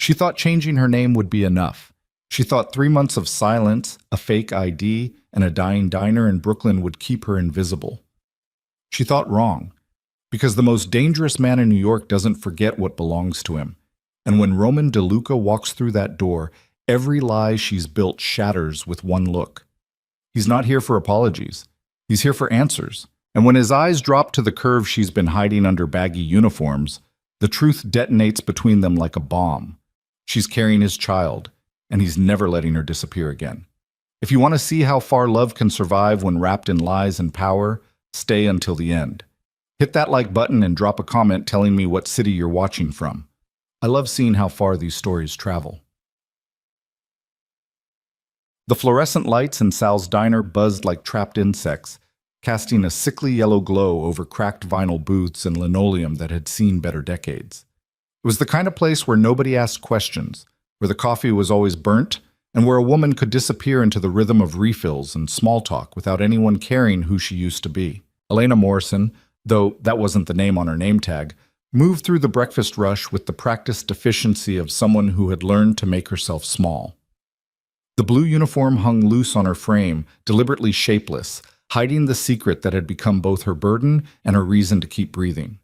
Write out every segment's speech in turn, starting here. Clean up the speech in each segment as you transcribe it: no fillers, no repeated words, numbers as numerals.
She thought changing her name would be enough. She thought 3 months of silence, a fake ID, and a dying diner in Brooklyn would keep her invisible. She thought wrong, because the most dangerous man in New York doesn't forget what belongs to him. And when Roman DeLuca walks through that door, every lie she's built shatters with one look. He's not here for apologies. He's here for answers. And when his eyes drop to the curve she's been hiding under baggy uniforms, the truth detonates between them like a bomb. She's carrying his child, and he's never letting her disappear again. If you want to see how far love can survive when wrapped in lies and power, stay until the end. Hit that like button and drop a comment telling me what city you're watching from. I love seeing how far these stories travel. The fluorescent lights in Sal's diner buzzed like trapped insects, casting a sickly yellow glow over cracked vinyl booths and linoleum that had seen better decades. It was the kind of place where nobody asked questions, where the coffee was always burnt, and where a woman could disappear into the rhythm of refills and small talk without anyone caring who she used to be. Elena Morrison, though that wasn't the name on her name tag, moved through the breakfast rush with the practiced efficiency of someone who had learned to make herself small. The blue uniform hung loose on her frame, deliberately shapeless, hiding the secret that had become both her burden and her reason to keep breathing.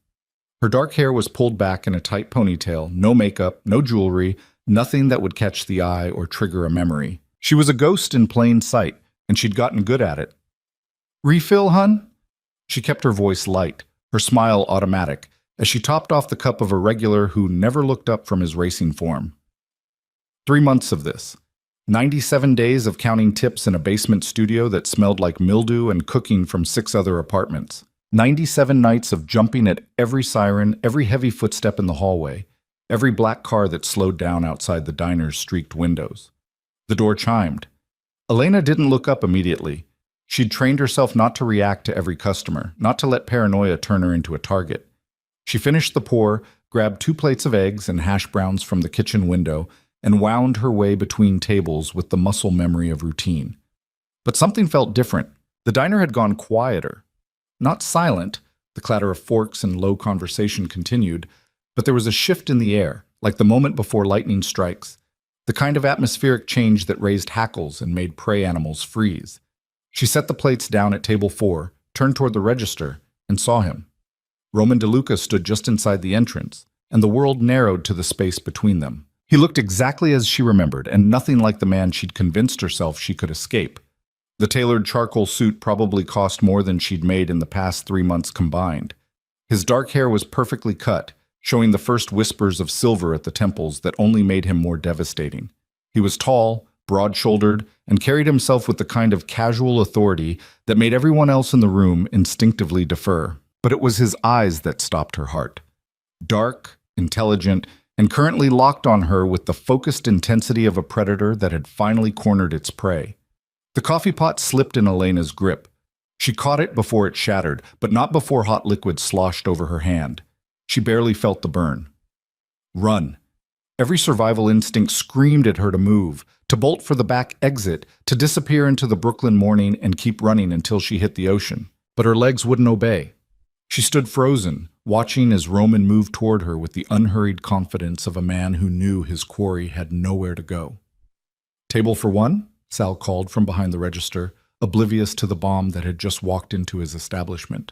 Her dark hair was pulled back in a tight ponytail, no makeup, no jewelry, nothing that would catch the eye or trigger a memory. She was a ghost in plain sight, and she'd gotten good at it. "Refill, hun?" She kept her voice light, her smile automatic, as she topped off the cup of a regular who never looked up from his racing form. 3 months of this. 97 days of counting tips in a basement studio that smelled like mildew and cooking from 6 other apartments. 97 nights of jumping at every siren, every heavy footstep in the hallway, every black car that slowed down outside the diner's streaked windows. The door chimed. Elena didn't look up immediately. She'd trained herself not to react to every customer, not to let paranoia turn her into a target. She finished the pour, grabbed 2 plates of eggs and hash browns from the kitchen window, and wound her way between tables with the muscle memory of routine. But something felt different. The diner had gone quieter. Not silent, the clatter of forks and low conversation continued, but there was a shift in the air, like the moment before lightning strikes, the kind of atmospheric change that raised hackles and made prey animals freeze. She set the plates down at table 4, turned toward the register, and saw him. Roman DeLuca stood just inside the entrance, and the world narrowed to the space between them. He looked exactly as she remembered, and nothing like the man she'd convinced herself she could escape. The tailored charcoal suit probably cost more than she'd made in the past 3 months combined. His dark hair was perfectly cut, showing the first whispers of silver at the temples that only made him more devastating. He was tall, broad-shouldered, and carried himself with the kind of casual authority that made everyone else in the room instinctively defer. But it was his eyes that stopped her heart. Dark, intelligent, and currently locked on her with the focused intensity of a predator that had finally cornered its prey. The coffee pot slipped in Elena's grip. She caught it before it shattered, but not before hot liquid sloshed over her hand. She barely felt the burn. Run. Every survival instinct screamed at her to move, to bolt for the back exit, to disappear into the Brooklyn morning and keep running until she hit the ocean. But her legs wouldn't obey. She stood frozen, watching as Roman moved toward her with the unhurried confidence of a man who knew his quarry had nowhere to go. "Table for 1?" Sal called from behind the register, oblivious to the bomb that had just walked into his establishment.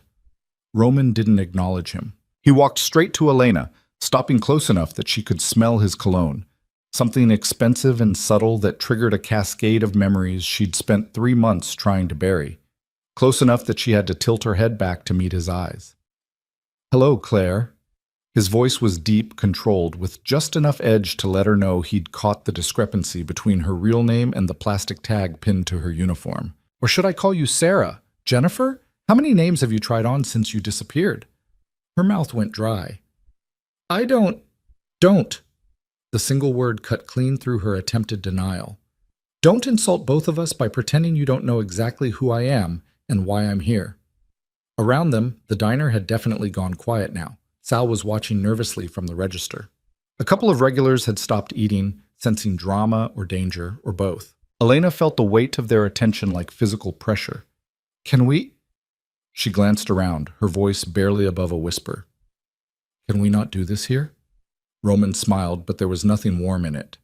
Roman didn't acknowledge him. He walked straight to Elena, stopping close enough that she could smell his cologne, something expensive and subtle that triggered a cascade of memories she'd spent 3 months trying to bury. Close enough that she had to tilt her head back to meet his eyes. "Hello, Claire." His voice was deep, controlled, with just enough edge to let her know he'd caught the discrepancy between her real name and the plastic tag pinned to her uniform. "Or should I call you Sarah? Jennifer? How many names have you tried on since you disappeared?" Her mouth went dry. "I don't." The single word cut clean through her attempted denial. "Don't insult both of us by pretending you don't know exactly who I am and why I'm here." Around them, the diner had definitely gone quiet now. Sal was watching nervously from the register. A couple of regulars had stopped eating, sensing drama or danger, or both. Elena felt the weight of their attention like physical pressure. "Can we?" She glanced around, her voice barely above a whisper. "Can we not do this here?" Roman smiled, but there was nothing warm in it.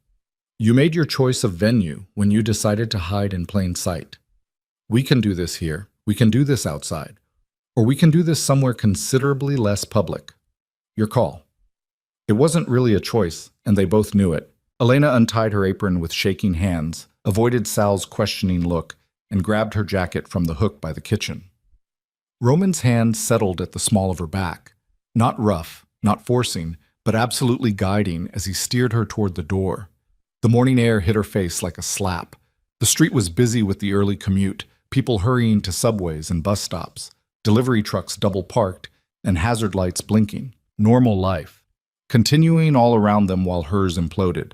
You made your choice of venue when you decided to hide in plain sight. We can do this here. We can do this outside. Or we can do this somewhere considerably less public. Your call. It wasn't really a choice, and they both knew it. Elena untied her apron with shaking hands, avoided Sal's questioning look, and grabbed her jacket from the hook by the kitchen. Roman's hand settled at the small of her back. Not rough, not forcing, but absolutely guiding as he steered her toward the door. The morning air hit her face like a slap. The street was busy with the early commute, people hurrying to subways and bus stops, delivery trucks double parked, and hazard lights blinking. Normal life. Continuing all around them while hers imploded.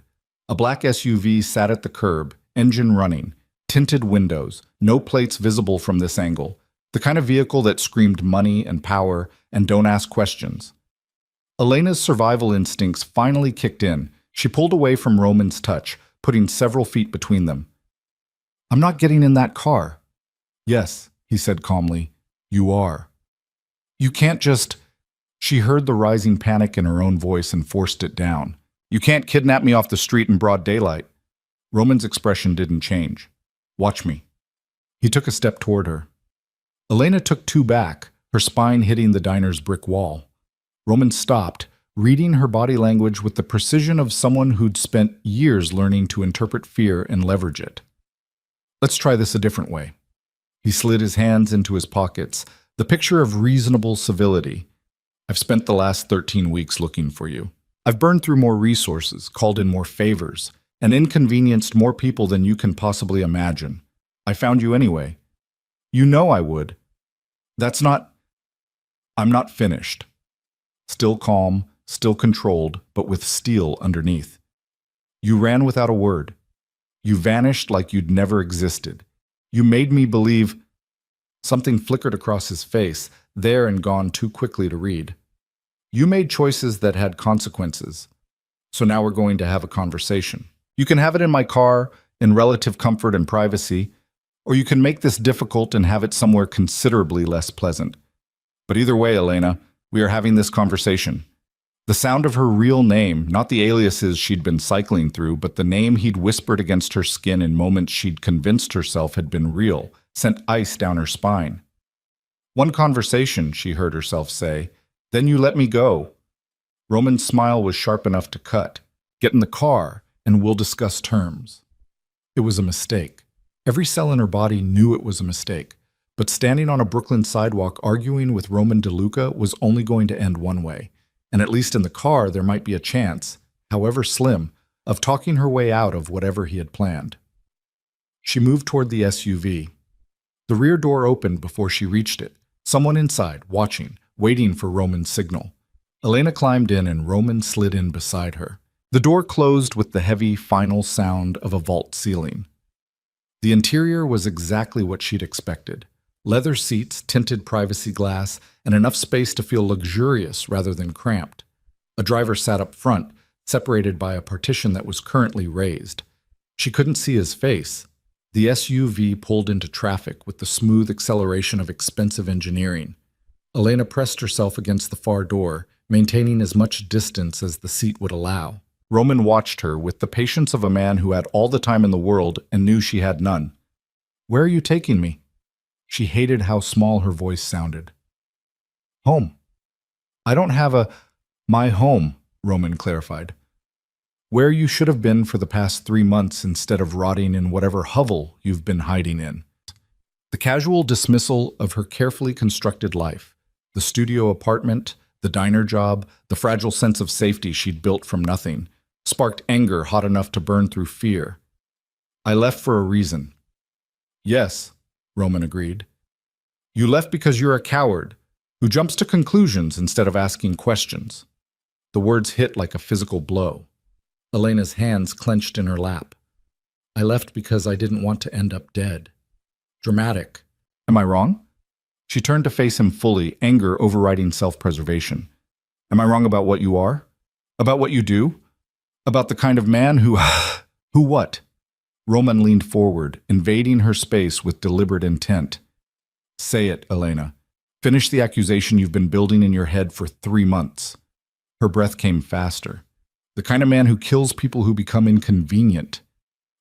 A black SUV sat at the curb, engine running, tinted windows, no plates visible from this angle. The kind of vehicle that screamed money and power and don't ask questions. Elena's survival instincts finally kicked in. She pulled away from Roman's touch, putting several feet between them. I'm not getting in that car. Yes, he said calmly. You are. You can't just... She heard the rising panic in her own voice and forced it down. You can't kidnap me off the street in broad daylight. Roman's expression didn't change. Watch me. He took a step toward her. Elena took two back, her spine hitting the diner's brick wall. Roman stopped, reading her body language with the precision of someone who'd spent years learning to interpret fear and leverage it. Let's try this a different way. He slid his hands into his pockets, the picture of reasonable civility. I've spent the last 13 weeks looking for you. I've burned through more resources, called in more favors, and inconvenienced more people than you can possibly imagine. I found you anyway. You know I would. I'm not finished. Still calm, still controlled, but with steel underneath. You ran without a word. You vanished like you'd never existed. You made me believe... Something flickered across his face, there and gone too quickly to read. You made choices that had consequences. So now we're going to have a conversation. You can have it in my car, in relative comfort and privacy, or you can make this difficult and have it somewhere considerably less pleasant. But either way, Elena, we are having this conversation. The sound of her real name, not the aliases she'd been cycling through, but the name he'd whispered against her skin in moments she'd convinced herself had been real, sent ice down her spine. One conversation, she heard herself say, then you let me go. Roman's smile was sharp enough to cut. Get in the car, and we'll discuss terms. It was a mistake. Every cell in her body knew it was a mistake. But standing on a Brooklyn sidewalk arguing with Roman DeLuca was only going to end one way. And at least in the car, there might be a chance, however slim, of talking her way out of whatever he had planned. She moved toward the SUV. The rear door opened before she reached it. Someone inside, watching, waiting for Roman's signal. Elena climbed in and Roman slid in beside her. The door closed with the heavy, final sound of a vault ceiling. The interior was exactly what she'd expected. Leather seats, tinted privacy glass, and enough space to feel luxurious rather than cramped. A driver sat up front, separated by a partition that was currently raised. She couldn't see his face. The SUV pulled into traffic with the smooth acceleration of expensive engineering. Elena pressed herself against the far door, maintaining as much distance as the seat would allow. Roman watched her with the patience of a man who had all the time in the world and knew she had none. Where are you taking me? She hated how small her voice sounded. Home. I don't have my home, Roman clarified. Where you should have been for the past 3 months instead of rotting in whatever hovel you've been hiding in. The casual dismissal of her carefully constructed life, the studio apartment, the diner job, the fragile sense of safety she'd built from nothing, sparked anger hot enough to burn through fear. I left for a reason. Yes, Roman agreed. You left because you're a coward, who jumps to conclusions instead of asking questions. The words hit like a physical blow. Elena's hands clenched in her lap. I left because I didn't want to end up dead. Dramatic. Am I wrong? She turned to face him fully, anger overriding self-preservation. Am I wrong about what you are? About what you do? About the kind of man who... Who what? Roman leaned forward, invading her space with deliberate intent. Say it, Elena. Finish the accusation you've been building in your head for 3 months. Her breath came faster. The kind of man who kills people who become inconvenient.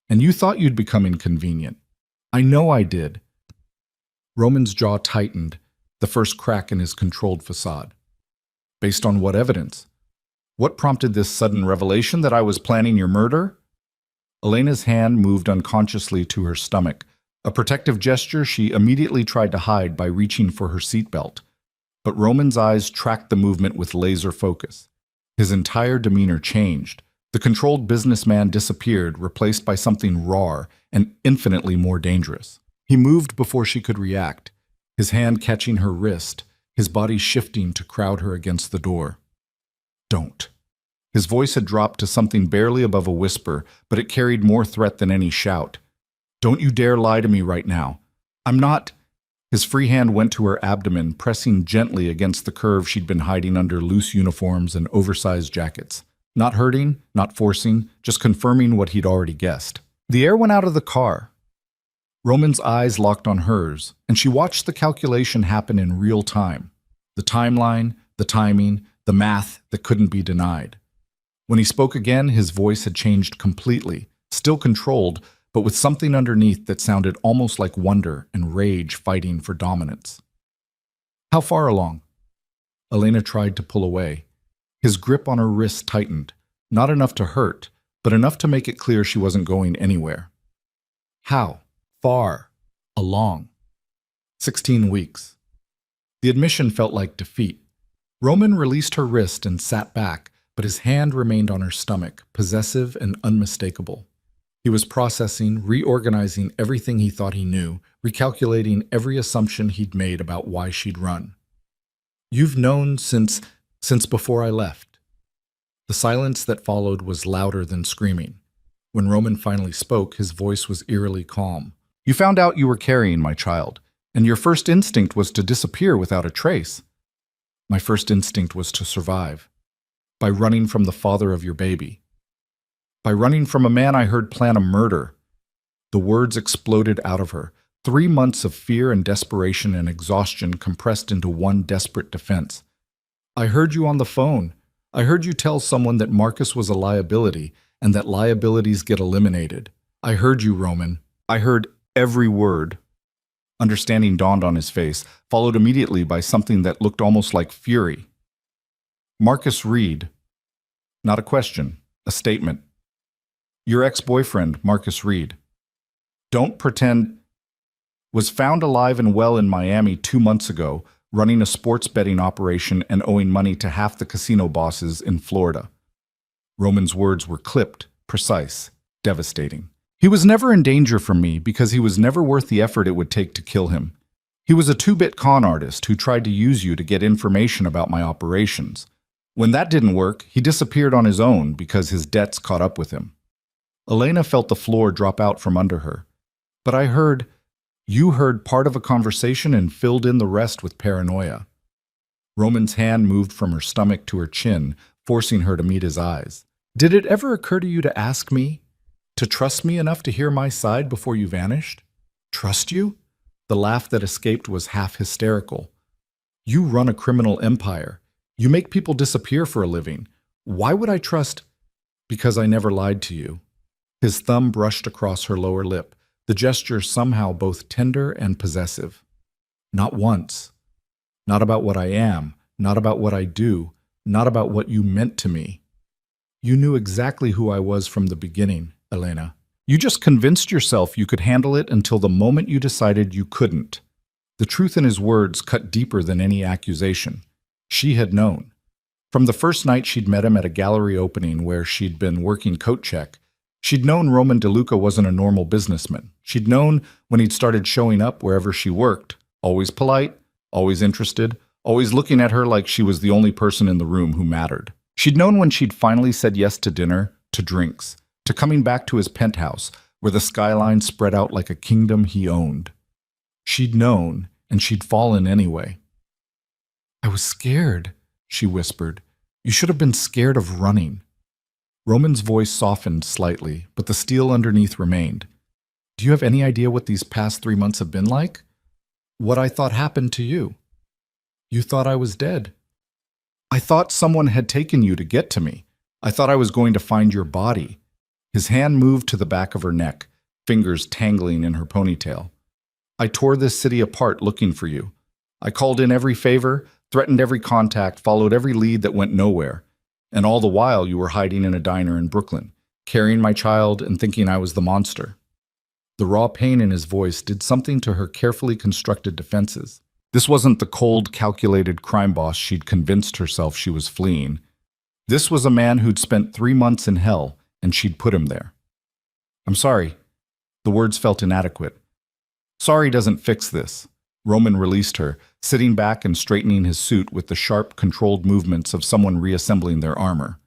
And you thought you'd become inconvenient. I know I did. Roman's jaw tightened, the first crack in his controlled facade. Based on what evidence? What prompted this sudden revelation that I was planning your murder? Elena's hand moved unconsciously to her stomach, a protective gesture she immediately tried to hide by reaching for her seatbelt. But Roman's eyes tracked the movement with laser focus. His entire demeanor changed. The controlled businessman disappeared, replaced by something raw and infinitely more dangerous. He moved before she could react, his hand catching her wrist, his body shifting to crowd her against the door. Don't. His voice had dropped to something barely above a whisper, but it carried more threat than any shout. Don't you dare lie to me right now. I'm not. His free hand went to her abdomen, pressing gently against the curve she'd been hiding under loose uniforms and oversized jackets. Not hurting, not forcing, just confirming what he'd already guessed. The air went out of the car. Roman's eyes locked on hers, and she watched the calculation happen in real time. The timeline, the timing, the math that couldn't be denied. When he spoke again, his voice had changed completely, still controlled, but with something underneath that sounded almost like wonder and rage fighting for dominance. How far along? Elena tried to pull away. His grip on her wrist tightened, not enough to hurt, but enough to make it clear she wasn't going anywhere. How? Far. Along. 16 weeks. The admission felt like defeat. Roman released her wrist and sat back, but his hand remained on her stomach, possessive and unmistakable. He was processing, reorganizing everything he thought he knew, recalculating every assumption he'd made about why she'd run. You've known since before I left. The silence that followed was louder than screaming. When Roman finally spoke, his voice was eerily calm. You found out you were carrying my child, and your first instinct was to disappear without a trace. My first instinct was to survive. By running from the father of your baby. By running from a man I heard plan a murder. The words exploded out of her. 3 months of fear and desperation and exhaustion compressed into one desperate defense. I heard you on the phone. I heard you tell someone that Marcus was a liability and that liabilities get eliminated. I heard you, Roman. I heard every word. Understanding dawned on his face, followed immediately by something that looked almost like fury. Marcus Reed. Not a question, a statement. Your ex-boyfriend, Marcus Reed. Don't pretend. Was found alive and well in Miami 2 months ago, running a sports betting operation and owing money to half the casino bosses in Florida. Roman's words were clipped, precise, devastating. He was never in danger from me because he was never worth the effort it would take to kill him. He was a 2-bit con artist who tried to use you to get information about my operations. When that didn't work, he disappeared on his own because his debts caught up with him. Elena felt the floor drop out from under her. But you heard part of a conversation and filled in the rest with paranoia. Roman's hand moved from her stomach to her chin, forcing her to meet his eyes. Did it ever occur to you to ask me? To trust me enough to hear my side before you vanished? Trust you? The laugh that escaped was half hysterical. You run a criminal empire. You make people disappear for a living. Why would I trust? Because I never lied to you. His thumb brushed across her lower lip, the gesture somehow both tender and possessive. Not once. Not about what I am, not about what I do, not about what you meant to me. You knew exactly who I was from the beginning, Elena. You just convinced yourself you could handle it until the moment you decided you couldn't. The truth in his words cut deeper than any accusation. She had known. From the first night she'd met him at a gallery opening where she'd been working coat check, she'd known Roman DeLuca wasn't a normal businessman. She'd known when he'd started showing up wherever she worked, always polite, always interested, always looking at her like she was the only person in the room who mattered. She'd known when she'd finally said yes to dinner, to drinks, to coming back to his penthouse, where the skyline spread out like a kingdom he owned. She'd known, and she'd fallen anyway. I was scared, she whispered. You should have been scared of running. Roman's voice softened slightly, but the steel underneath remained. Do you have any idea what these past 3 months have been like? What I thought happened to you? You thought I was dead. I thought someone had taken you to get to me. I thought I was going to find your body." His hand moved to the back of her neck, fingers tangling in her ponytail. "I tore this city apart looking for you. I called in every favor, threatened every contact, followed every lead that went nowhere. And all the while you were hiding in a diner in Brooklyn, carrying my child and thinking I was the monster." The raw pain in his voice did something to her carefully constructed defenses. This wasn't the cold, calculated crime boss she'd convinced herself she was fleeing. This was a man who'd spent 3 months in hell, and she'd put him there. "I'm sorry." The words felt inadequate. "Sorry doesn't fix this." Roman released her, sitting back and straightening his suit with the sharp, controlled movements of someone reassembling their armor.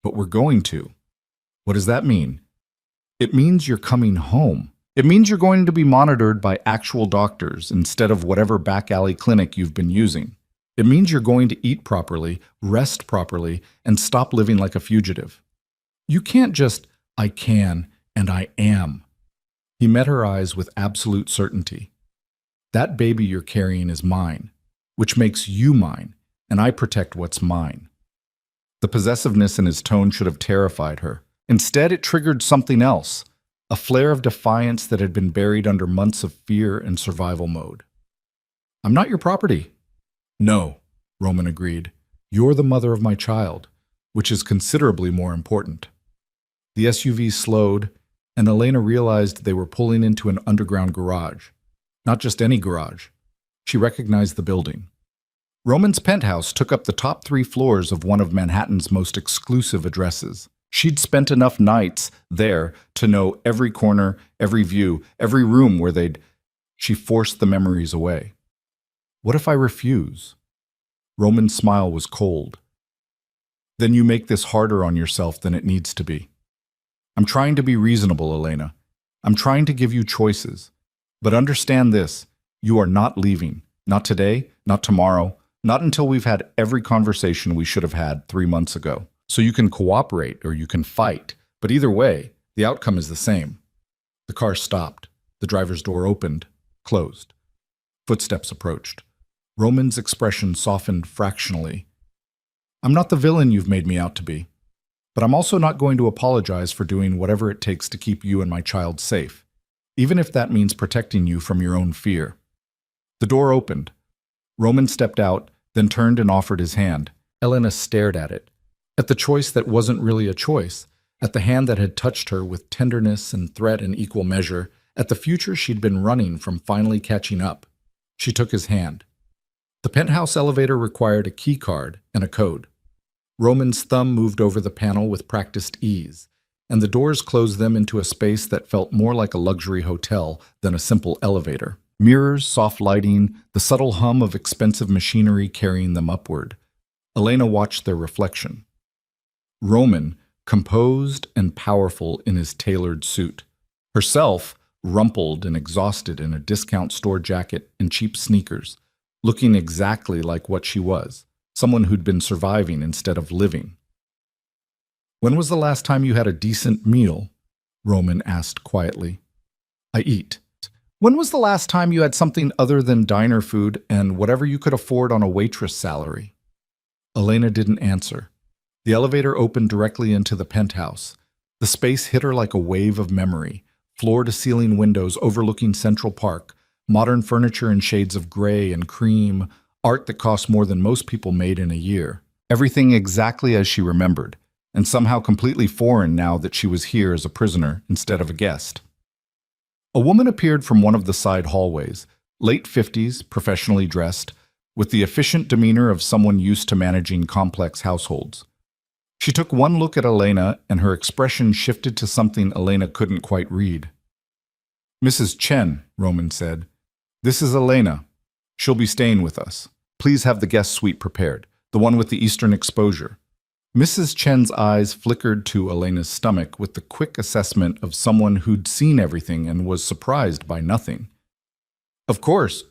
"But we're going to." "What does that mean?" "It means you're coming home. It means you're going to be monitored by actual doctors instead of whatever back alley clinic you've been using. It means you're going to eat properly, rest properly, and stop living like a fugitive. You can't just, 'I can' and 'I am.'" He met her eyes with absolute certainty. "That baby you're carrying is mine, which makes you mine, and I protect what's mine." The possessiveness in his tone should have terrified her. Instead, it triggered something else, a flare of defiance that had been buried under months of fear and survival mode. "I'm not your property." "No," Roman agreed. "You're the mother of my child, which is considerably more important." The SUV slowed, and Elena realized they were pulling into an underground garage. Not just any garage. She recognized the building. Roman's penthouse took up the top 3 floors of one of Manhattan's most exclusive addresses. She'd spent enough nights there to know every corner, every view, every room where She forced the memories away. "What if I refuse?" Roman's smile was cold. "Then you make this harder on yourself than it needs to be." "I'm trying to be reasonable, Elena. I'm trying to give you choices. But understand this, you are not leaving. Not today, not tomorrow, not until we've had every conversation we should have had 3 months ago. So you can cooperate or you can fight, but either way, the outcome is the same." The car stopped. The driver's door opened, closed. Footsteps approached. Roman's expression softened fractionally. "I'm not the villain you've made me out to be, but I'm also not going to apologize for doing whatever it takes to keep you and my child safe, even if that means protecting you from your own fear." The door opened. Roman stepped out, then turned and offered his hand. Elena stared at it, at the choice that wasn't really a choice, at the hand that had touched her with tenderness and threat in equal measure, at the future she'd been running from finally catching up. She took his hand. The penthouse elevator required a key card and a code. Roman's thumb moved over the panel with practiced ease, and the doors closed them into a space that felt more like a luxury hotel than a simple elevator. Mirrors, soft lighting, the subtle hum of expensive machinery carrying them upward. Elena watched their reflection. Roman, composed and powerful in his tailored suit. Herself, rumpled and exhausted in a discount store jacket and cheap sneakers, looking exactly like what she was, someone who'd been surviving instead of living. "When was the last time you had a decent meal?" Roman asked quietly. "I eat." "When was the last time you had something other than diner food and whatever you could afford on a waitress salary?" Elena didn't answer. The elevator opened directly into the penthouse. The space hit her like a wave of memory, floor-to-ceiling windows overlooking Central Park, modern furniture in shades of gray and cream, art that cost more than most people made in a year. Everything exactly as she remembered, and somehow completely foreign now that she was here as a prisoner instead of a guest. A woman appeared from one of the side hallways, late 50s, professionally dressed, with the efficient demeanor of someone used to managing complex households. She took one look at Elena, and her expression shifted to something Elena couldn't quite read. "Mrs. Chen," Roman said, "this is Elena. She'll be staying with us. Please have the guest suite prepared, the one with the eastern exposure." Mrs. Chen's eyes flickered to Elena's stomach with the quick assessment of someone who'd seen everything and was surprised by nothing. "Of course.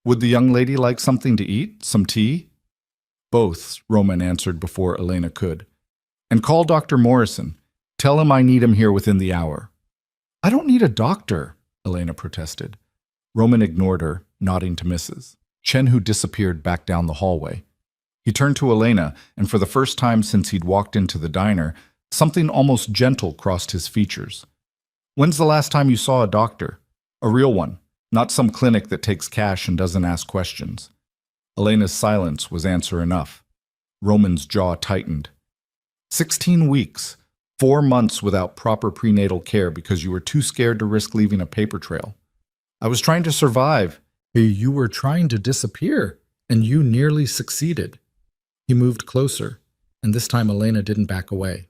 Would the young lady like something to eat? Some tea?" "Both," Roman answered before Elena could. "And call Dr. Morrison. Tell him I need him here within the hour." "I don't need a doctor," Elena protested. Roman ignored her, nodding to Mrs. Chen, who disappeared back down the hallway. He turned to Elena, and for the first time since he'd walked into the diner, something almost gentle crossed his features. When's the last time you saw a doctor? A real one, not some clinic that takes cash and doesn't ask questions. Elena's silence was answer enough. Roman's jaw tightened. 16 weeks, 4 months without proper prenatal care because you were too scared to risk leaving a paper trail. I was trying to survive. Hey, you were trying to disappear, and you nearly succeeded. He moved closer, and this time Elena didn't back away.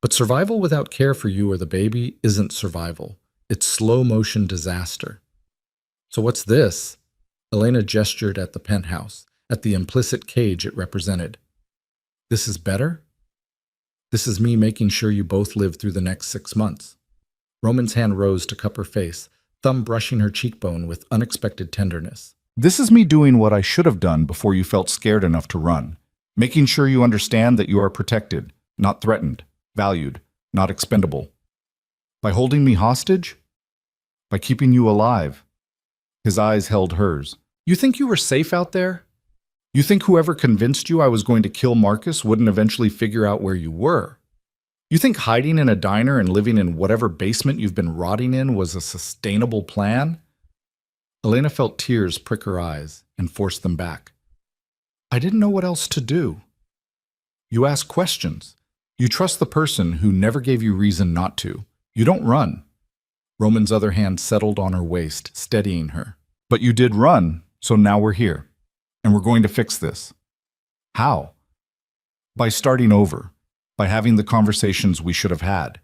But survival without care for you or the baby isn't survival. It's slow-motion disaster. So what's this? Elena gestured at the penthouse, at the implicit cage it represented. This is better? This is me making sure you both live through the next 6 months. Roman's hand rose to cup her face, thumb brushing her cheekbone with unexpected tenderness. This is me doing what I should have done before you felt scared enough to run. Making sure you understand that you are protected, not threatened, valued, not expendable. By holding me hostage? By keeping you alive. His eyes held hers. You think you were safe out there? You think whoever convinced you I was going to kill Marcus wouldn't eventually figure out where you were? You think hiding in a diner and living in whatever basement you've been rotting in was a sustainable plan? Elena felt tears prick her eyes and forced them back. I didn't know what else to do. You ask questions. You trust the person who never gave you reason not to. You don't run. Roman's other hand settled on her waist, steadying her. But you did run, so now we're here. And we're going to fix this. How? By starting over. By having the conversations we should have had.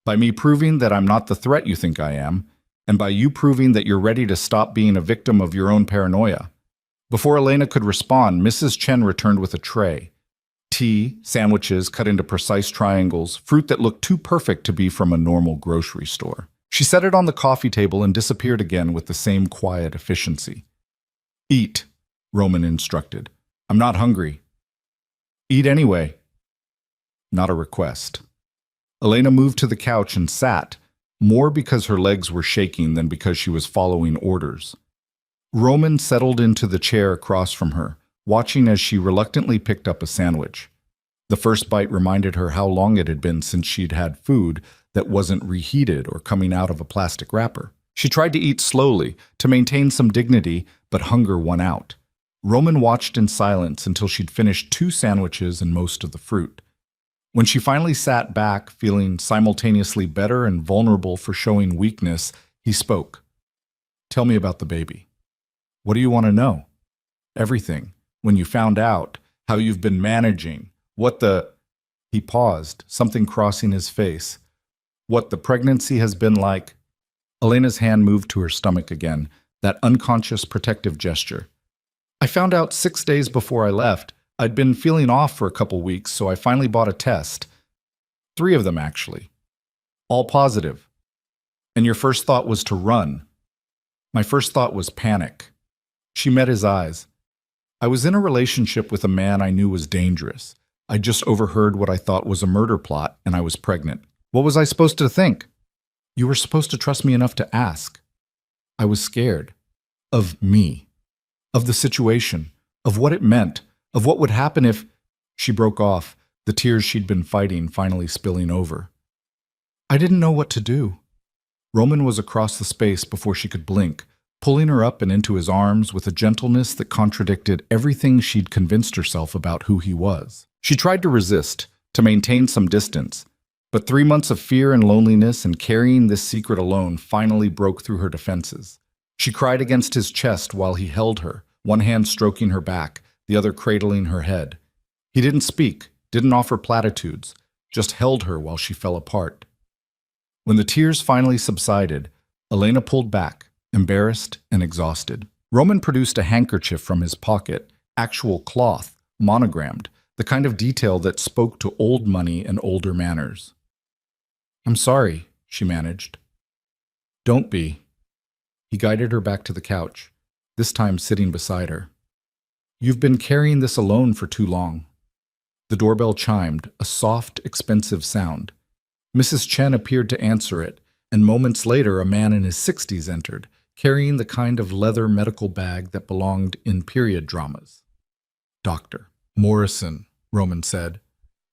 By me proving that I'm not the threat you think I am, and by you proving that you're ready to stop being a victim of your own paranoia. Before Elena could respond, Mrs. Chen returned with a tray. Tea, sandwiches cut into precise triangles, fruit that looked too perfect to be from a normal grocery store. She set it on the coffee table and disappeared again with the same quiet efficiency. Eat, Roman instructed. I'm not hungry. Eat anyway. Not a request. Elena moved to the couch and sat, more because her legs were shaking than because she was following orders. Roman settled into the chair across from her, watching as she reluctantly picked up a sandwich. The first bite reminded her how long it had been since she'd had food that wasn't reheated or coming out of a plastic wrapper. She tried to eat slowly, to maintain some dignity, but hunger won out. Roman watched in silence until she'd finished 2 sandwiches and most of the fruit. When she finally sat back, feeling simultaneously better and vulnerable for showing weakness, he spoke. Tell me about the baby. What do you want to know? Everything. When you found out, how you've been managing, what the... He paused, something crossing his face. What the pregnancy has been like. Elena's hand moved to her stomach again, that unconscious protective gesture. I found out 6 days before I left. I'd been feeling off for a couple weeks, so I finally bought a test. 3 of them, actually. All positive. And your first thought was to run. My first thought was panic. She met his eyes. I was in a relationship with a man I knew was dangerous. I just overheard what I thought was a murder plot, and I was pregnant. What was I supposed to think? You were supposed to trust me enough to ask. I was scared. Of me. Of the situation. Of what it meant. Of what would happen if... She broke off, the tears she'd been fighting finally spilling over. I didn't know what to do. Roman was across the space before she could blink, pulling her up and into his arms with a gentleness that contradicted everything she'd convinced herself about who he was. She tried to resist, to maintain some distance, but 3 months of fear and loneliness and carrying this secret alone finally broke through her defenses. She cried against his chest while he held her, one hand stroking her back, the other cradling her head. He didn't speak, didn't offer platitudes, just held her while she fell apart. When the tears finally subsided, Elena pulled back, embarrassed and exhausted. Roman produced a handkerchief from his pocket, actual cloth, monogrammed, the kind of detail that spoke to old money and older manners. I'm sorry, she managed. Don't be. He guided her back to the couch, this time sitting beside her. You've been carrying this alone for too long. The doorbell chimed, a soft, expensive sound. Mrs. Chen appeared to answer it, and moments later a man in his 60s entered, carrying the kind of leather medical bag that belonged in period dramas. Doctor. Morrison, Roman said.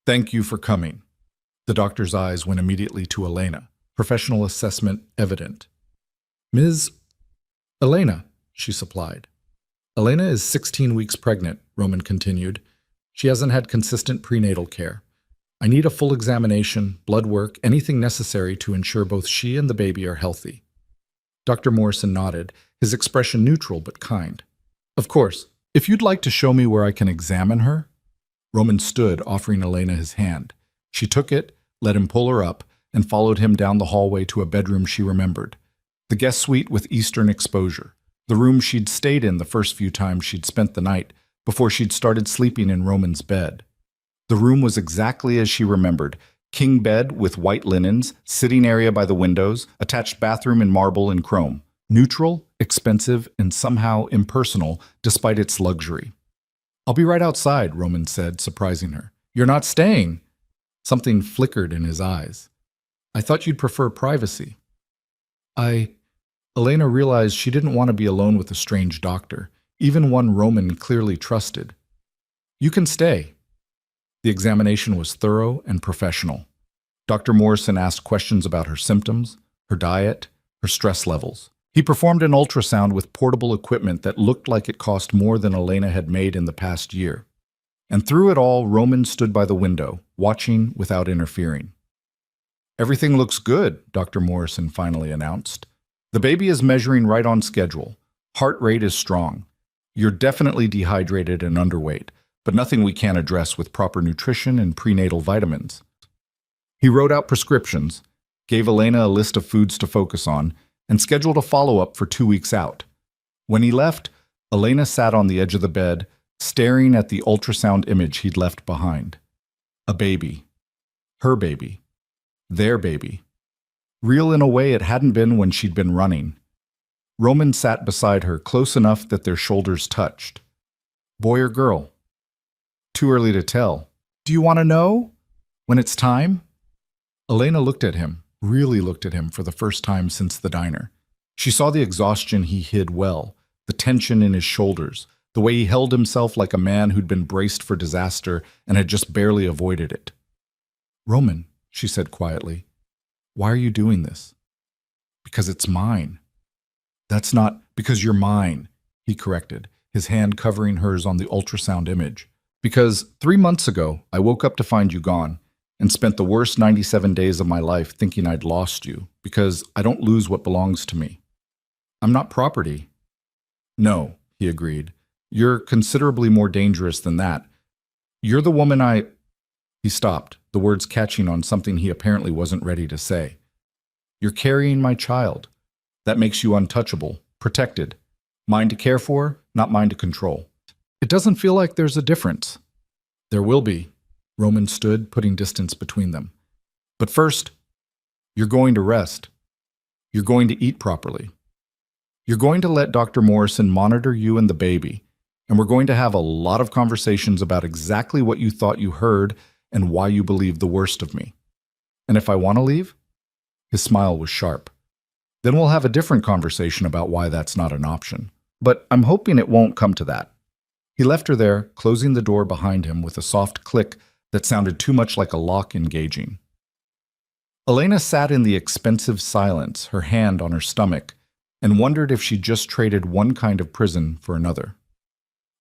Thank you for coming. The doctor's eyes went immediately to Elena, professional assessment evident. Ms. Elena, she supplied. Elena is 16 weeks pregnant, Roman continued. She hasn't had consistent prenatal care. I need a full examination, blood work, anything necessary to ensure both she and the baby are healthy. Dr. Morrison nodded, his expression neutral but kind. Of course, if you'd like to show me where I can examine her. Roman stood, offering Elena his hand. She took it, let him pull her up, and followed him down the hallway to a bedroom she remembered. The guest suite with eastern exposure. The room she'd stayed in the first few times she'd spent the night, before she'd started sleeping in Roman's bed. The room was exactly as she remembered. King bed with white linens, sitting area by the windows, attached bathroom in marble and chrome. Neutral, expensive, and somehow impersonal, despite its luxury. I'll be right outside, Roman said, surprising her. You're not staying? Something flickered in his eyes. I thought you'd prefer privacy. Elena realized she didn't want to be alone with a strange doctor, even one Roman clearly trusted. You can stay. The examination was thorough and professional. Dr. Morrison asked questions about her symptoms, her diet, her stress levels. He performed an ultrasound with portable equipment that looked like it cost more than Elena had made in the past year. And through it all, Roman stood by the window, watching without interfering. Everything looks good, Dr. Morrison finally announced. The baby is measuring right on schedule. Heart rate is strong. You're definitely dehydrated and underweight, but nothing we can't address with proper nutrition and prenatal vitamins. He wrote out prescriptions, gave Elena a list of foods to focus on, and scheduled a follow-up for 2 weeks out. When he left, Elena sat on the edge of the bed, staring at the ultrasound image he'd left behind. A baby. Her baby. Their baby. Real in a way it hadn't been when she'd been running. Roman sat beside her, close enough that their shoulders touched. Boy or girl? Too early to tell. Do you want to know? When it's time? Elena looked at him, really looked at him for the first time since the diner. She saw the exhaustion he hid well, the tension in his shoulders, the way he held himself like a man who'd been braced for disaster and had just barely avoided it. Roman, she said quietly, why are you doing this? Because it's mine. That's not because you're mine, he corrected, his hand covering hers on the ultrasound image. Because 3 months ago, I woke up to find you gone and spent the worst 97 days of my life thinking I'd lost you because I don't lose what belongs to me. I'm not property. No, he agreed. You're considerably more dangerous than that. You're the woman I... He stopped, the words catching on something he apparently wasn't ready to say. You're carrying my child. That makes you untouchable, protected. Mine to care for, not mine to control. It doesn't feel like there's a difference. There will be. Roman stood, putting distance between them. But first, you're going to rest. You're going to eat properly. You're going to let Dr. Morrison monitor you and the baby, and we're going to have a lot of conversations about exactly what you thought you heard and why you believe the worst of me. And if I want to leave? His smile was sharp. Then we'll have a different conversation about why that's not an option. But I'm hoping it won't come to that. He left her there, closing the door behind him with a soft click that sounded too much like a lock engaging. Elena sat in the expensive silence, her hand on her stomach, and wondered if she'd just traded one kind of prison for another.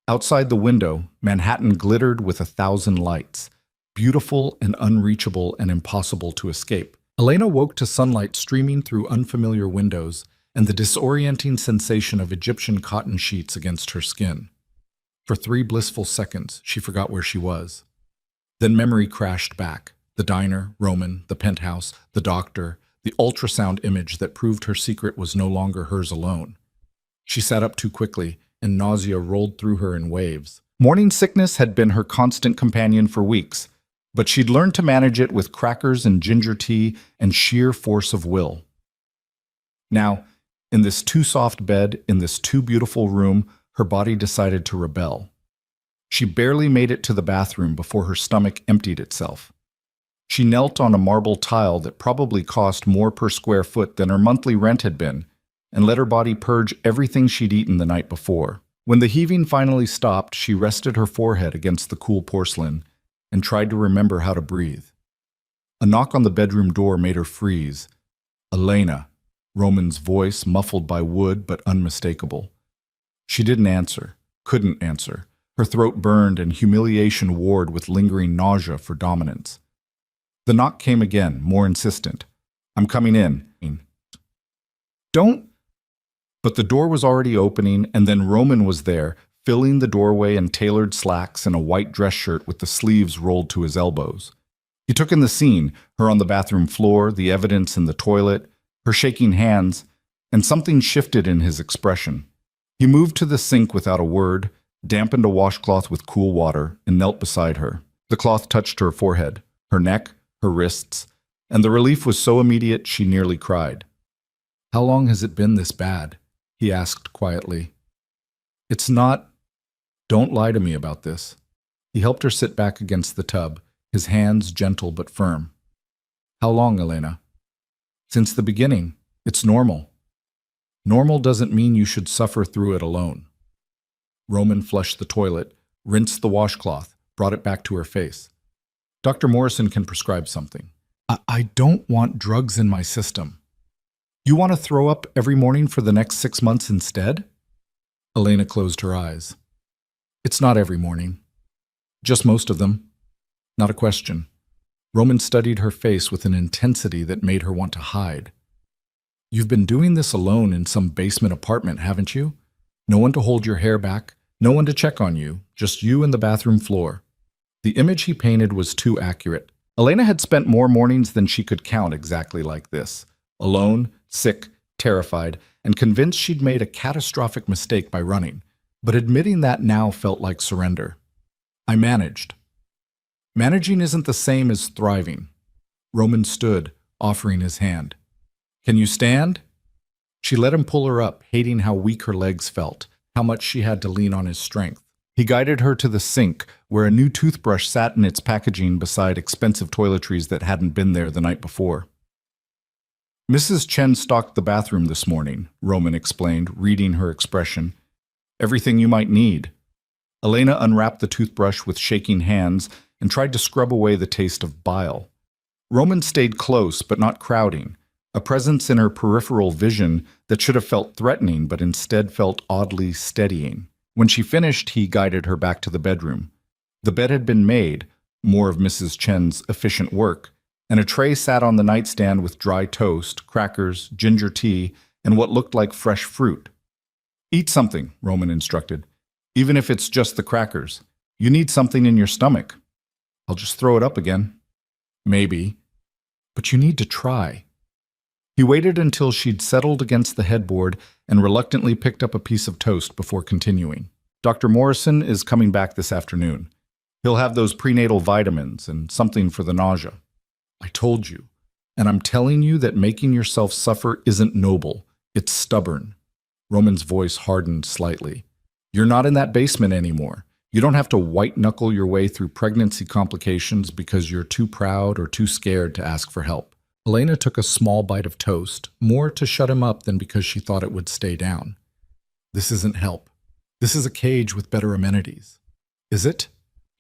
Outside the window, Manhattan glittered with 1,000 lights, beautiful and unreachable and impossible to escape. Elena woke to sunlight streaming through unfamiliar windows and the disorienting sensation of Egyptian cotton sheets against her skin. For 3 blissful seconds, she forgot where she was. Then memory crashed back. The diner, Roman, the penthouse, the doctor, the ultrasound image that proved her secret was no longer hers alone. She sat up too quickly, and nausea rolled through her in waves. Morning sickness had been her constant companion for weeks, but she'd learned to manage it with crackers and ginger tea and sheer force of will. Now, in this too soft bed, in this too beautiful room, her body decided to rebel. She barely made it to the bathroom before her stomach emptied itself. She knelt on a marble tile that probably cost more per square foot than her monthly rent had been, and let her body purge everything she'd eaten the night before. When the heaving finally stopped, she rested her forehead against the cool porcelain and tried to remember how to breathe. A knock on the bedroom door made her freeze. Elena, Roman's voice muffled by wood but unmistakable. She didn't answer, couldn't answer. Her throat burned and humiliation warred with lingering nausea for dominance. The knock came again, more insistent. "I'm coming in." "Don't." But the door was already opening, and then Roman was there, filling the doorway in tailored slacks and a white dress shirt with the sleeves rolled to his elbows. He took in the scene, her on the bathroom floor, the evidence in the toilet, her shaking hands, and something shifted in his expression. He moved to the sink without a word, dampened a washcloth with cool water, and knelt beside her. The cloth touched her forehead, her neck, her wrists, and the relief was so immediate she nearly cried. "How long has it been this bad?" he asked quietly. "It's not. Don't lie to me about this." He helped her sit back against the tub, his hands gentle but firm. "How long, Elena?" "Since the beginning. It's normal." "Normal doesn't mean you should suffer through it alone." Roman flushed the toilet, rinsed the washcloth, brought it back to her face. "Dr. Morrison can prescribe something. I don't want drugs in my system." "You want to throw up every morning for the next 6 months instead?" Elena closed her eyes. "It's not every morning. Just most of them." Not a question. Roman studied her face with an intensity that made her want to hide. "You've been doing this alone in some basement apartment, haven't you? No one to hold your hair back, no one to check on you, just you and the bathroom floor." The image he painted was too accurate. Elena had spent more mornings than she could count exactly like this. Alone, sick, terrified, and convinced she'd made a catastrophic mistake by running. But admitting that now felt like surrender. "I managed." Managing isn't the same as thriving. Roman stood, offering his hand. "Can you stand?" She let him pull her up, hating how weak her legs felt, how much she had to lean on his strength. He guided her to the sink, where a new toothbrush sat in its packaging beside expensive toiletries that hadn't been there the night before. "Mrs. Chen stocked the bathroom this morning," Roman explained, reading her expression. "Everything you might need." Elena unwrapped the toothbrush with shaking hands and tried to scrub away the taste of bile. Roman stayed close, but not crowding, a presence in her peripheral vision that should have felt threatening but instead felt oddly steadying. When she finished, he guided her back to the bedroom. The bed had been made, more of Mrs. Chen's efficient work, and a tray sat on the nightstand with dry toast, crackers, ginger tea, and what looked like fresh fruit. "Eat something," Roman instructed, "even if it's just the crackers. You need something in your stomach." "I'll just throw it up again." "Maybe. But you need to try." He waited until she'd settled against the headboard and reluctantly picked up a piece of toast before continuing. "Dr. Morrison is coming back this afternoon. He'll have those prenatal vitamins and something for the nausea." "I told you. And I'm telling you that making yourself suffer isn't noble. It's stubborn." Roman's voice hardened slightly. "You're not in that basement anymore. You don't have to white-knuckle your way through pregnancy complications because you're too proud or too scared to ask for help." Elena took a small bite of toast, more to shut him up than because she thought it would stay down. "This isn't help. This is a cage with better amenities." "Is it?"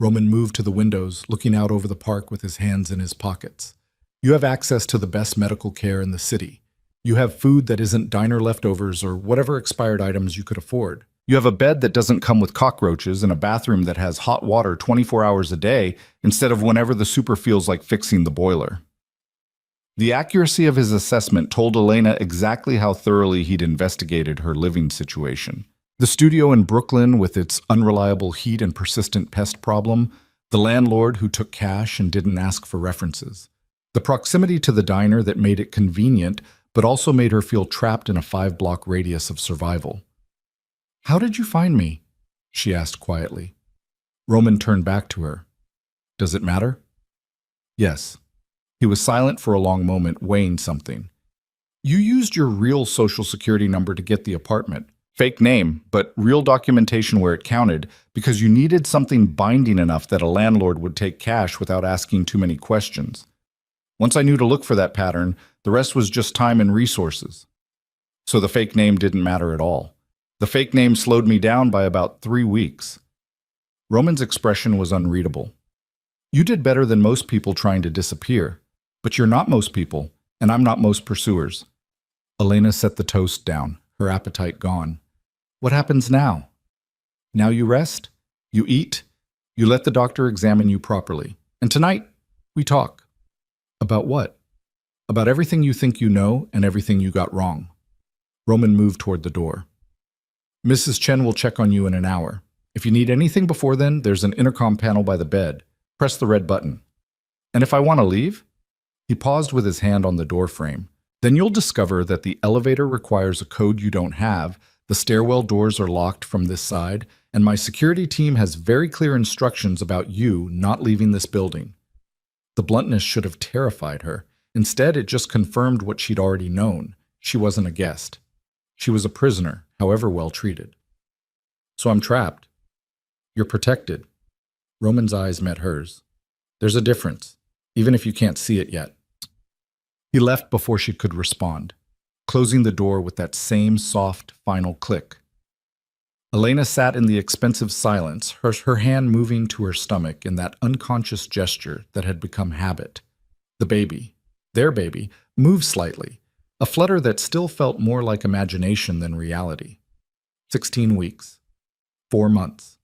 Roman moved to the windows, looking out over the park with his hands in his pockets. "You have access to the best medical care in the city. You have food that isn't diner leftovers or whatever expired items you could afford. You have a bed that doesn't come with cockroaches and a bathroom that has hot water 24 hours a day instead of whenever the super feels like fixing the boiler." The accuracy of his assessment told Elena exactly how thoroughly he'd investigated her living situation. The studio in Brooklyn with its unreliable heat and persistent pest problem, the landlord who took cash and didn't ask for references, the proximity to the diner that made it convenient but also made her feel trapped in a 5-block radius of survival. "How did you find me?" she asked quietly. Roman turned back to her. "Does it matter?" "Yes." He was silent for a long moment, weighing something. "You used your real social security number to get the apartment. Fake name, but real documentation where it counted, because you needed something binding enough that a landlord would take cash without asking too many questions. Once I knew to look for that pattern, the rest was just time and resources. So the fake name didn't matter at all. The fake name slowed me down by about 3 weeks. Roman's expression was unreadable. You did better than most people trying to disappear, but you're not most people, and I'm not most pursuers. Elena set the toast down, her appetite gone. What happens now? Now you rest, you eat, you let the doctor examine you properly. And tonight, we talk. About what? About everything you think you know and everything you got wrong. Roman moved toward the door. Mrs. Chen will check on you in an hour. If you need anything before then, there's an intercom panel by the bed. Press the red button. And if I want to leave? He paused with his hand on the door frame. Then you'll discover that the elevator requires a code you don't have, the stairwell doors are locked from this side, and my security team has very clear instructions about you not leaving this building. The bluntness should have terrified her. Instead, it just confirmed what she'd already known. She wasn't a guest. She was a prisoner, however well treated. So I'm trapped. You're protected. Roman's eyes met hers. There's a difference, even if you can't see it yet. He left before she could respond, closing the door with that same soft, final click. Elena sat in the expensive silence, her hand moving to her stomach in that unconscious gesture that had become habit. The baby, their baby, moved slightly, a flutter that still felt more like imagination than reality. 16 weeks. 4 months.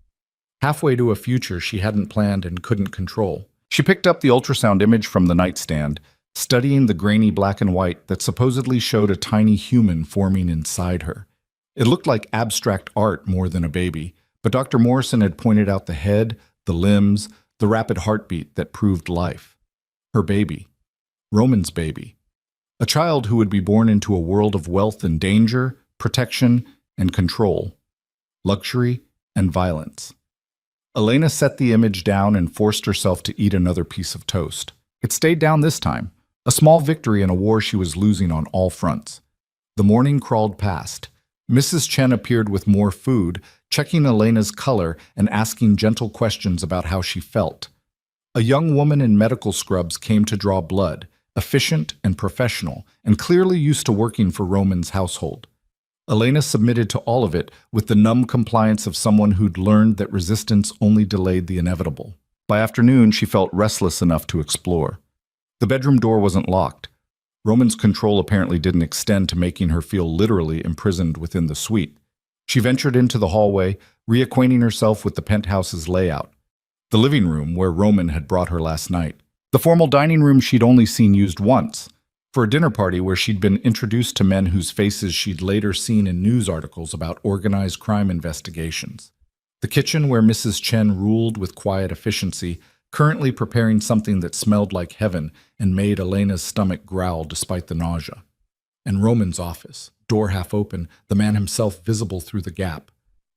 Halfway to a future she hadn't planned and couldn't control. She picked up the ultrasound image from the nightstand, studying the grainy black and white that supposedly showed a tiny human forming inside her. It looked like abstract art more than a baby, but Dr. Morrison had pointed out the head, the limbs, the rapid heartbeat that proved life. Her baby. Roman's baby. A child who would be born into a world of wealth and danger, protection and control, luxury and violence. Elena set the image down and forced herself to eat another piece of toast. It stayed down this time, a small victory in a war she was losing on all fronts. The morning crawled past. Mrs. Chen appeared with more food, checking Elena's color and asking gentle questions about how she felt. A young woman in medical scrubs came to draw blood, efficient and professional, and clearly used to working for Roman's household. Elena submitted to all of it with the numb compliance of someone who'd learned that resistance only delayed the inevitable. By afternoon, she felt restless enough to explore. The bedroom door wasn't locked. Roman's control apparently didn't extend to making her feel literally imprisoned within the suite. She ventured into the hallway, reacquainting herself with the penthouse's layout. The living room, where Roman had brought her last night. The formal dining room she'd only seen used once, for a dinner party where she'd been introduced to men whose faces she'd later seen in news articles about organized crime investigations. The kitchen, where Mrs. Chen ruled with quiet efficiency, currently preparing something that smelled like heaven and made Elena's stomach growl despite the nausea. And Roman's office, door half open, the man himself visible through the gap.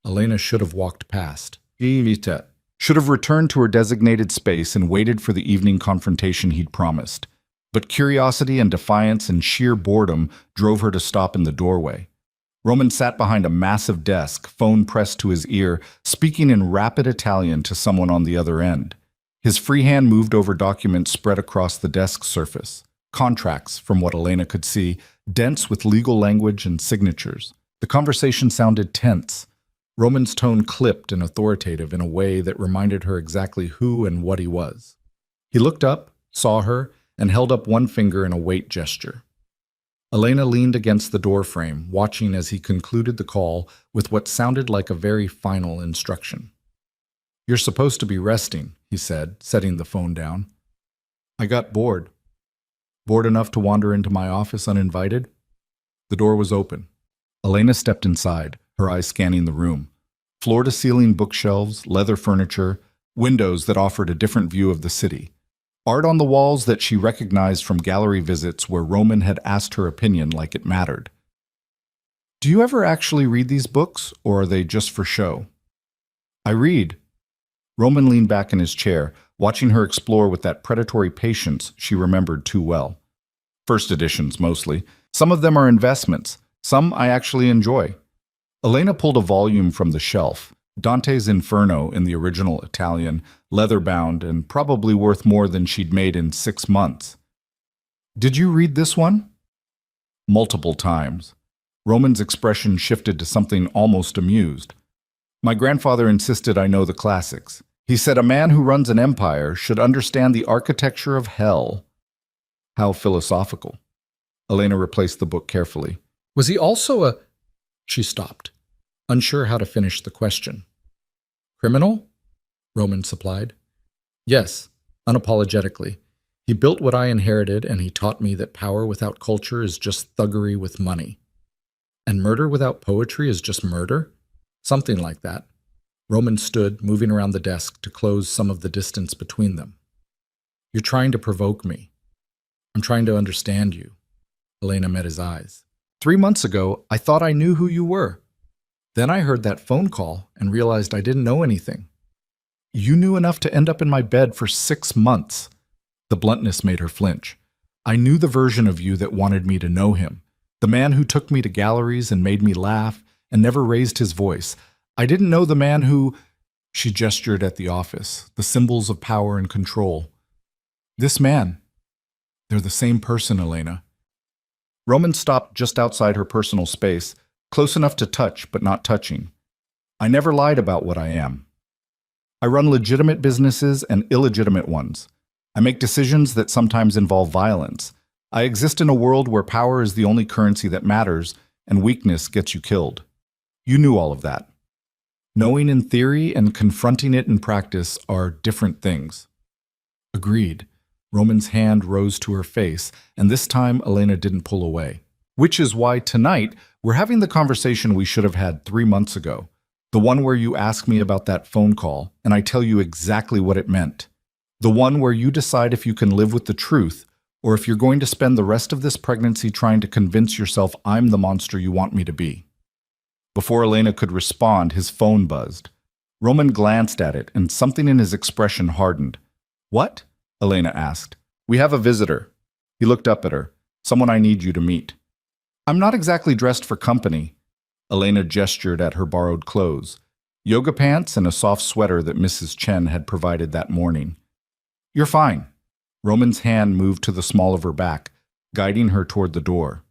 Elena should have walked past. Should have returned to her designated space and waited for the evening confrontation he'd promised. But curiosity and defiance and sheer boredom drove her to stop in the doorway. Roman sat behind a massive desk, phone pressed to his ear, speaking in rapid Italian to someone on the other end. His free hand moved over documents spread across the desk surface. Contracts, from what Elena could see, dense with legal language and signatures. The conversation sounded tense. Roman's tone clipped and authoritative in a way that reminded her exactly who and what he was. He looked up, saw her, and held up one finger in a wait gesture. Elena leaned against the doorframe, watching as he concluded the call with what sounded like a very final instruction. "You're supposed to be resting," he said, setting the phone down. "I got bored. Bored enough to wander into my office uninvited?" The door was open. Elena stepped inside, her eyes scanning the room. Floor-to-ceiling bookshelves, leather furniture, windows that offered a different view of the city. Art on the walls that she recognized from gallery visits where Roman had asked her opinion like it mattered. "Do you ever actually read these books, or are they just for show?" "I read." Roman leaned back in his chair, watching her explore with that predatory patience she remembered too well. First editions, mostly. Some of them are investments. Some I actually enjoy. Elena pulled a volume from the shelf. Dante's Inferno in the original Italian, leather-bound, and probably worth more than she'd made in 6 months. "Did you read this one?" "Multiple times. Roman's expression shifted to something almost amused. My grandfather insisted I know the classics. He said a man who runs an empire should understand the architecture of hell. How philosophical. Elena replaced the book carefully. Was he also a... She stopped, unsure how to finish the question. Criminal? Roman supplied. Yes, unapologetically. He built what I inherited, and he taught me that power without culture is just thuggery with money. And murder without poetry is just murder? Something like that. Roman stood, moving around the desk to close some of the distance between them. You're trying to provoke me. I'm trying to understand you. Elena met his eyes. 3 months ago, I thought I knew who you were. Then I heard that phone call and realized I didn't know anything. You knew enough to end up in my bed for 6 months. The bluntness made her flinch. I knew the version of you that wanted me to know him. The man who took me to galleries and made me laugh and never raised his voice. I didn't know the man who... She gestured at the office, the symbols of power and control. This man. They're the same person, Elena. Roman stopped just outside her personal space, close enough to touch but not touching. I never lied about what I am. I run legitimate businesses and illegitimate ones. I make decisions that sometimes involve violence. I exist in a world where power is the only currency that matters and weakness gets you killed. You knew all of that. Knowing in theory and confronting it in practice are different things. Agreed. Roman's hand rose to her face, and this time Elena didn't pull away. Which is why tonight we're having the conversation we should have had 3 months ago. The one where you ask me about that phone call, and I tell you exactly what it meant. The one where you decide if you can live with the truth, or if you're going to spend the rest of this pregnancy trying to convince yourself I'm the monster you want me to be. Before Elena could respond, his phone buzzed. Roman glanced at it, and something in his expression hardened. What? Elena asked. We have a visitor. He looked up at her. Someone I need you to meet. I'm not exactly dressed for company. Elena gestured at her borrowed clothes. Yoga pants and a soft sweater that Mrs. Chen had provided that morning. You're fine. Roman's hand moved to the small of her back, guiding her toward the door.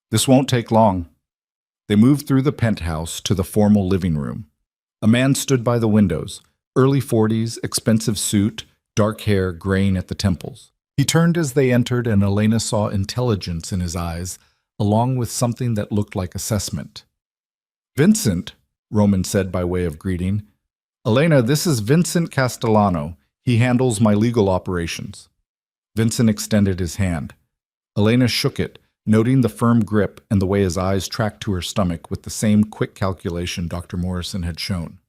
This won't take long. They moved through the penthouse to the formal living room. A man stood by the windows, early 40s, expensive suit, dark hair graying at the temples. He turned as they entered, and Elena saw intelligence in his eyes, along with something that looked like assessment. Vincent, Roman said by way of greeting. Elena, this is Vincent Castellano. He handles my legal operations. Vincent extended his hand. Elena shook it, noting the firm grip and the way his eyes tracked to her stomach with the same quick calculation Dr. Morrison had shown.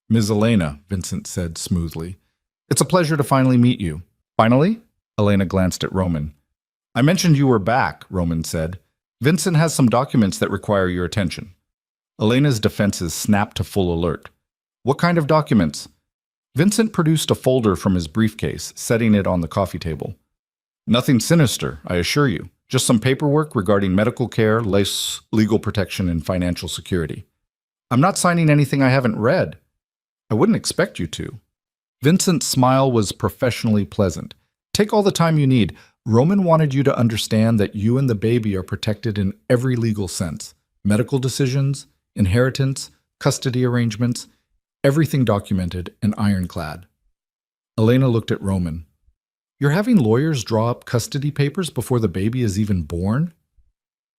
Ms. Elena, Vincent said smoothly. It's a pleasure to finally meet you. Finally? Elena glanced at Roman. I mentioned you were back, Roman said. Vincent has some documents that require your attention. Elena's defenses snapped to full alert. What kind of documents? Vincent produced a folder from his briefcase, setting it on the coffee table. Nothing sinister, I assure you. Just some paperwork regarding medical care, legal protection, and financial security. I'm not signing anything I haven't read. I wouldn't expect you to. Vincent's smile was professionally pleasant. Take all the time you need. Roman wanted you to understand that you and the baby are protected in every legal sense. Medical decisions, inheritance, custody arrangements, everything documented and ironclad. Elena looked at Roman. You're having lawyers draw up custody papers before the baby is even born?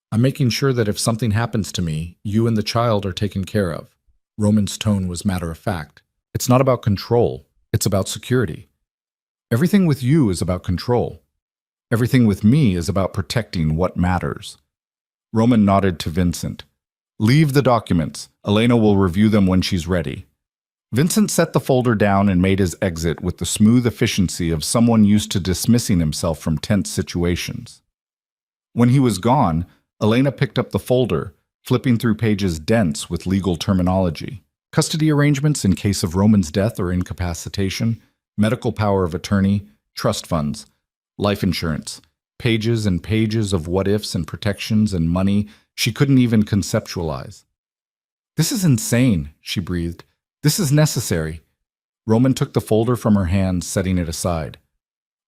I'm making sure that if something happens to me, you and the child are taken care of. Roman's tone was matter-of-fact. It's not about control. It's about security. Everything with you is about control. Everything with me is about protecting what matters. Roman nodded to Vincent. Leave the documents. Elena will review them when she's ready. Vincent set the folder down and made his exit with the smooth efficiency of someone used to dismissing himself from tense situations. When he was gone, Elena picked up the folder, flipping through pages dense with legal terminology. Custody arrangements in case of Roman's death or incapacitation, medical power of attorney, trust funds, life insurance, pages and pages of what-ifs and protections and money she couldn't even conceptualize. This is insane, she breathed. This is necessary. Roman took the folder from her hand, setting it aside.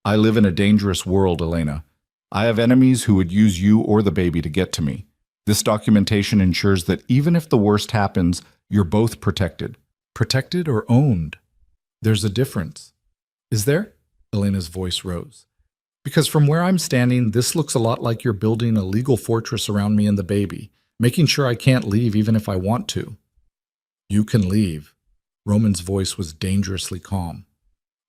I live in a dangerous world, Elena. I have enemies who would use you or the baby to get to me. This documentation ensures that even if the worst happens, you're both protected. Protected or owned? There's a difference. Is there? Elena's voice rose. Because from where I'm standing, this looks a lot like you're building a legal fortress around me and the baby, making sure I can't leave even if I want to. You can leave. Roman's voice was dangerously calm.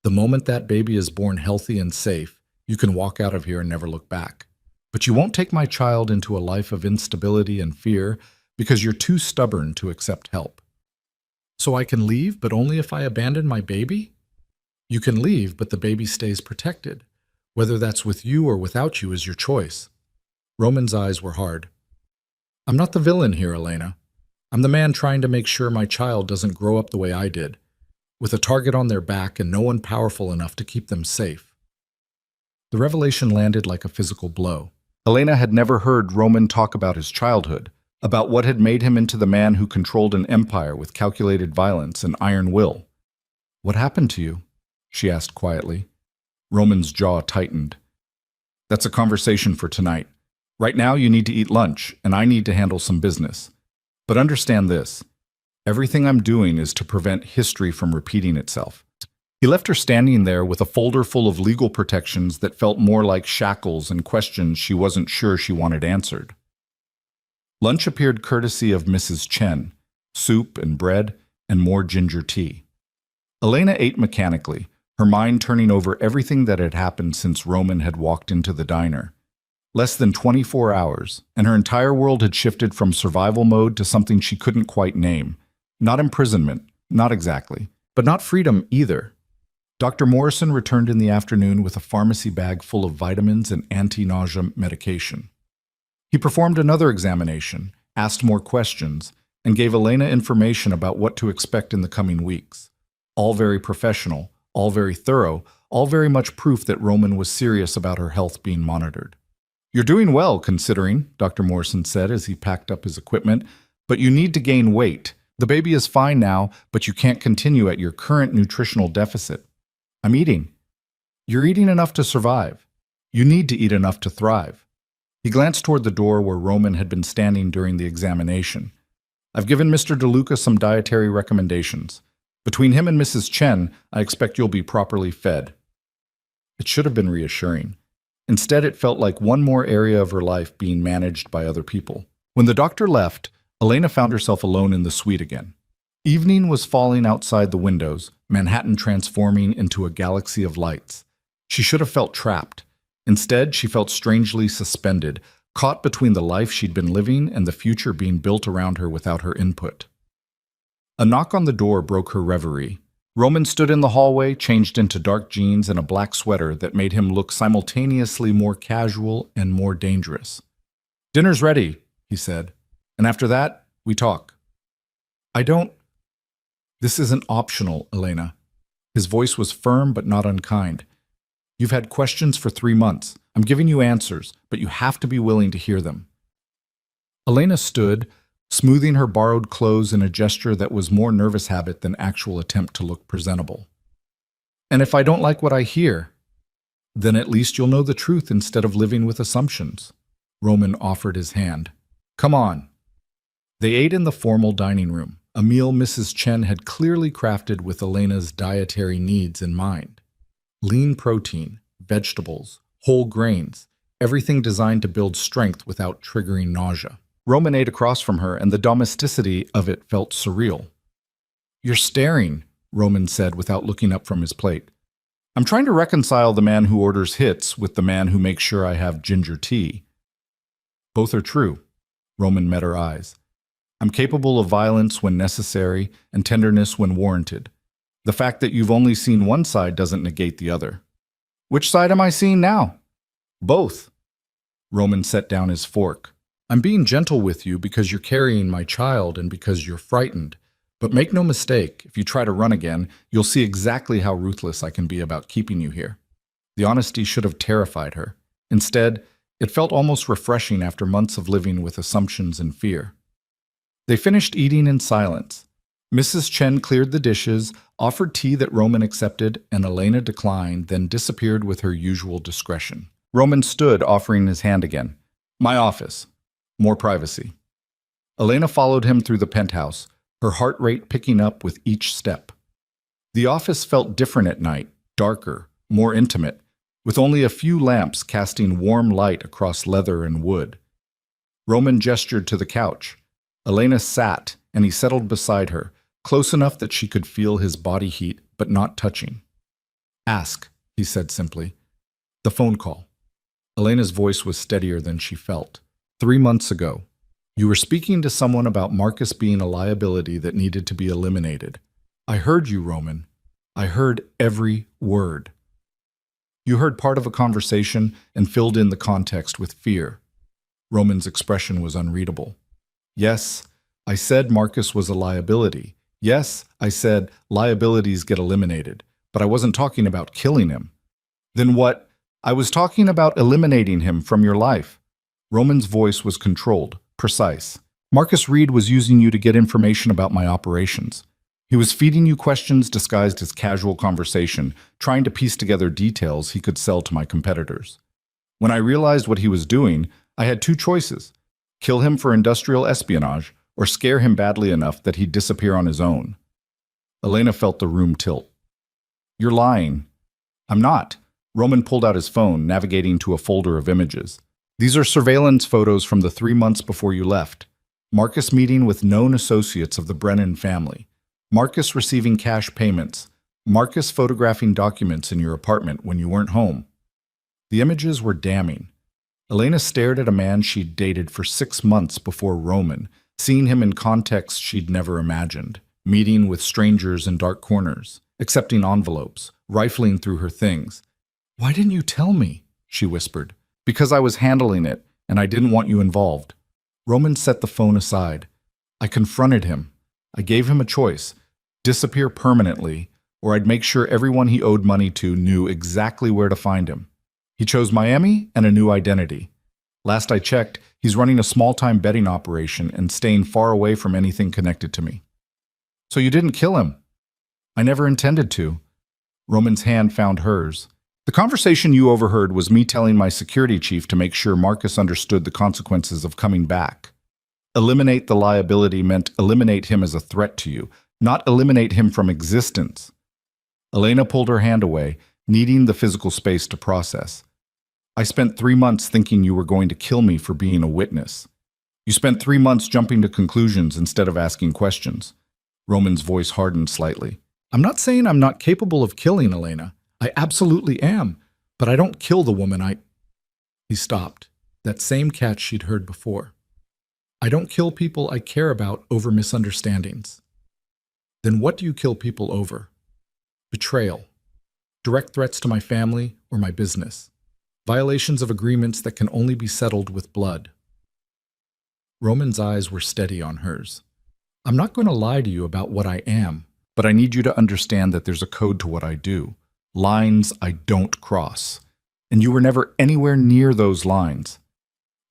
The moment that baby is born healthy and safe, you can walk out of here and never look back. But you won't take my child into a life of instability and fear because you're too stubborn to accept help. So I can leave, but only if I abandon my baby? You can leave, but the baby stays protected. Whether that's with you or without you is your choice. Roman's eyes were hard. I'm not the villain here, Elena. I'm the man trying to make sure my child doesn't grow up the way I did, with a target on their back and no one powerful enough to keep them safe. The revelation landed like a physical blow. Elena had never heard Roman talk about his childhood, about what had made him into the man who controlled an empire with calculated violence and iron will. What happened to you? She asked quietly. Roman's jaw tightened. That's a conversation for tonight. Right now you need to eat lunch, and I need to handle some business. But understand this. Everything I'm doing is to prevent history from repeating itself. He left her standing there with a folder full of legal protections that felt more like shackles and questions she wasn't sure she wanted answered. Lunch appeared courtesy of Mrs. Chen, soup and bread and more ginger tea. Elena ate mechanically, her mind turning over everything that had happened since Roman had walked into the diner. Less than 24 hours, and her entire world had shifted from survival mode to something she couldn't quite name. Not imprisonment, not exactly, but not freedom either. Dr. Morrison returned in the afternoon with a pharmacy bag full of vitamins and anti-nausea medication. He performed another examination, asked more questions, and gave Elena information about what to expect in the coming weeks. All very professional, all very thorough, all very much proof that Roman was serious about her health being monitored. You're doing well, considering, Dr. Morrison said as he packed up his equipment, but you need to gain weight. The baby is fine now, but you can't continue at your current nutritional deficit. I'm eating. You're eating enough to survive. You need to eat enough to thrive. He glanced toward the door where Roman had been standing during the examination. I've given Mr. DeLuca some dietary recommendations. Between him and Mrs. Chen, I expect you'll be properly fed. It should have been reassuring. Instead, it felt like one more area of her life being managed by other people. When the doctor left, Elena found herself alone in the suite again. Evening was falling outside the windows, Manhattan transforming into a galaxy of lights. She should have felt trapped. Instead, she felt strangely suspended, caught between the life she'd been living and the future being built around her without her input. A knock on the door broke her reverie. Roman stood in the hallway, changed into dark jeans and a black sweater that made him look simultaneously more casual and more dangerous. Dinner's ready, he said. And after that, we talk. This isn't optional, Elena. His voice was firm but not unkind. You've had questions for 3 months. I'm giving you answers, but you have to be willing to hear them. Elena stood, smoothing her borrowed clothes in a gesture that was more nervous habit than actual attempt to look presentable. And if I don't like what I hear, then at least you'll know the truth instead of living with assumptions. Roman offered his hand. Come on. They ate in the formal dining room, a meal Mrs. Chen had clearly crafted with Elena's dietary needs in mind. Lean protein, vegetables, whole grains, everything designed to build strength without triggering nausea. Roman ate across from her, and the domesticity of it felt surreal. You're staring, Roman said without looking up from his plate. I'm trying to reconcile the man who orders hits with the man who makes sure I have ginger tea. Both are true. Roman met her eyes. I'm capable of violence when necessary and tenderness when warranted. The fact that you've only seen one side doesn't negate the other. Which side am I seeing now? Both. Roman set down his fork. I'm being gentle with you because you're carrying my child and because you're frightened. But make no mistake, if you try to run again, you'll see exactly how ruthless I can be about keeping you here. The honesty should have terrified her. Instead, it felt almost refreshing after months of living with assumptions and fear. They finished eating in silence. Mrs. Chen cleared the dishes, offered tea that Roman accepted, and Elena declined, then disappeared with her usual discretion. Roman stood, offering his hand again. My office. More privacy. Elena followed him through the penthouse, her heart rate picking up with each step. The office felt different at night, darker, more intimate, with only a few lamps casting warm light across leather and wood. Roman gestured to the couch. Elena sat, and he settled beside her, close enough that she could feel his body heat, but not touching. Ask, he said simply. The phone call. Elena's voice was steadier than she felt. 3 months ago, you were speaking to someone about Marcus being a liability that needed to be eliminated. I heard you, Roman. I heard every word. You heard part of a conversation and filled in the context with fear. Roman's expression was unreadable. Yes, I said Marcus was a liability. Yes, I said liabilities get eliminated, but I wasn't talking about killing him. Then what? I was talking about eliminating him from your life. Roman's voice was controlled, precise. Marcus Reed was using you to get information about my operations. He was feeding you questions disguised as casual conversation, trying to piece together details he could sell to my competitors. When I realized what he was doing, I had 2 choices: kill him for industrial espionage, or scare him badly enough that he'd disappear on his own. Elena felt the room tilt. You're lying. I'm not. Roman pulled out his phone, navigating to a folder of images. These are surveillance photos from the 3 months before you left. Marcus meeting with known associates of the Brennan family. Marcus receiving cash payments. Marcus photographing documents in your apartment when you weren't home. The images were damning. Elena stared at a man she'd dated for 6 months before Roman, seeing him in contexts she'd never imagined, meeting with strangers in dark corners, accepting envelopes, rifling through her things. Why didn't you tell me? She whispered. Because I was handling it, and I didn't want you involved. Roman set the phone aside. I confronted him. I gave him a choice: disappear permanently, or I'd make sure everyone he owed money to knew exactly where to find him. He chose Miami and a new identity. Last I checked, he's running a small-time betting operation and staying far away from anything connected to me. So you didn't kill him? I never intended to. Roman's hand found hers. The conversation you overheard was me telling my security chief to make sure Marcus understood the consequences of coming back. Eliminate the liability meant eliminate him as a threat to you, not eliminate him from existence. Elena pulled her hand away, needing the physical space to process. I spent 3 months thinking you were going to kill me for being a witness. You spent 3 months jumping to conclusions instead of asking questions. Roman's voice hardened slightly. I'm not saying I'm not capable of killing, Elena. I absolutely am, but I don't kill the woman He stopped, that same catch she'd heard before. I don't kill people I care about over misunderstandings. Then what do you kill people over? Betrayal. Direct threats to my family or my business. Violations of agreements that can only be settled with blood. Roman's eyes were steady on hers. I'm not going to lie to you about what I am, but I need you to understand that there's a code to what I do. Lines I don't cross. And you were never anywhere near those lines.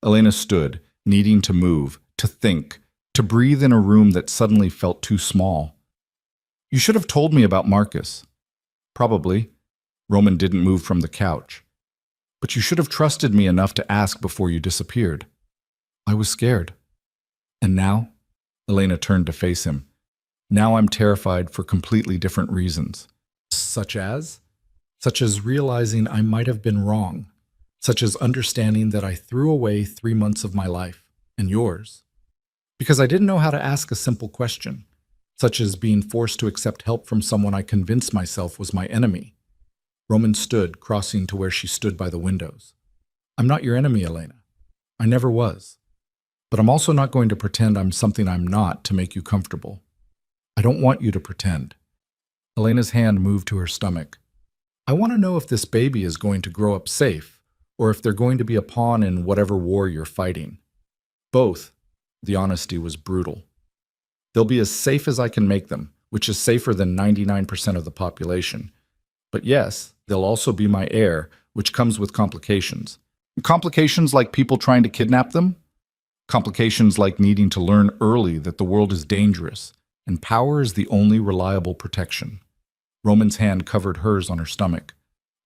Elena stood, needing to move, to think, to breathe in a room that suddenly felt too small. You should have told me about Marcus. Probably. Roman didn't move from the couch. But you should have trusted me enough to ask before you disappeared. I was scared. And now? Elena turned to face him. Now I'm terrified for completely different reasons. Such as? Such as realizing I might have been wrong. Such as understanding that I threw away 3 months of my life, and yours. Because I didn't know how to ask a simple question. Such as being forced to accept help from someone I convinced myself was my enemy. Roman stood, crossing to where she stood by the windows. I'm not your enemy, Elena. I never was. But I'm also not going to pretend I'm something I'm not to make you comfortable. I don't want you to pretend. Elena's hand moved to her stomach. I want to know if this baby is going to grow up safe, or if they're going to be a pawn in whatever war you're fighting. Both. The honesty was brutal. They'll be as safe as I can make them, which is safer than 99% of the population. But yes, they'll also be my heir, which comes with complications. Complications like people trying to kidnap them? Complications like needing to learn early that the world is dangerous, and power is the only reliable protection. Roman's hand covered hers on her stomach.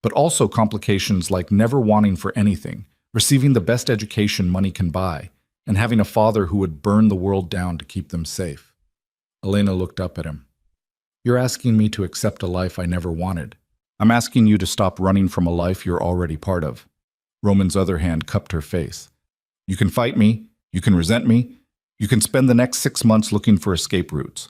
But also complications like never wanting for anything, receiving the best education money can buy, and having a father who would burn the world down to keep them safe. Elena looked up at him. You're asking me to accept a life I never wanted. I'm asking you to stop running from a life you're already part of. Roman's other hand cupped her face. You can fight me, you can resent me, you can spend the next 6 months looking for escape routes.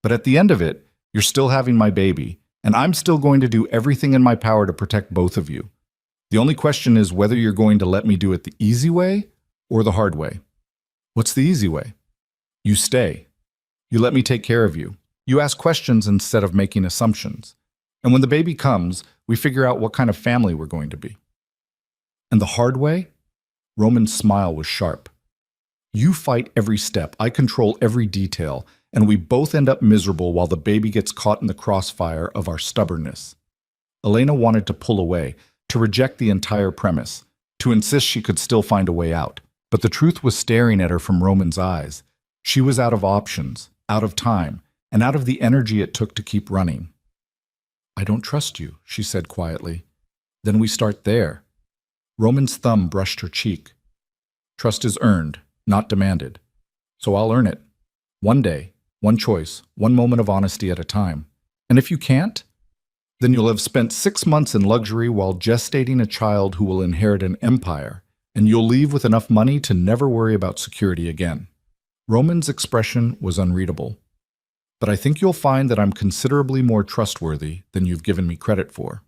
But at the end of it, you're still having my baby, and I'm still going to do everything in my power to protect both of you. The only question is whether you're going to let me do it the easy way or the hard way. What's the easy way? You stay. You let me take care of you. You ask questions instead of making assumptions. And when the baby comes, we figure out what kind of family we're going to be. And the hard way? Roman's smile was sharp. You fight every step, I control every detail, and we both end up miserable while the baby gets caught in the crossfire of our stubbornness. Elena wanted to pull away, to reject the entire premise, to insist she could still find a way out. But the truth was staring at her from Roman's eyes. She was out of options, out of time, and out of the energy it took to keep running. I don't trust you, she said quietly. Then we start there. Roman's thumb brushed her cheek. Trust is earned, not demanded. So I'll earn it. One day, one choice, one moment of honesty at a time. And if you can't, then you'll have spent 6 months in luxury while gestating a child who will inherit an empire, and you'll leave with enough money to never worry about security again. Roman's expression was unreadable. But I think you'll find that I'm considerably more trustworthy than you've given me credit for.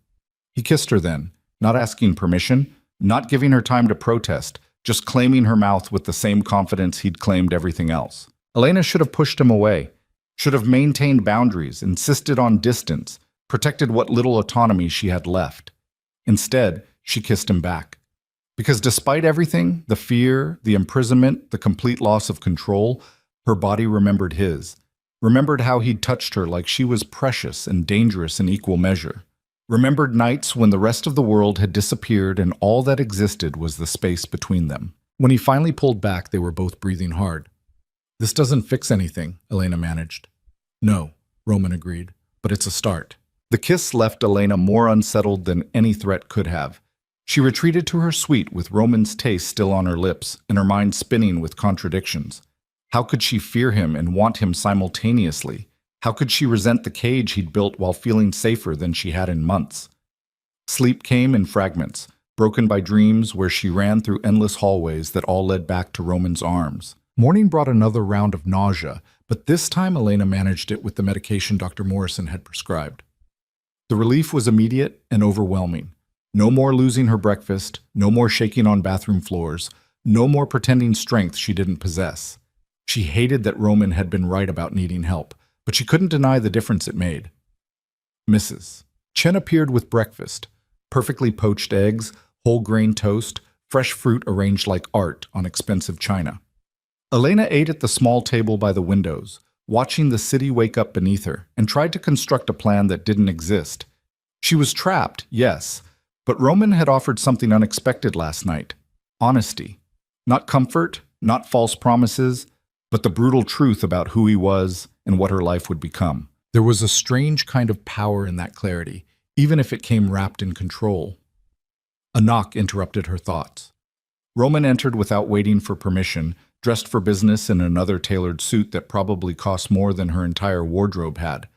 He kissed her then, not asking permission, not giving her time to protest, just claiming her mouth with the same confidence he'd claimed everything else. Elena should have pushed him away, should have maintained boundaries, insisted on distance, protected what little autonomy she had left. Instead, she kissed him back. Because despite everything, the fear, the imprisonment, the complete loss of control, her body remembered his. Remembered how he'd touched her like she was precious and dangerous in equal measure. Remembered nights when the rest of the world had disappeared and all that existed was the space between them. When he finally pulled back, they were both breathing hard. This doesn't fix anything, Elena managed. No, Roman agreed, but it's a start. The kiss left Elena more unsettled than any threat could have. She retreated to her suite with Roman's taste still on her lips and her mind spinning with contradictions. How could she fear him and want him simultaneously? How could she resent the cage he'd built while feeling safer than she had in months? Sleep came in fragments, broken by dreams where she ran through endless hallways that all led back to Roman's arms. Morning brought another round of nausea, but this time Elena managed it with the medication Dr. Morrison had prescribed. The relief was immediate and overwhelming. No more losing her breakfast, no more shaking on bathroom floors, no more pretending strength she didn't possess. She hated that Roman had been right about needing help, but she couldn't deny the difference it made. Mrs. Chen appeared with breakfast, perfectly poached eggs, whole grain toast, fresh fruit arranged like art on expensive china. Elena ate at the small table by the windows, watching the city wake up beneath her, and tried to construct a plan that didn't exist. She was trapped, yes, but Roman had offered something unexpected last night. Honesty. Not comfort, not false promises, but the brutal truth about who he was and what her life would become. There was a strange kind of power in that clarity, even if it came wrapped in control. A knock interrupted her thoughts. Roman entered without waiting for permission, dressed for business in another tailored suit that probably cost more than her entire wardrobe had.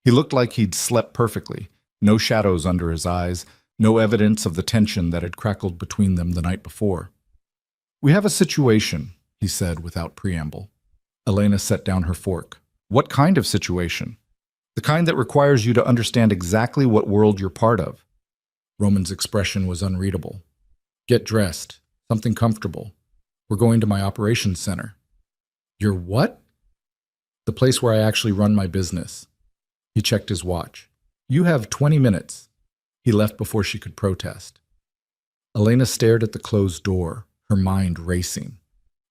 He looked like he'd slept perfectly, no shadows under his eyes, no evidence of the tension that had crackled between them the night before. "We have a situation," he said without preamble. Elena set down her fork. "What kind of situation?" "The kind that requires you to understand exactly what world you're part of." Roman's expression was unreadable. "Get dressed. Something comfortable. We're going to my operations center." "Your what?" "The place where I actually run my business." He checked his watch. "You have 20 minutes. He left before she could protest. Elena stared at the closed door, her mind racing.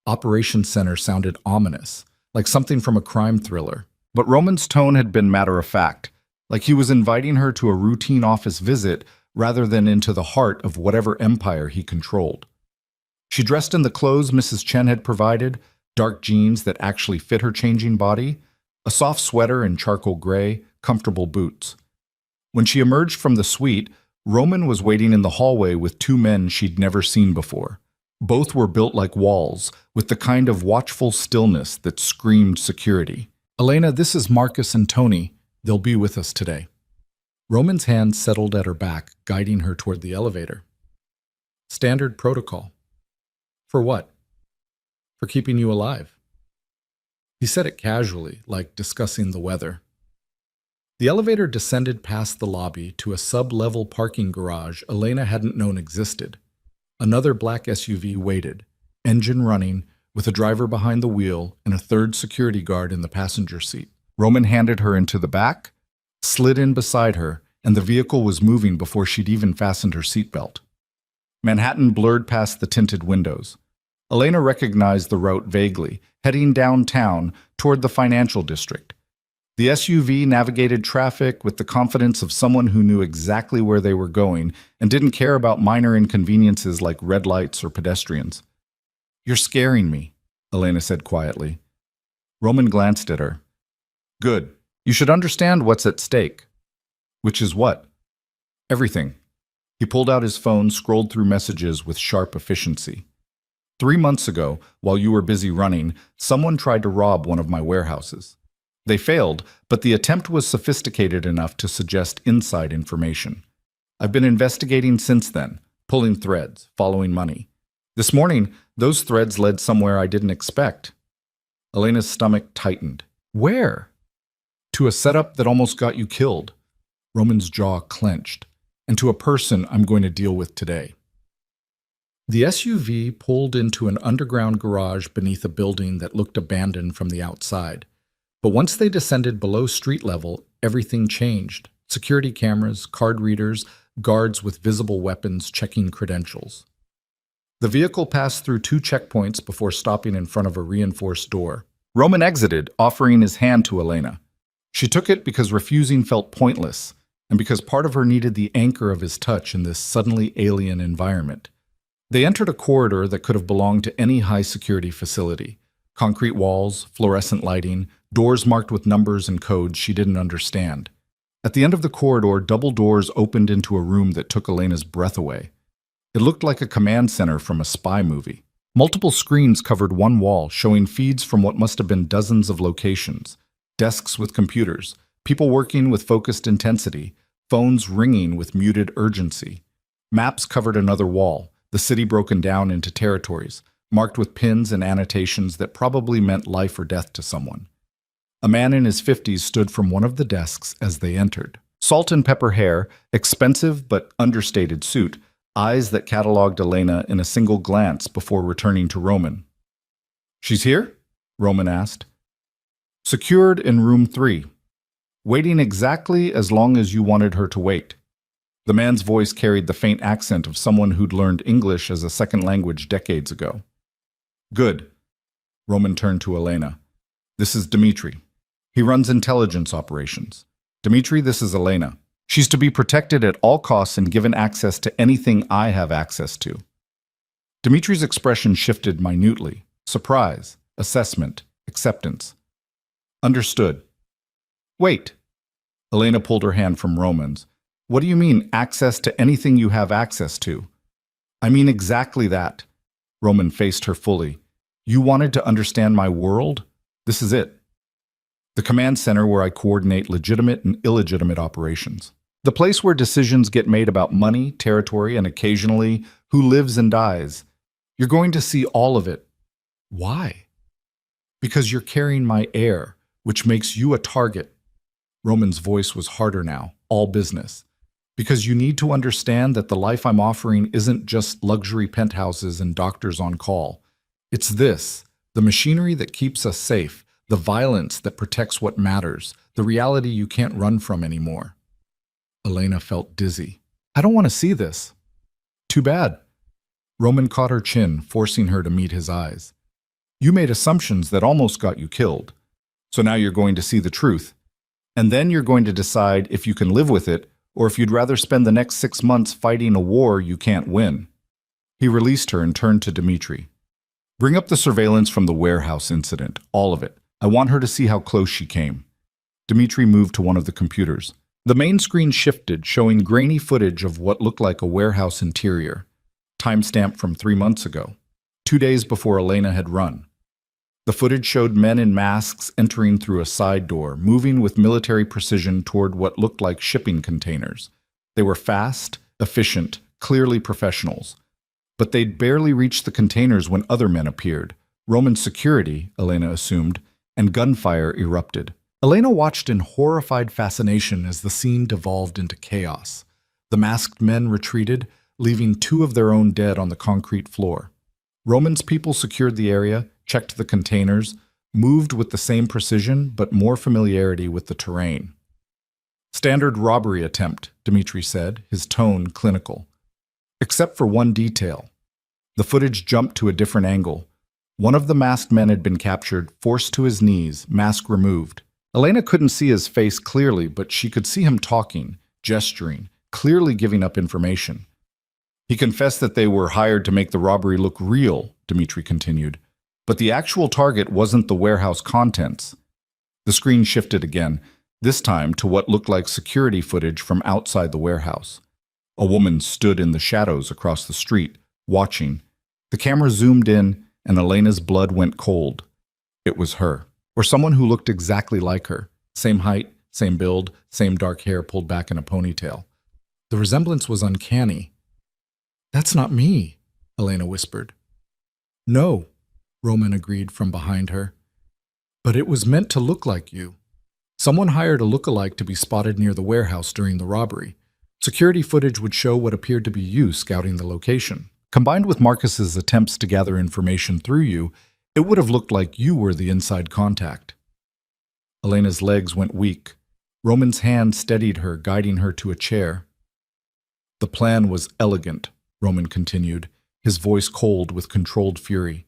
Operations Center sounded ominous, like something from a crime thriller. But Roman's tone had been matter-of-fact, like he was inviting her to a routine office visit rather than into the heart of whatever empire he controlled. She dressed in the clothes Mrs. Chen had provided, dark jeans that actually fit her changing body, a soft sweater in charcoal gray, comfortable boots. When she emerged from the suite, Roman was waiting in the hallway with two men she'd never seen before. Both were built like walls, with the kind of watchful stillness that screamed security. Elena, this is Marcus and Tony. They'll be with us today. Roman's hand settled at her back, guiding her toward the elevator. Standard protocol. For what? For keeping you alive. He said it casually, like discussing the weather. The elevator descended past the lobby to a sub-level parking garage Elena hadn't known existed. Another black SUV waited, engine running, with a driver behind the wheel and a third security guard in the passenger seat. Roman handed her into the back, slid in beside her, and the vehicle was moving before she'd even fastened her seatbelt. Manhattan blurred past the tinted windows. Elena recognized the route vaguely, heading downtown toward the financial district. The SUV navigated traffic with the confidence of someone who knew exactly where they were going and didn't care about minor inconveniences like red lights or pedestrians. "You're scaring me," Elena said quietly. Roman glanced at her. "Good. You should understand what's at stake." "Which is what?" "Everything." He pulled out his phone, scrolled through messages with sharp efficiency. 3 months ago, while you were busy running, someone tried to rob one of my warehouses. They failed, but the attempt was sophisticated enough to suggest inside information. I've been investigating since then, pulling threads, following money. This morning, those threads led somewhere I didn't expect. Elena's stomach tightened. Where? To a setup that almost got you killed. Roman's jaw clenched. And to a person I'm going to deal with today. The SUV pulled into an underground garage beneath a building that looked abandoned from the outside. But once they descended below street level, everything changed. Security cameras, card readers, guards with visible weapons checking credentials. The vehicle passed through 2 checkpoints before stopping in front of a reinforced door. Roman exited, offering his hand to Elena. She took it because refusing felt pointless, and because part of her needed the anchor of his touch in this suddenly alien environment. They entered a corridor that could have belonged to any high-security facility. Concrete walls, fluorescent lighting, doors marked with numbers and codes she didn't understand. At the end of the corridor, double doors opened into a room that took Elena's breath away. It looked like a command center from a spy movie. Multiple screens covered one wall, showing feeds from what must have been dozens of locations. Desks with computers, people working with focused intensity, phones ringing with muted urgency. Maps covered another wall, the city broken down into territories, marked with pins and annotations that probably meant life or death to someone. A man in his 50s stood from one of the desks as they entered. Salt and pepper hair, expensive but understated suit, eyes that cataloged Elena in a single glance before returning to Roman. "She's here?" Roman asked. "Secured in room 3. Waiting exactly as long as you wanted her to wait." The man's voice carried the faint accent of someone who'd learned English as a second language decades ago. "Good." Roman turned to Elena. "This is Dmitri. He runs intelligence operations. Dmitri, this is Elena. She's to be protected at all costs and given access to anything I have access to." Dmitri's expression shifted minutely. Surprise, assessment, acceptance. "Understood." "Wait." Elena pulled her hand from Roman's. "What do you mean, access to anything you have access to?" "I mean exactly that." Roman faced her fully. "You wanted to understand my world? This is it. The command center where I coordinate legitimate and illegitimate operations. The place where decisions get made about money, territory, and occasionally who lives and dies. You're going to see all of it." "Why?" "Because you're carrying my air, which makes you a target." Roman's voice was harder now, all business. "Because you need to understand that the life I'm offering isn't just luxury penthouses and doctors on call. It's this, the machinery that keeps us safe, the violence that protects what matters, the reality you can't run from anymore." Elena felt dizzy. "I don't want to see this." "Too bad." Roman caught her chin, forcing her to meet his eyes. "You made assumptions that almost got you killed. So now you're going to see the truth. And then you're going to decide if you can live with it, or if you'd rather spend the next 6 months fighting a war you can't win." He released her and turned to Dmitri. "Bring up the surveillance from the warehouse incident, all of it. I want her to see how close she came." Dmitri moved to one of the computers. The main screen shifted, showing grainy footage of what looked like a warehouse interior. Timestamp from 3 months ago. 2 days before Elena had run. The footage showed men in masks entering through a side door, moving with military precision toward what looked like shipping containers. They were fast, efficient, clearly professionals. But they'd barely reached the containers when other men appeared. Roman security, Elena assumed, and gunfire erupted. Elena watched in horrified fascination as the scene devolved into chaos. The masked men retreated, leaving 2 of their own dead on the concrete floor. Roman's people secured the area, checked the containers, moved with the same precision but more familiarity with the terrain. "Standard robbery attempt," Dmitri said, his tone clinical. Except for one detail. The footage jumped to a different angle. One of the masked men had been captured, forced to his knees, mask removed. Elena couldn't see his face clearly, but she could see him talking, gesturing, clearly giving up information. "He confessed that they were hired to make the robbery look real," Dmitri continued. "But the actual target wasn't the warehouse contents." The screen shifted again, this time to what looked like security footage from outside the warehouse. A woman stood in the shadows across the street, watching. The camera zoomed in, and Elena's blood went cold. It was her, or someone who looked exactly like her. Same height, same build, same dark hair pulled back in a ponytail. The resemblance was uncanny. "That's not me," Elena whispered. "No," Roman agreed from behind her. "But it was meant to look like you. Someone hired a look-alike to be spotted near the warehouse during the robbery. Security footage would show what appeared to be you scouting the location. Combined with Marcus's attempts to gather information through you, it would have looked like you were the inside contact." Elena's legs went weak. Roman's hand steadied her, guiding her to a chair. "The plan was elegant," Roman continued, his voice cold with controlled fury.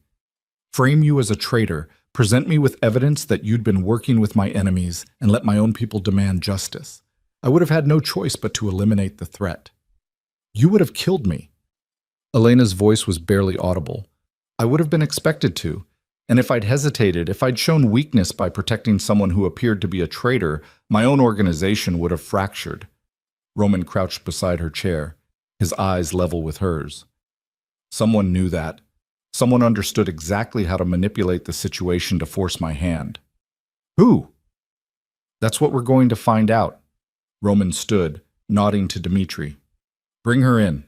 "Frame you as a traitor, present me with evidence that you'd been working with my enemies, and let my own people demand justice. I would have had no choice but to eliminate the threat. You would have killed me." Elena's voice was barely audible. "I would have been expected to. And if I'd hesitated, if I'd shown weakness by protecting someone who appeared to be a traitor, my own organization would have fractured." Roman crouched beside her chair, his eyes level with hers. "Someone knew that. Someone understood exactly how to manipulate the situation to force my hand." "Who?" "That's what we're going to find out." Roman stood, nodding to Dmitri. "Bring her in."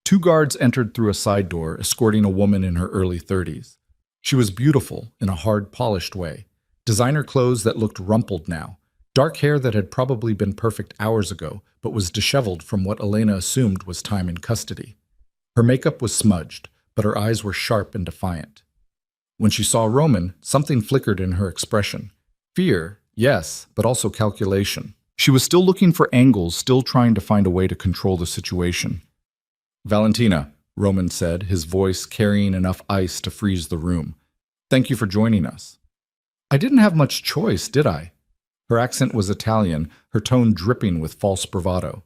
2 guards entered through a side door, escorting a woman in her early 30s. She was beautiful in a hard, polished way. Designer clothes that looked rumpled now. Dark hair that had probably been perfect hours ago, but was disheveled from what Elena assumed was time in custody. Her makeup was smudged, but her eyes were sharp and defiant. When she saw Roman, something flickered in her expression. Fear, yes, but also calculation. She was still looking for angles, still trying to find a way to control the situation. "Valentina," Roman said, his voice carrying enough ice to freeze the room. "Thank you for joining us." "I didn't have much choice, did I?" Her accent was Italian, her tone dripping with false bravado.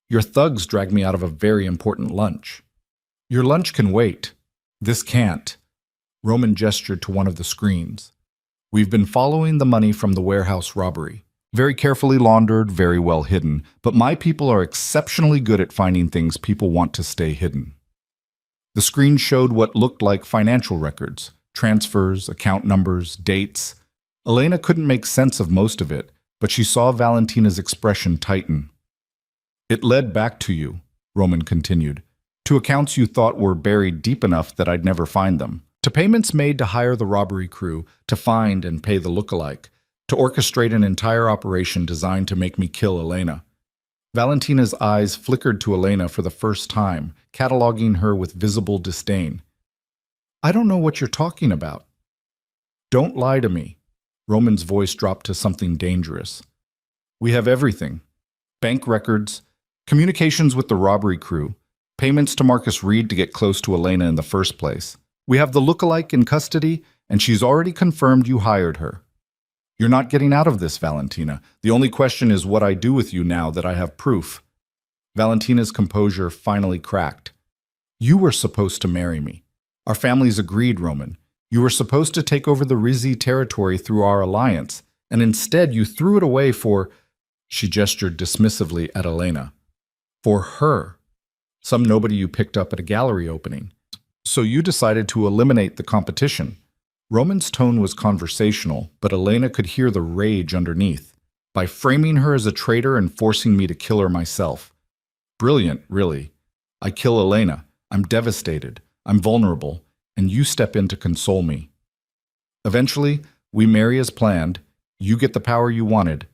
"Your thugs dragged me out of a very important lunch." "Your lunch can wait. This can't." Roman gestured to one of the screens. "We've been following the money from the warehouse robbery. Very carefully laundered, very well hidden, but my people are exceptionally good at finding things people want to stay hidden." The screen showed what looked like financial records, transfers, account numbers, dates. Elena couldn't make sense of most of it, but she saw Valentina's expression tighten. "It led back to you," Roman continued, "to accounts you thought were buried deep enough that I'd never find them, to payments made to hire the robbery crew, to find and pay the look-alike, to orchestrate an entire operation designed to make me kill Elena." Valentina's eyes flickered to Elena for the first time, cataloging her with visible disdain. "I don't know what you're talking about." "Don't lie to me." Roman's voice dropped to something dangerous. "We have everything. Bank records, communications with the robbery crew, payments to Marcus Reed to get close to Elena in the first place. We have the look-alike in custody, and she's already confirmed you hired her. You're not getting out of this, Valentina. The only question is what I do with you now that I have proof." Valentina's composure finally cracked. "You were supposed to marry me. Our families agreed, Roman. You were supposed to take over the Rizzi territory through our alliance, and instead you threw it away for—" She gestured dismissively at Elena. "For her. Some nobody you picked up at a gallery opening. So you decided to eliminate the competition. Roman's tone was conversational, but Elena could hear the rage underneath. By framing her as a traitor and forcing me to kill her myself. Brilliant, really. I kill Elena. I'm devastated. I'm vulnerable. And you step in to console me. Eventually, we marry as planned. You get the power you wanted.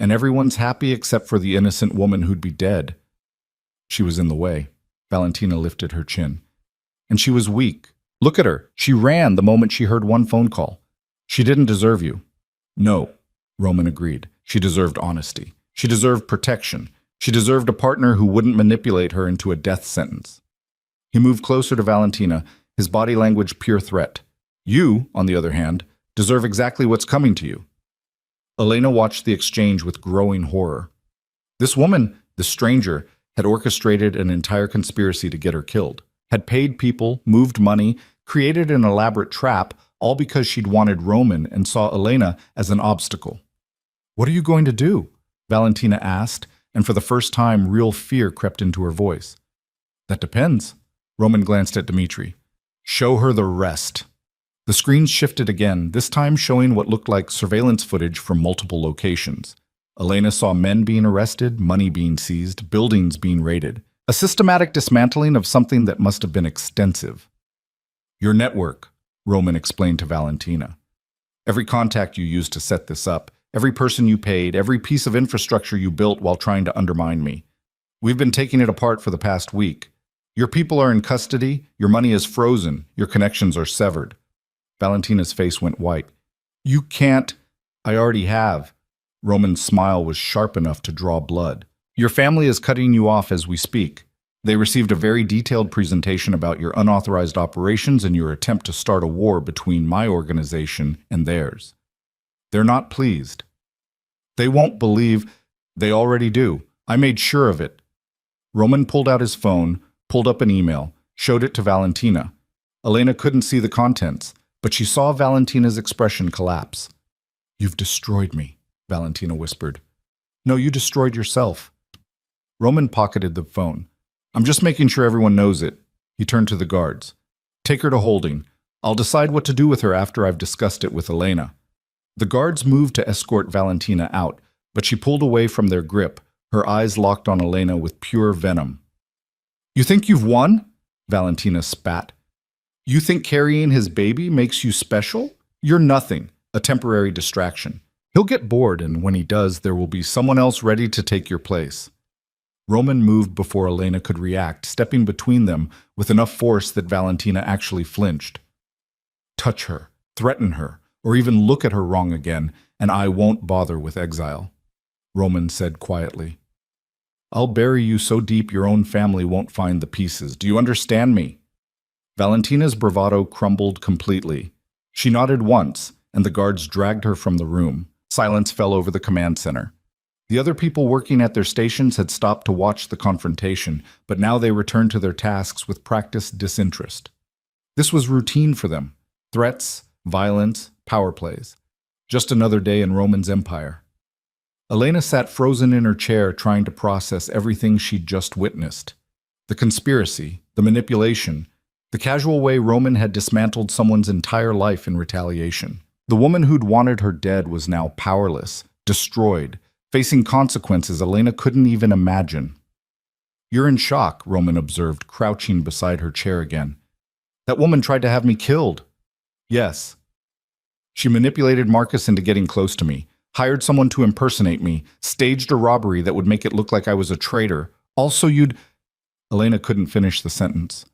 And everyone's happy except for the innocent woman who'd be dead. She was in the way. Valentina lifted her chin. And she was weak. Look at her. She ran the moment she heard one phone call. She didn't deserve you. No, Roman agreed. She deserved honesty. She deserved protection. She deserved a partner who wouldn't manipulate her into a death sentence. He moved closer to Valentina, his body language pure threat. You, on the other hand, deserve exactly what's coming to you. Elena watched the exchange with growing horror. This woman, this stranger, had orchestrated an entire conspiracy to get her killed, had paid people, moved money, created an elaborate trap, all because she'd wanted Roman and saw Elena as an obstacle. What are you going to do? Valentina asked, and for the first time, real fear crept into her voice. That depends. Roman glanced at Dmitri. Show her the rest. The screens shifted again, this time showing what looked like surveillance footage from multiple locations. Elena saw men being arrested, money being seized, buildings being raided. A systematic dismantling of something that must have been extensive. Your network, Roman explained to Valentina. Every contact you used to set this up, every person you paid, every piece of infrastructure you built while trying to undermine me. We've been taking it apart for the past week. Your people are in custody, your money is frozen, your connections are severed. Valentina's face went white. You can't. I already have. Roman's smile was sharp enough to draw blood. Your family is cutting you off as we speak. They received a very detailed presentation about your unauthorized operations and your attempt to start a war between my organization and theirs. They're not pleased. They won't believe. They already do. I made sure of it. Roman pulled out his phone, pulled up an email, showed it to Valentina. Elena couldn't see the contents, but she saw Valentina's expression collapse. You've destroyed me, Valentina whispered. No, you destroyed yourself. Roman pocketed the phone. I'm just making sure everyone knows it. He turned to the guards. Take her to holding. I'll decide what to do with her after I've discussed it with Elena. The guards moved to escort Valentina out, but she pulled away from their grip, her eyes locked on Elena with pure venom. You think you've won? Valentina spat. You think carrying his baby makes you special? You're nothing, a temporary distraction. He'll get bored, and when he does, there will be someone else ready to take your place. Roman moved before Elena could react, stepping between them with enough force that Valentina actually flinched. Touch her, threaten her, or even look at her wrong again, and I won't bother with exile, Roman said quietly. I'll bury you so deep your own family won't find the pieces. Do you understand me? Valentina's bravado crumbled completely. She nodded once, and the guards dragged her from the room. Silence fell over the command center. The other people working at their stations had stopped to watch the confrontation, but now they returned to their tasks with practiced disinterest. This was routine for them. Threats, violence, power plays. Just another day in Roman's empire. Elena sat frozen in her chair trying to process everything she'd just witnessed. The conspiracy, the manipulation, the casual way Roman had dismantled someone's entire life in retaliation. The woman who'd wanted her dead was now powerless, destroyed, facing consequences Elena couldn't even imagine. You're in shock, Roman observed, crouching beside her chair again. That woman tried to have me killed. Yes. She manipulated Marcus into getting close to me, hired someone to impersonate me, staged a robbery that would make it look like I was a traitor. Also, Elena couldn't finish the sentence.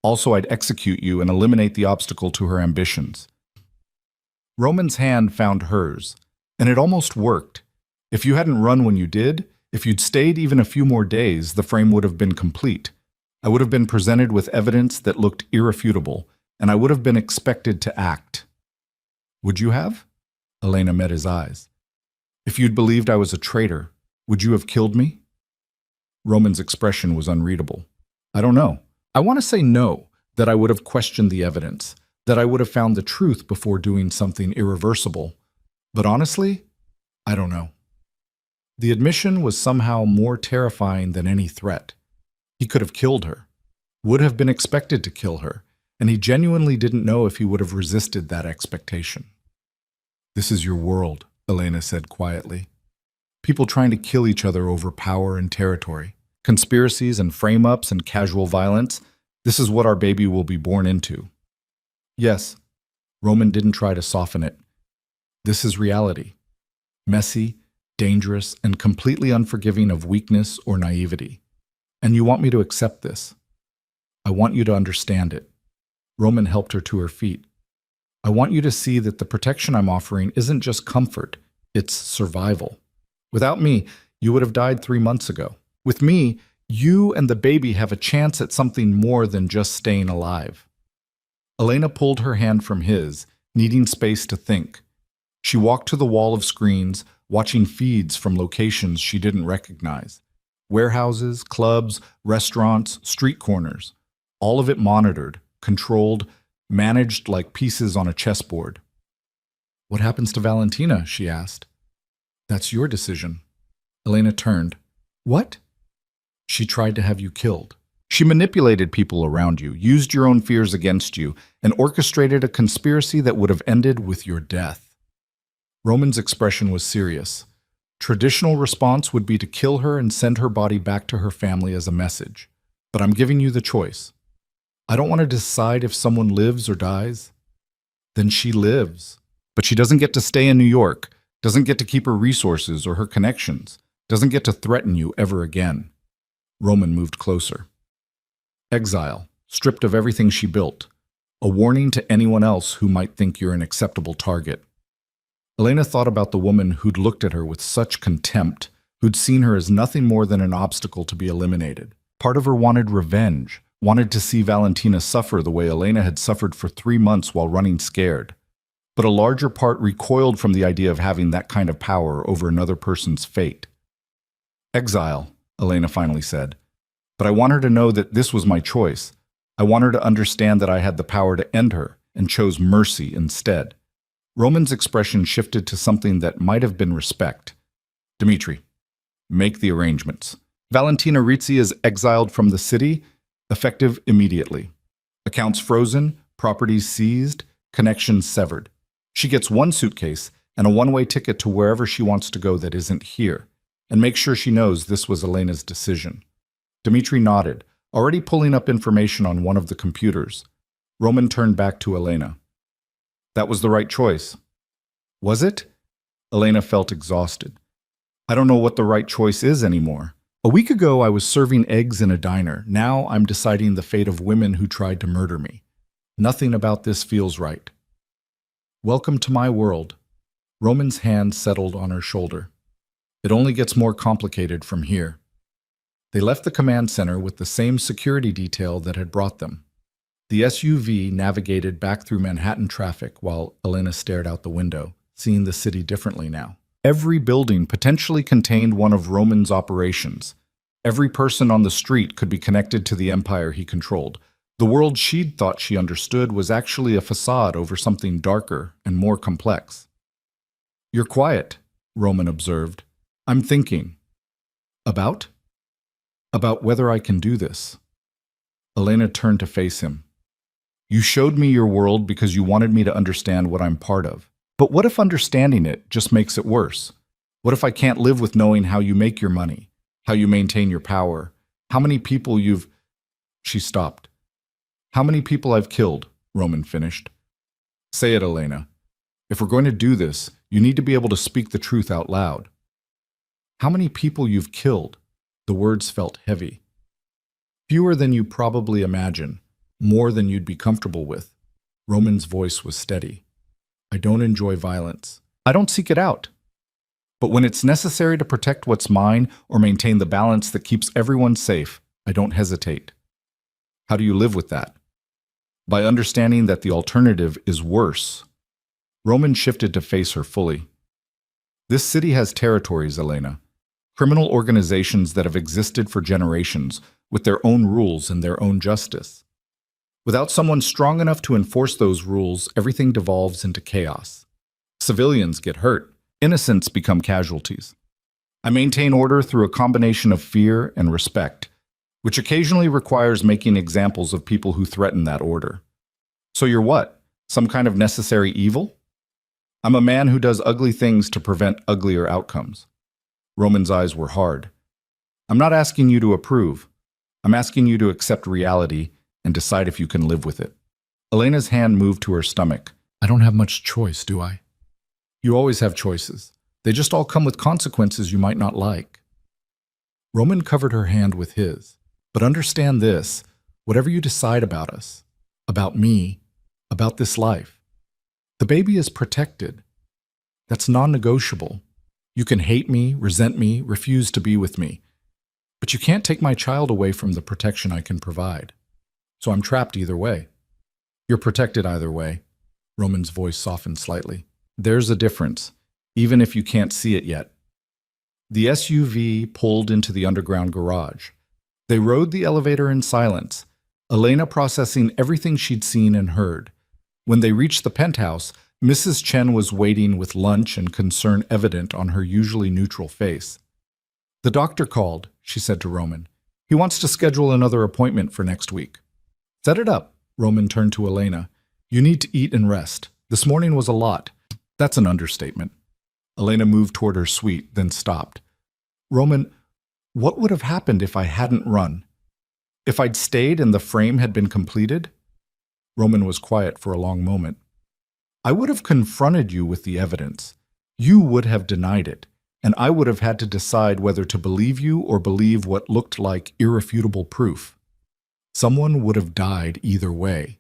Also, I'd execute you and eliminate the obstacle to her ambitions. Roman's hand found hers, and it almost worked. If you hadn't run when you did, if you'd stayed even a few more days, the frame would have been complete. I would have been presented with evidence that looked irrefutable, and I would have been expected to act. Would you have? Elena met his eyes. If you'd believed I was a traitor, would you have killed me? Roman's expression was unreadable. I don't know. I want to say no, that I would have questioned the evidence, that I would have found the truth before doing something irreversible. But honestly, I don't know. The admission was somehow more terrifying than any threat. He could have killed her, would have been expected to kill her, and he genuinely didn't know if he would have resisted that expectation. "This is your world," Elena said quietly. "People trying to kill each other over power and territory. Conspiracies and frame-ups and casual violence. This is what our baby will be born into." "Yes." Roman didn't try to soften it. "This is reality. Messy, dangerous, and completely unforgiving of weakness or naivety. And you want me to accept this. I want you to understand it." Roman helped her to her feet. "I want you to see that the protection I'm offering isn't just comfort, it's survival. Without me, you would have died 3 months ago. With me, you and the baby have a chance at something more than just staying alive." Elena pulled her hand from his, needing space to think. She walked to the wall of screens, watching feeds from locations she didn't recognize. Warehouses, clubs, restaurants, street corners. All of it monitored, controlled, managed like pieces on a chessboard. "What happens to Valentina?" she asked. "That's your decision." Elena turned. "What?" "She tried to have you killed. She manipulated people around you, used your own fears against you, and orchestrated a conspiracy that would have ended with your death." Roman's expression was serious. Traditional response would be to kill her and send her body back to her family as a message. But I'm giving you the choice. I don't want to decide if someone lives or dies. Then she lives. But she doesn't get to stay in New York, doesn't get to keep her resources or her connections, doesn't get to threaten you ever again. Roman moved closer. Exile, stripped of everything she built. A warning to anyone else who might think you're an acceptable target. Elena thought about the woman who'd looked at her with such contempt, who'd seen her as nothing more than an obstacle to be eliminated. Part of her wanted revenge, wanted to see Valentina suffer the way Elena had suffered for 3 months while running scared. But a larger part recoiled from the idea of having that kind of power over another person's fate. "Exile," Elena finally said. "But I want her to know that this was my choice. I want her to understand that I had the power to end her and chose mercy instead." Roman's expression shifted to something that might have been respect. "Dmitri, make the arrangements. Valentina Rizzi is exiled from the city, effective immediately. Accounts frozen, properties seized, connections severed. She gets 1 suitcase and a one-way ticket to wherever she wants to go that isn't here. And make sure she knows this was Elena's decision." Dmitri nodded, already pulling up information on one of the computers. Roman turned back to Elena. "That was the right choice." "Was it?" Elena felt exhausted. "I don't know what the right choice is anymore. A week ago I was serving eggs in a diner. Now I'm deciding the fate of women who tried to murder me. Nothing about this feels right." "Welcome to my world." Roman's hand settled on her shoulder. "It only gets more complicated from here." They left the command center with the same security detail that had brought them. The SUV navigated back through Manhattan traffic while Elena stared out the window, seeing the city differently now. Every building potentially contained one of Roman's operations. Every person on the street could be connected to the empire he controlled. The world she'd thought she understood was actually a facade over something darker and more complex. "You're quiet," Roman observed. "I'm thinking." "About?" "About whether I can do this." Elena turned to face him. "You showed me your world because you wanted me to understand what I'm part of. But what if understanding it just makes it worse? What if I can't live with knowing how you make your money, how you maintain your power, how many people you've—" She stopped. "How many people I've killed," Roman finished. "Say it, Elena. If we're going to do this, you need to be able to speak the truth out loud." "How many people you've killed?" The words felt heavy. "Fewer than you probably imagine, more than you'd be comfortable with." Roman's voice was steady. "I don't enjoy violence. I don't seek it out. But when it's necessary to protect what's mine or maintain the balance that keeps everyone safe, I don't hesitate." "How do you live with that?" "By understanding that the alternative is worse." Roman shifted to face her fully. "This city has territories, Elena. Criminal organizations that have existed for generations, with their own rules and their own justice. Without someone strong enough to enforce those rules, everything devolves into chaos. Civilians get hurt. Innocents become casualties. I maintain order through a combination of fear and respect, which occasionally requires making examples of people who threaten that order. So you're what? Some kind of necessary evil? I'm a man who does ugly things to prevent uglier outcomes. Roman's eyes were hard. I'm not asking you to approve. I'm asking you to accept reality and decide if you can live with it. Elena's hand moved to her stomach. I don't have much choice, do I? You always have choices. They just all come with consequences you might not like. Roman covered her hand with his. But understand this, whatever you decide about us, about me, about this life, the baby is protected. That's non-negotiable. You can hate me, resent me, refuse to be with me. But you can't take my child away from the protection I can provide. So I'm trapped either way. You're protected either way. Roman's voice softened slightly. There's a difference, even if you can't see it yet. The SUV pulled into the underground garage. They rode the elevator in silence, Elena processing everything she'd seen and heard. When they reached the penthouse, Mrs. Chen was waiting with lunch and concern evident on her usually neutral face. The doctor called, she said to Roman. He wants to schedule another appointment for next week. Set it up, Roman turned to Elena. You need to eat and rest. This morning was a lot. That's an understatement. Elena moved toward her suite, then stopped. Roman, what would have happened if I hadn't run? If I'd stayed and the frame had been completed? Roman was quiet for a long moment. I would have confronted you with the evidence. You would have denied it, and I would have had to decide whether to believe you or believe what looked like irrefutable proof. Someone would have died either way,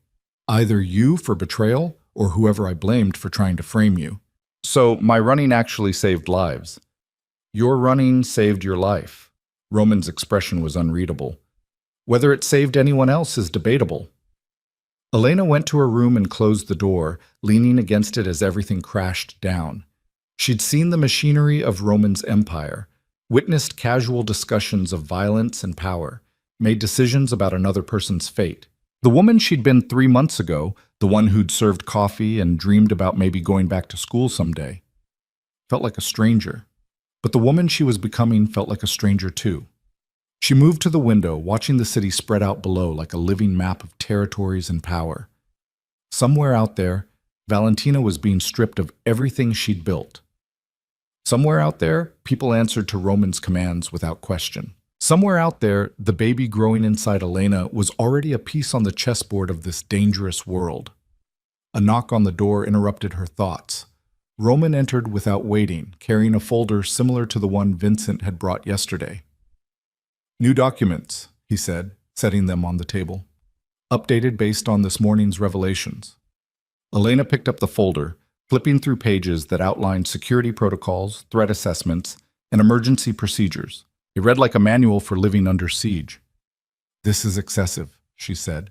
either you for betrayal or whoever I blamed for trying to frame you. So my running actually saved lives. Your running saved your life. Roman's expression was unreadable. Whether it saved anyone else is debatable. Elena went to her room and closed the door, leaning against it as everything crashed down. She'd seen the machinery of Roman's empire, witnessed casual discussions of violence and power, made decisions about another person's fate. The woman she'd been 3 months ago, the one who'd served coffee and dreamed about maybe going back to school someday, felt like a stranger. But the woman she was becoming felt like a stranger too. She moved to the window, watching the city spread out below like a living map of territories and power. Somewhere out there, Valentina was being stripped of everything she'd built. Somewhere out there, people answered to Roman's commands without question. Somewhere out there, the baby growing inside Elena was already a piece on the chessboard of this dangerous world. A knock on the door interrupted her thoughts. Roman entered without waiting, carrying a folder similar to the one Vincent had brought yesterday. New documents, he said, setting them on the table. Updated based on this morning's revelations. Elena picked up the folder, flipping through pages that outlined security protocols, threat assessments, and emergency procedures. It read like a manual for living under siege. This is excessive, she said.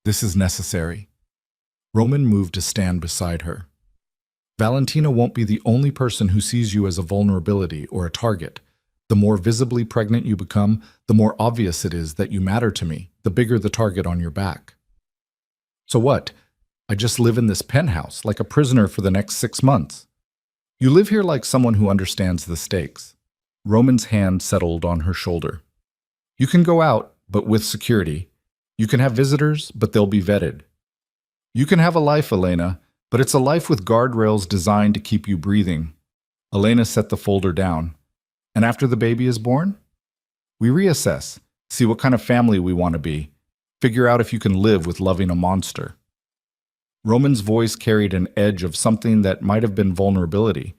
This is necessary. Roman moved to stand beside her. Valentina won't be the only person who sees you as a vulnerability or a target. The more visibly pregnant you become, the more obvious it is that you matter to me, the bigger the target on your back. So what? I just live in this penthouse, like a prisoner for the next 6 months. You live here like someone who understands the stakes. Roman's hand settled on her shoulder. You can go out, but with security. You can have visitors, but they'll be vetted. You can have a life, Elena, but it's a life with guardrails designed to keep you breathing. Elena set the folder down. And after the baby is born? We reassess, see what kind of family we want to be, figure out if you can live with loving a monster. Roman's voice carried an edge of something that might have been vulnerability.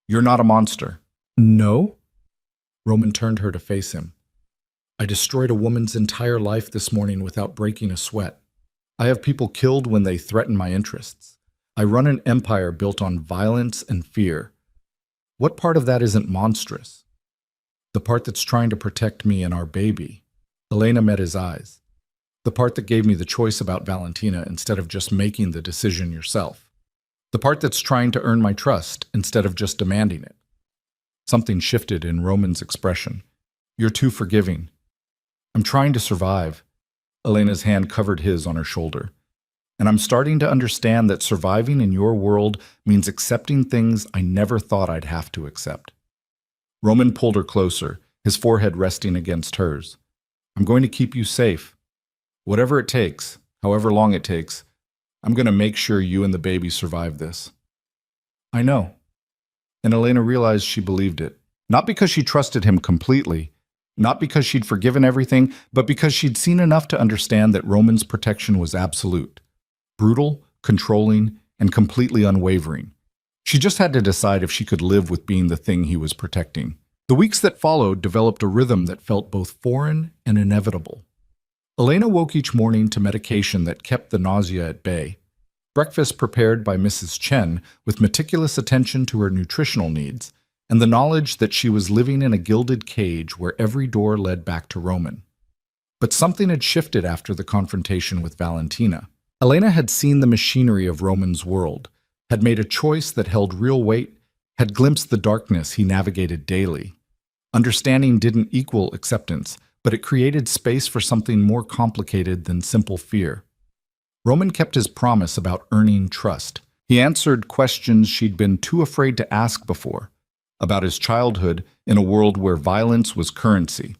You're not a monster. No? Roman turned her to face him. I destroyed a woman's entire life this morning without breaking a sweat. I have people killed when they threaten my interests. I run an empire built on violence and fear. What part of that isn't monstrous? The part that's trying to protect me and our baby. Elena met his eyes. The part that gave me the choice about Valentina instead of just making the decision yourself. The part that's trying to earn my trust instead of just demanding it. Something shifted in Roman's expression. You're too forgiving. I'm trying to survive. Elena's hand covered his on her shoulder. And I'm starting to understand that surviving in your world means accepting things I never thought I'd have to accept. Roman pulled her closer, his forehead resting against hers. I'm going to keep you safe. Whatever it takes, however long it takes, I'm going to make sure you and the baby survive this. I know. And Elena realized she believed it. Not because she trusted him completely, not because she'd forgiven everything, but because she'd seen enough to understand that Roman's protection was absolute, brutal, controlling, and completely unwavering. She just had to decide if she could live with being the thing he was protecting. The weeks that followed developed a rhythm that felt both foreign and inevitable. Elena woke each morning to medication that kept the nausea at bay. Breakfast prepared by Mrs. Chen with meticulous attention to her nutritional needs, and the knowledge that she was living in a gilded cage where every door led back to Roman. But something had shifted after the confrontation with Valentina. Elena had seen the machinery of Roman's world, had made a choice that held real weight, had glimpsed the darkness he navigated daily. Understanding didn't equal acceptance, but it created space for something more complicated than simple fear. Roman kept his promise about earning trust. He answered questions she'd been too afraid to ask before, about his childhood in a world where violence was currency,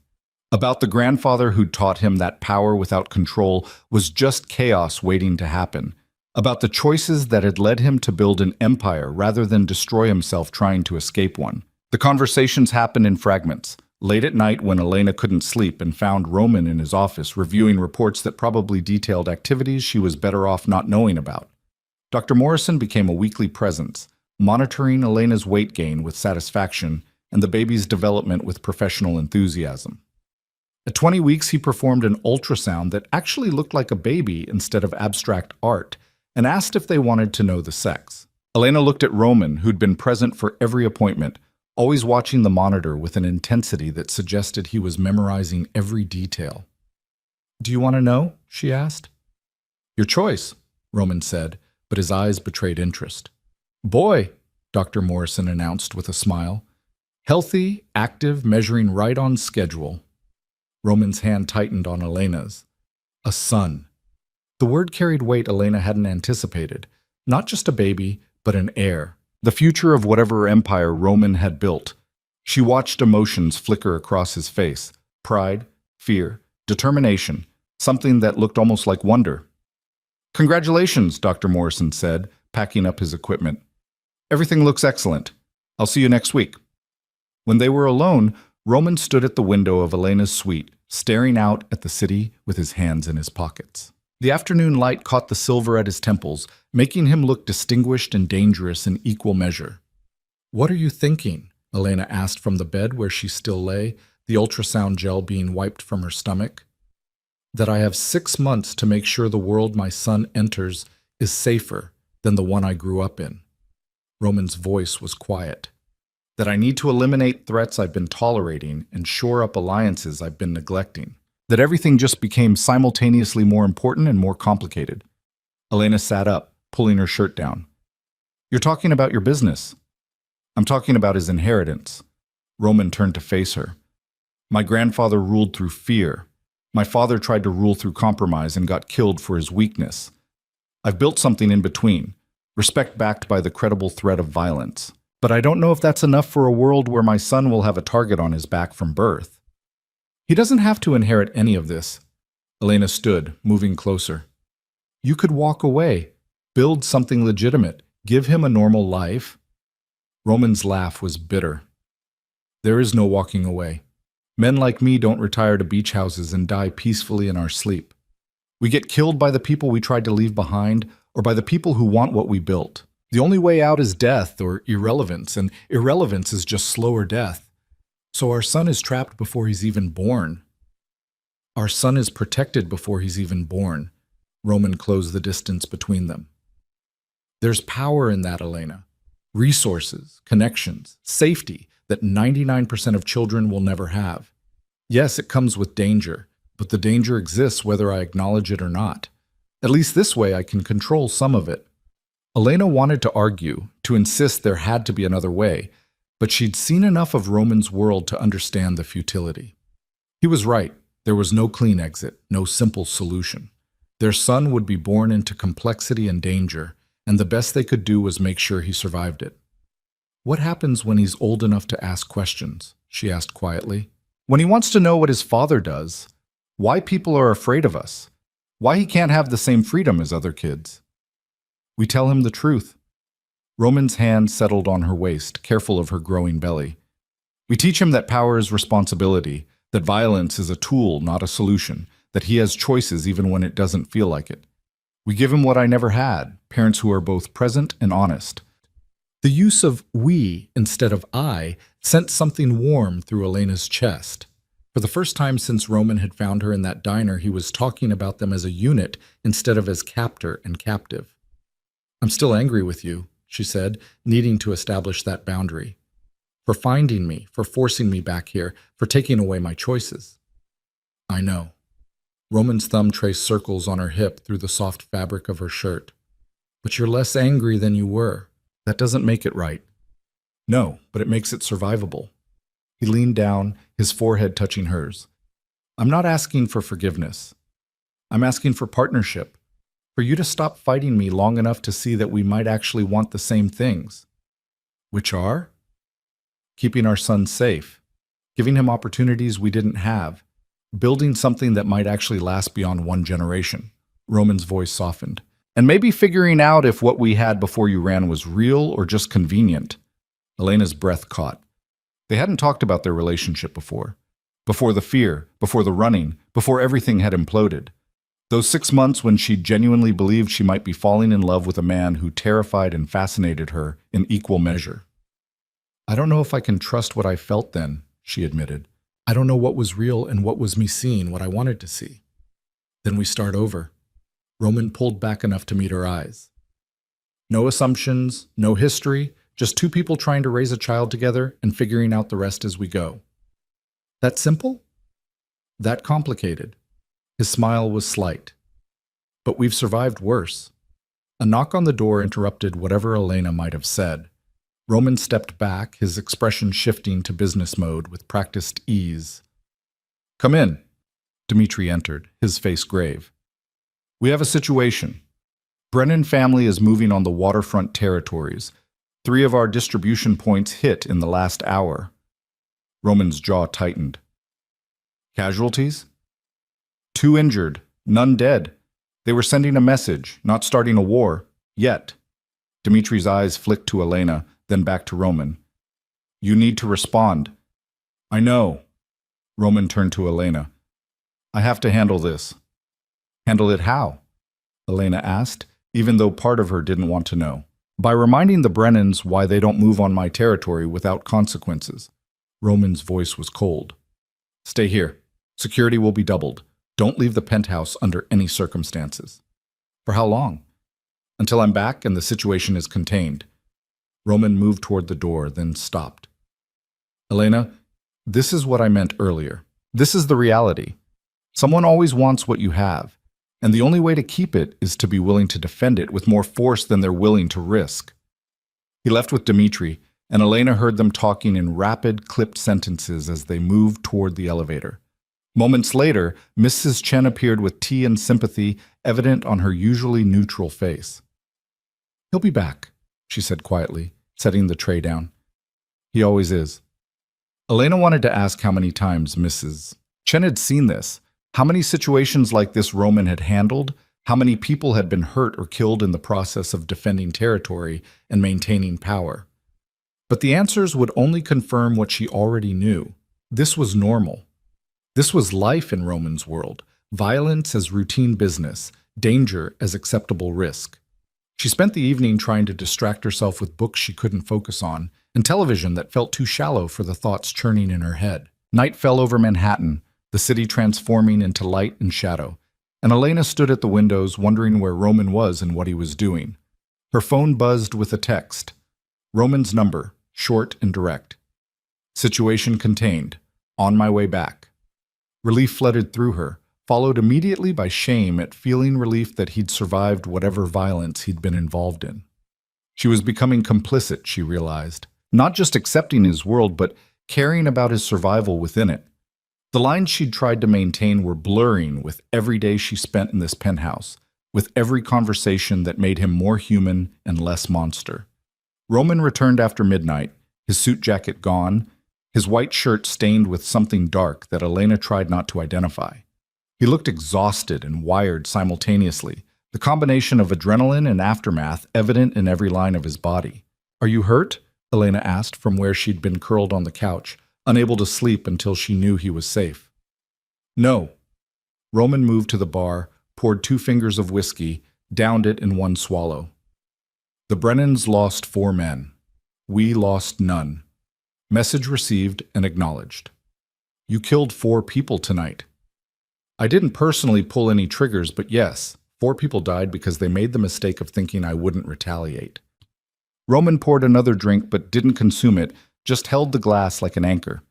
about the grandfather who'd taught him that power without control was just chaos waiting to happen, about the choices that had led him to build an empire rather than destroy himself trying to escape one. The conversations happened in fragments, late at night when Elena couldn't sleep and found Roman in his office reviewing reports that probably detailed activities she was better off not knowing about. Dr. Morrison became a weekly presence, monitoring Elena's weight gain with satisfaction and the baby's development with professional enthusiasm. At 20 weeks, he performed an ultrasound that actually looked like a baby instead of abstract art, and asked if they wanted to know the sex. Elena looked at Roman, who'd been present for every appointment, always watching the monitor with an intensity that suggested he was memorizing every detail. "Do you want to know?" she asked. "Your choice," Roman said, but his eyes betrayed interest. "Boy," Dr. Morrison announced with a smile. "Healthy, active, measuring right on schedule." Roman's hand tightened on Elena's. A son. The word carried weight Elena hadn't anticipated. Not just a baby, but an heir. The future of whatever empire Roman had built. She watched emotions flicker across his face. Pride, fear, determination, something that looked almost like wonder. "Congratulations," Dr. Morrison said, packing up his equipment. "Everything looks excellent. I'll see you next week." When they were alone, Roman stood at the window of Elena's suite, staring out at the city with his hands in his pockets. The afternoon light caught the silver at his temples, making him look distinguished and dangerous in equal measure. "What are you thinking?" Elena asked from the bed where she still lay, the ultrasound gel being wiped from her stomach. "That I have 6 months to make sure the world my son enters is safer than the one I grew up in." Roman's voice was quiet. "That I need to eliminate threats I've been tolerating and shore up alliances I've been neglecting. That everything just became simultaneously more important and more complicated." Elena sat up, pulling her shirt down. "You're talking about your business." "I'm talking about his inheritance." Roman turned to face her. "My grandfather ruled through fear. My father tried to rule through compromise and got killed for his weakness. I've built something in between, respect backed by the credible threat of violence. But I don't know if that's enough for a world where my son will have a target on his back from birth." "He doesn't have to inherit any of this." Elena stood, moving closer. "You could walk away, build something legitimate, give him a normal life." Roman's laugh was bitter. "There is no walking away. Men like me don't retire to beach houses and die peacefully in our sleep. We get killed by the people we tried to leave behind or by the people who want what we built. The only way out is death or irrelevance, and irrelevance is just slower death. So our son is trapped before he's even born." "Our son is protected before he's even born." Roman closed the distance between them. "There's power in that, Elena. Resources, connections, safety that 99% of children will never have. Yes, it comes with danger, but the danger exists whether I acknowledge it or not. At least this way I can control some of it." Elena wanted to argue, to insist there had to be another way, but she'd seen enough of Roman's world to understand the futility. He was right. There was no clean exit, no simple solution. Their son would be born into complexity and danger, and the best they could do was make sure he survived it. "What happens when he's old enough to ask questions?" she asked quietly. "When he wants to know what his father does, why people are afraid of us, why he can't have the same freedom as other kids." We tell him the truth. Roman's hand settled on her waist, careful of her growing belly. We teach him that power is responsibility, that violence is a tool, not a solution, that he has choices even when it doesn't feel like it. We give him what I never had, parents who are both present and honest. The use of we instead of I sent something warm through Elena's chest. For the first time since Roman had found her in that diner, he was talking about them as a unit instead of as captor and captive. I'm still angry with you, she said, needing to establish that boundary. For finding me, for forcing me back here, for taking away my choices. I know. Roman's thumb traced circles on her hip through the soft fabric of her shirt. But you're less angry than you were. That doesn't make it right. No, but it makes it survivable. He leaned down, his forehead touching hers. I'm not asking for forgiveness. I'm asking for partnership, for you to stop fighting me long enough to see that we might actually want the same things. Which are? Keeping our son safe, giving him opportunities we didn't have, building something that might actually last beyond one generation. Roman's voice softened. And maybe figuring out if what we had before you ran was real or just convenient. Elena's breath caught. They hadn't talked about their relationship before. Before the fear, before the running, before everything had imploded. Those 6 months when she genuinely believed she might be falling in love with a man who terrified and fascinated her in equal measure. I don't know if I can trust what I felt then, she admitted. I don't know what was real and what was me seeing what I wanted to see. Then we start over. Roman pulled back enough to meet her eyes. No assumptions, no history, just two people trying to raise a child together and figuring out the rest as we go. That simple? That complicated. His smile was slight. But we've survived worse. A knock on the door interrupted whatever Elena might have said. Roman stepped back, his expression shifting to business mode with practiced ease. Come in. Dmitri entered, his face grave. We have a situation. Brennan family is moving on the waterfront territories. 3 of our distribution points hit in the last hour. Roman's jaw tightened. Casualties? 2 injured, none dead. They were sending a message, not starting a war, yet. Dmitri's eyes flicked to Elena, then back to Roman. You need to respond. I know. Roman turned to Elena. I have to handle this. Handle it how? Elena asked, even though part of her didn't want to know. By reminding the Brennans why they don't move on my territory without consequences. Roman's voice was cold. Stay here. Security will be doubled. Don't leave the penthouse under any circumstances. For how long? Until I'm back and the situation is contained. Roman moved toward the door, then stopped. Elena, this is what I meant earlier. This is the reality. Someone always wants what you have. And the only way to keep it is to be willing to defend it with more force than they're willing to risk. He left with Dmitri, and Elena heard them talking in rapid, clipped sentences as they moved toward the elevator. Moments later, Mrs. Chen appeared with tea and sympathy evident on her usually neutral face. He'll be back, she said quietly, setting the tray down. He always is. Elena wanted to ask how many times Mrs. Chen had seen this. How many situations like this Roman had handled, how many people had been hurt or killed in the process of defending territory and maintaining power. But the answers would only confirm what she already knew. This was normal. This was life in Roman's world, violence as routine business, danger as acceptable risk. She spent the evening trying to distract herself with books she couldn't focus on, and television that felt too shallow for the thoughts churning in her head. Night fell over Manhattan, the city transforming into light and shadow, and Elena stood at the windows wondering where Roman was and what he was doing. Her phone buzzed with a text. Roman's number, short and direct. Situation contained. On my way back. Relief flooded through her, followed immediately by shame at feeling relief that he'd survived whatever violence he'd been involved in. She was becoming complicit, she realized, not just accepting his world, but caring about his survival within it. The lines she'd tried to maintain were blurring with every day she spent in this penthouse, with every conversation that made him more human and less monster. Roman returned after midnight, his suit jacket gone, his white shirt stained with something dark that Elena tried not to identify. He looked exhausted and wired simultaneously, the combination of adrenaline and aftermath evident in every line of his body. "Are you hurt?" Elena asked from where she'd been curled on the couch, unable to sleep until she knew he was safe. "No." Roman moved to the bar, poured 2 fingers of whiskey, downed it in one swallow. "The Brennans lost 4 men. We lost none. Message received and acknowledged. You killed 4 people tonight. I didn't personally pull any triggers, but yes, 4 people died because they made the mistake of thinking I wouldn't retaliate." Roman poured another drink but didn't consume it, just held the glass like an anchor.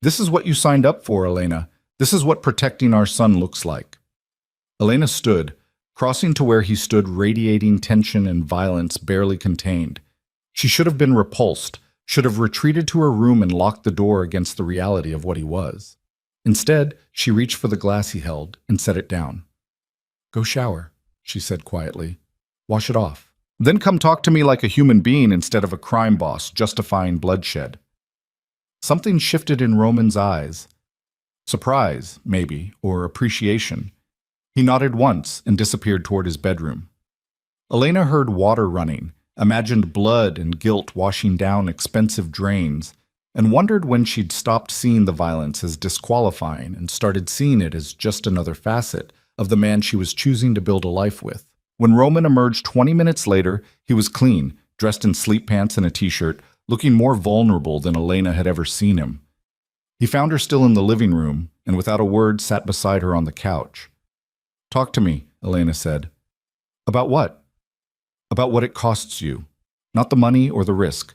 "This is what you signed up for, Elena. This is what protecting our son looks like." Elena stood, crossing to where he stood, radiating tension and violence barely contained. She should have been repulsed, should have retreated to her room and locked the door against the reality of what he was. Instead, she reached for the glass he held and set it down. "Go shower," she said quietly. "Wash it off. Then come talk to me like a human being instead of a crime boss justifying bloodshed." Something shifted in Roman's eyes. Surprise, maybe, or appreciation. He nodded once and disappeared toward his bedroom. Elena heard water running, imagined blood and guilt washing down expensive drains, and wondered when she'd stopped seeing the violence as disqualifying and started seeing it as just another facet of the man she was choosing to build a life with. When Roman emerged 20 minutes later, he was clean, dressed in sleep pants and a t-shirt, looking more vulnerable than Elena had ever seen him. He found her still in the living room, and without a word sat beside her on the couch. "Talk to me," Elena said. "About what?" "About what it costs you. Not the money or the risk,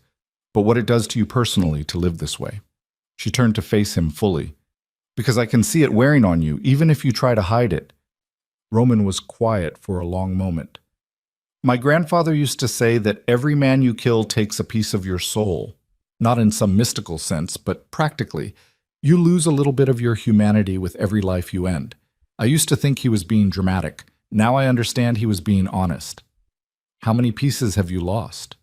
but what it does to you personally to live this way." She turned to face him fully. "Because I can see it wearing on you, even if you try to hide it." Roman was quiet for a long moment. "My grandfather used to say that every man you kill takes a piece of your soul. Not in some mystical sense, but practically. You lose a little bit of your humanity with every life you end. I used to think he was being dramatic. Now I understand he was being honest." "How many pieces have you lost?"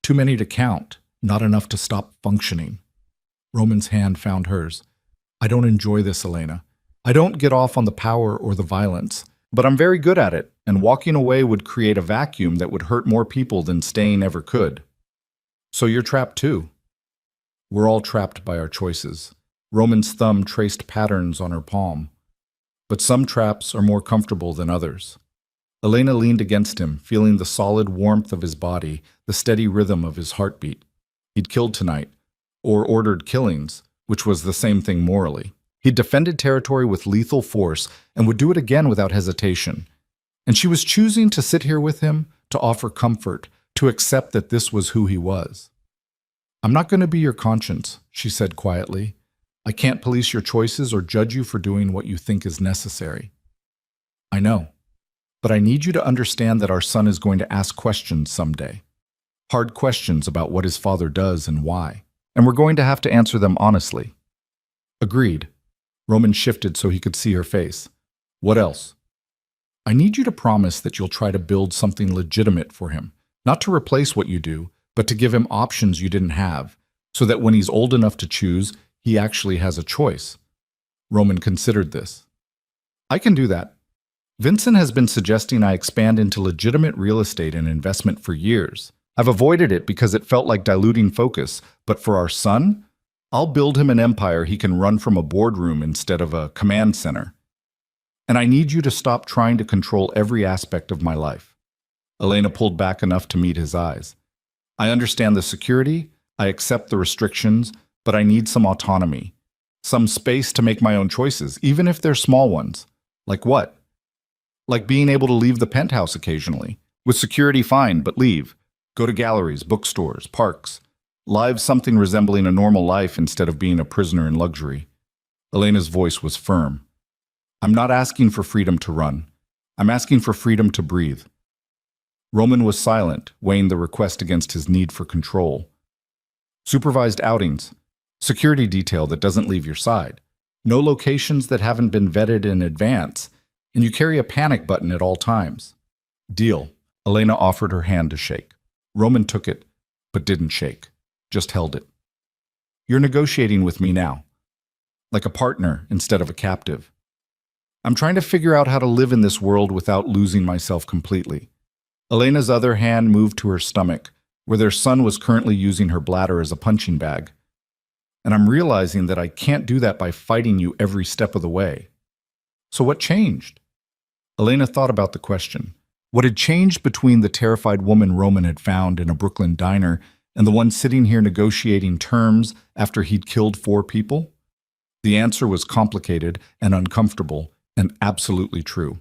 "Too many to count, not enough to stop functioning." Roman's hand found hers. "I don't enjoy this, Elena. I don't get off on the power or the violence. But I'm very good at it, and walking away would create a vacuum that would hurt more people than staying ever could." "So you're trapped too?" "We're all trapped by our choices." Roman's thumb traced patterns on her palm. "But some traps are more comfortable than others." Elena leaned against him, feeling the solid warmth of his body, the steady rhythm of his heartbeat. He'd killed tonight, or ordered killings, which was the same thing morally. He'd defended territory with lethal force and would do it again without hesitation. And she was choosing to sit here with him, to offer comfort, to accept that this was who he was. "I'm not going to be your conscience," she said quietly. "I can't police your choices or judge you for doing what you think is necessary." "I know. But I need you to understand that our son is going to ask questions someday. Hard questions about what his father does and why. And we're going to have to answer them honestly." "Agreed." Roman shifted so he could see her face. "What else?" "I need you to promise that you'll try to build something legitimate for him, not to replace what you do, but to give him options you didn't have, so that when he's old enough to choose, he actually has a choice." Roman considered this. "I can do that. Vincent has been suggesting I expand into legitimate real estate and investment for years. I've avoided it because it felt like diluting focus, but for our son, I'll build him an empire he can run from a boardroom instead of a command center. And I need you to stop trying to control every aspect of my life." Elena pulled back enough to meet his eyes. "I understand the security, I accept the restrictions, but I need some autonomy. Some space to make my own choices, even if they're small ones." "Like what?" "Like being able to leave the penthouse occasionally. With security, fine, but leave. Go to galleries, bookstores, parks. Live something resembling a normal life instead of being a prisoner in luxury." Elena's voice was firm. "I'm not asking for freedom to run. I'm asking for freedom to breathe." Roman was silent, weighing the request against his need for control. "Supervised outings. Security detail that doesn't leave your side. No locations that haven't been vetted in advance. And you carry a panic button at all times." "Deal." Elena offered her hand to shake. Roman took it, but didn't shake. Just held it. "You're negotiating with me now. Like a partner instead of a captive." I'm trying to figure out how to live in this world without losing myself completely. Elena's other hand moved to her stomach, where their son was currently using her bladder as a punching bag. And I'm realizing that I can't do that by fighting you every step of the way. So what changed? Elena thought about the question. What had changed between the terrified woman Roman had found in a Brooklyn diner and the one sitting here negotiating terms after he'd killed 4 people? The answer was complicated and uncomfortable and absolutely true.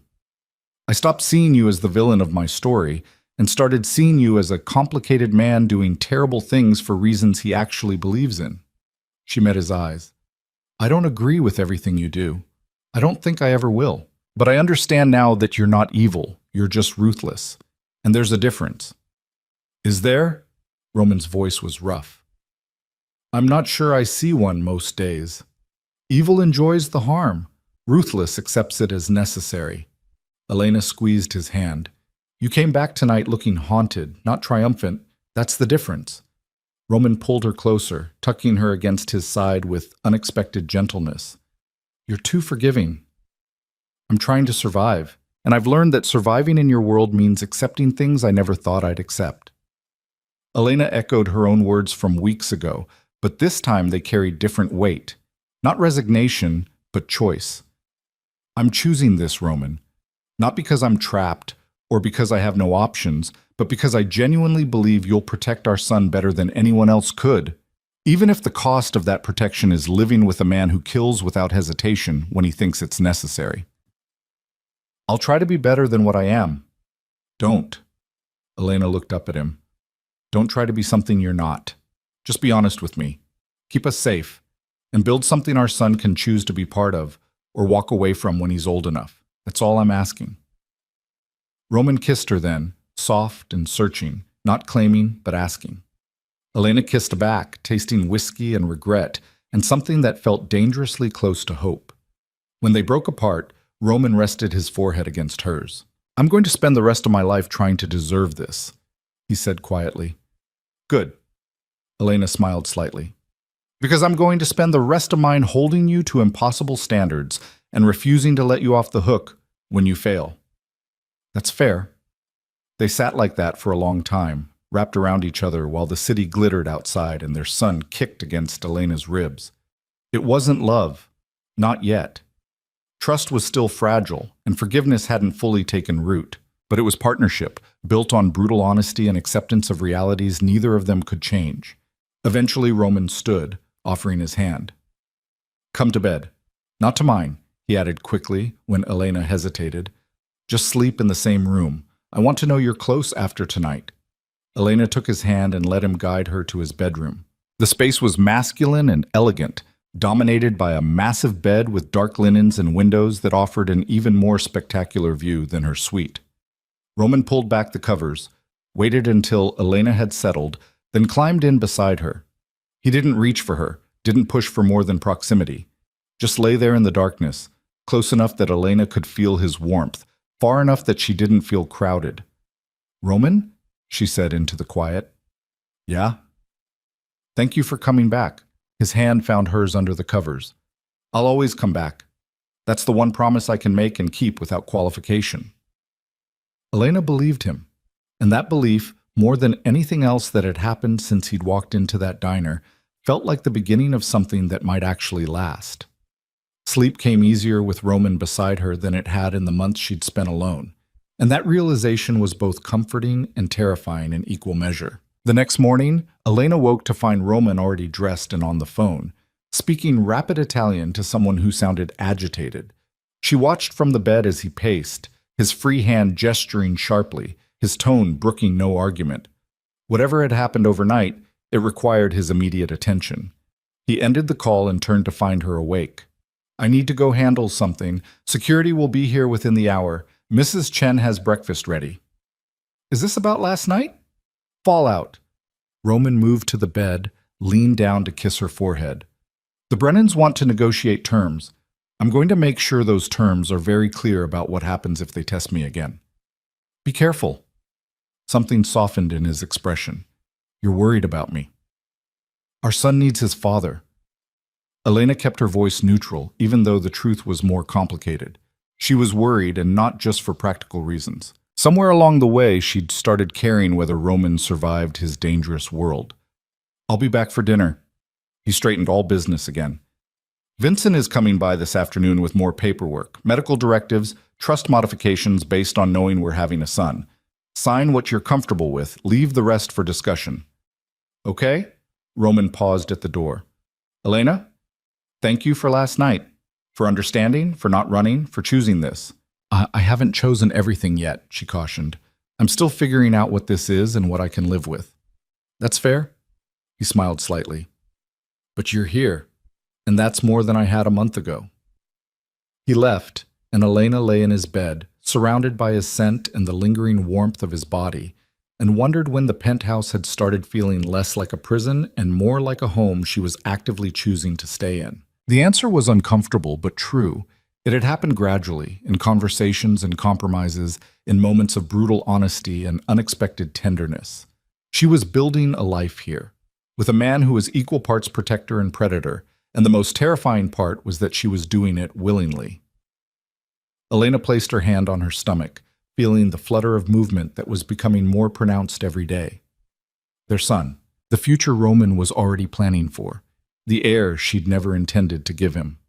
I stopped seeing you as the villain of my story and started seeing you as a complicated man doing terrible things for reasons he actually believes in. She met his eyes. I don't agree with everything you do. I don't think I ever will. But I understand now that you're not evil, you're just ruthless. And there's a difference. Is there? Roman's voice was rough. I'm not sure I see one most days. Evil enjoys the harm. Ruthless accepts it as necessary. Elena squeezed his hand. You came back tonight looking haunted, not triumphant. That's the difference. Roman pulled her closer, tucking her against his side with unexpected gentleness. You're too forgiving. I'm trying to survive, and I've learned that surviving in your world means accepting things I never thought I'd accept. Elena echoed her own words from weeks ago, but this time they carried different weight. Not resignation, but choice. I'm choosing this, Roman. Not because I'm trapped, or because I have no options, but because I genuinely believe you'll protect our son better than anyone else could, even if the cost of that protection is living with a man who kills without hesitation when he thinks it's necessary. I'll try to be better than what I am. Don't. Elena looked up at him. Don't try to be something you're not. Just be honest with me. Keep us safe, and build something our son can choose to be part of, or walk away from when he's old enough. That's all I'm asking. Roman kissed her then, soft and searching, not claiming, but asking. Elena kissed back, tasting whiskey and regret, and something that felt dangerously close to hope. When they broke apart, Roman rested his forehead against hers. I'm going to spend the rest of my life trying to deserve this, he said quietly. Good. Elena smiled slightly. Because I'm going to spend the rest of mine holding you to impossible standards and refusing to let you off the hook when you fail. That's fair. They sat like that for a long time, wrapped around each other while the city glittered outside and their sun kicked against Elena's ribs. It wasn't love. Not yet. Trust was still fragile, and forgiveness hadn't fully taken root. But it was partnership, built on brutal honesty and acceptance of realities neither of them could change. Eventually, Roman stood, offering his hand. Come to bed. Not to mine, he added quickly when Elena hesitated. Just sleep in the same room. I want to know you're close after tonight. Elena took his hand and let him guide her to his bedroom. The space was masculine and elegant, dominated by a massive bed with dark linens and windows that offered an even more spectacular view than her suite. Roman pulled back the covers, waited until Elena had settled, then climbed in beside her. He didn't reach for her, didn't push for more than proximity. Just lay there in the darkness, close enough that Elena could feel his warmth, far enough that she didn't feel crowded. Roman? She said into the quiet. Yeah? Thank you for coming back. His hand found hers under the covers. I'll always come back. That's the one promise I can make and keep without qualification. Elena believed him, and that belief, more than anything else that had happened since he'd walked into that diner, felt like the beginning of something that might actually last. Sleep came easier with Roman beside her than it had in the months she'd spent alone, and that realization was both comforting and terrifying in equal measure. The next morning, Elena woke to find Roman already dressed and on the phone, speaking rapid Italian to someone who sounded agitated. She watched from the bed as he paced, his free hand gesturing sharply, his tone brooking no argument. Whatever had happened overnight, it required his immediate attention. He ended the call and turned to find her awake. I need to go handle something. Security will be here within the hour. Mrs. Chen has breakfast ready. Is this about last night? Fallout. Roman moved to the bed, leaned down to kiss her forehead. The Brennans want to negotiate terms. I'm going to make sure those terms are very clear about what happens if they test me again. Be careful. Something softened in his expression. You're worried about me. Our son needs his father. Elena kept her voice neutral, even though the truth was more complicated. She was worried, and not just for practical reasons. Somewhere along the way, she'd started caring whether Roman survived his dangerous world. "I'll be back for dinner." He straightened all business again. "Vincent is coming by this afternoon with more paperwork, medical directives, trust modifications based on knowing we're having a son. Sign what you're comfortable with, leave the rest for discussion." "Okay?" Roman paused at the door. "Elena, thank you for last night, for understanding, for not running, for choosing this." I haven't chosen everything yet," she cautioned. "I'm still figuring out what this is and what I can live with." "That's fair." He smiled slightly. "But you're here, and that's more than I had a month ago." He left, and Elena lay in his bed, surrounded by his scent and the lingering warmth of his body, and wondered when the penthouse had started feeling less like a prison and more like a home she was actively choosing to stay in. The answer was uncomfortable but true. It had happened gradually, in conversations and compromises, in moments of brutal honesty and unexpected tenderness. She was building a life here, with a man who was equal parts protector and predator, and the most terrifying part was that she was doing it willingly. Elena placed her hand on her stomach, feeling the flutter of movement that was becoming more pronounced every day. Their son, the future Roman was already planning for, the heir she'd never intended to give him.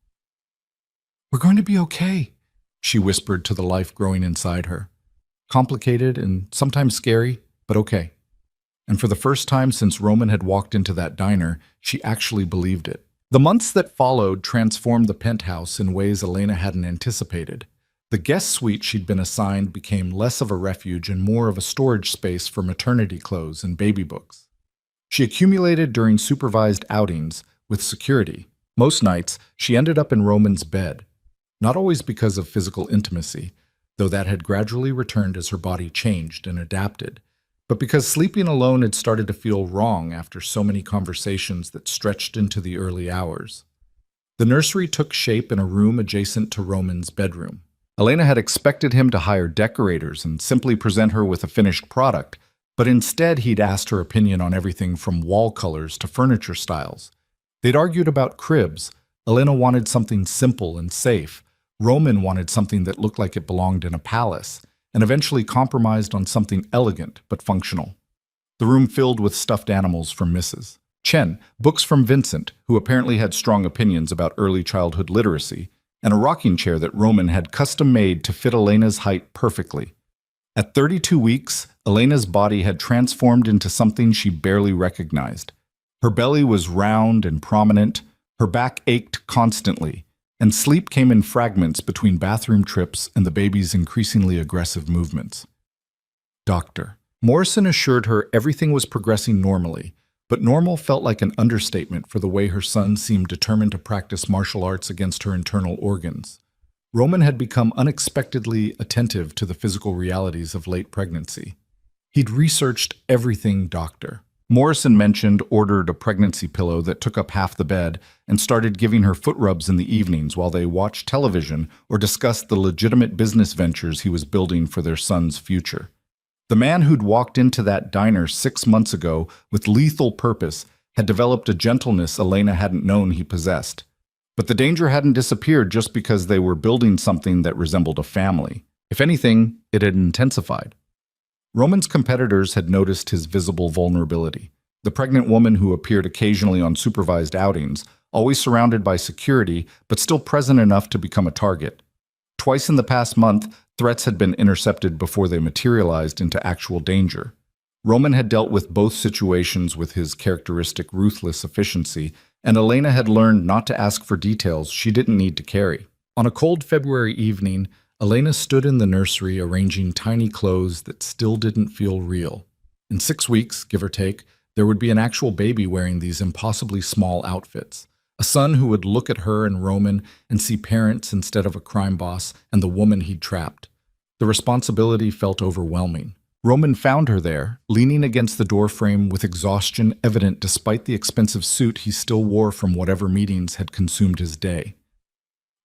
"We're going to be okay," she whispered to the life growing inside her. Complicated and sometimes scary, but okay. And for the first time since Roman had walked into that diner, she actually believed it. The months that followed transformed the penthouse in ways Elena hadn't anticipated. The guest suite she'd been assigned became less of a refuge and more of a storage space for maternity clothes and baby books. She accumulated during supervised outings with security. Most nights, she ended up in Roman's bed. Not always because of physical intimacy, though that had gradually returned as her body changed and adapted, but because sleeping alone had started to feel wrong after so many conversations that stretched into the early hours. The nursery took shape in a room adjacent to Roman's bedroom. Elena had expected him to hire decorators and simply present her with a finished product, but instead he'd asked her opinion on everything from wall colors to furniture styles. They'd argued about cribs. Elena wanted something simple and safe. Roman wanted something that looked like it belonged in a palace, and eventually compromised on something elegant but functional. The room filled with stuffed animals from Mrs. Chen, books from Vincent, who apparently had strong opinions about early childhood literacy, and a rocking chair that Roman had custom-made to fit Elena's height perfectly. At 32 weeks, Elena's body had transformed into something she barely recognized. Her belly was round and prominent, her back ached constantly, and sleep came in fragments between bathroom trips and the baby's increasingly aggressive movements. Doctor Morrison assured her everything was progressing normally, but normal felt like an understatement for the way her son seemed determined to practice martial arts against her internal organs. Roman had become unexpectedly attentive to the physical realities of late pregnancy. He'd researched everything, doctor. Morrison mentioned, ordered a pregnancy pillow that took up half the bed, and started giving her foot rubs in the evenings while they watched television or discussed the legitimate business ventures he was building for their son's future. The man who'd walked into that diner 6 months ago with lethal purpose had developed a gentleness Elena hadn't known he possessed. But the danger hadn't disappeared just because they were building something that resembled a family. If anything, it had intensified. Roman's competitors had noticed his visible vulnerability. The pregnant woman who appeared occasionally on supervised outings, always surrounded by security, but still present enough to become a target. Twice in the past month, threats had been intercepted before they materialized into actual danger. Roman had dealt with both situations with his characteristic ruthless efficiency, and Elena had learned not to ask for details she didn't need to carry. On a cold February evening, Elena stood in the nursery arranging tiny clothes that still didn't feel real. In 6 weeks, give or take, there would be an actual baby wearing these impossibly small outfits. A son who would look at her and Roman and see parents instead of a crime boss and the woman he'd trapped. The responsibility felt overwhelming. Roman found her there, leaning against the doorframe with exhaustion evident despite the expensive suit he still wore from whatever meetings had consumed his day.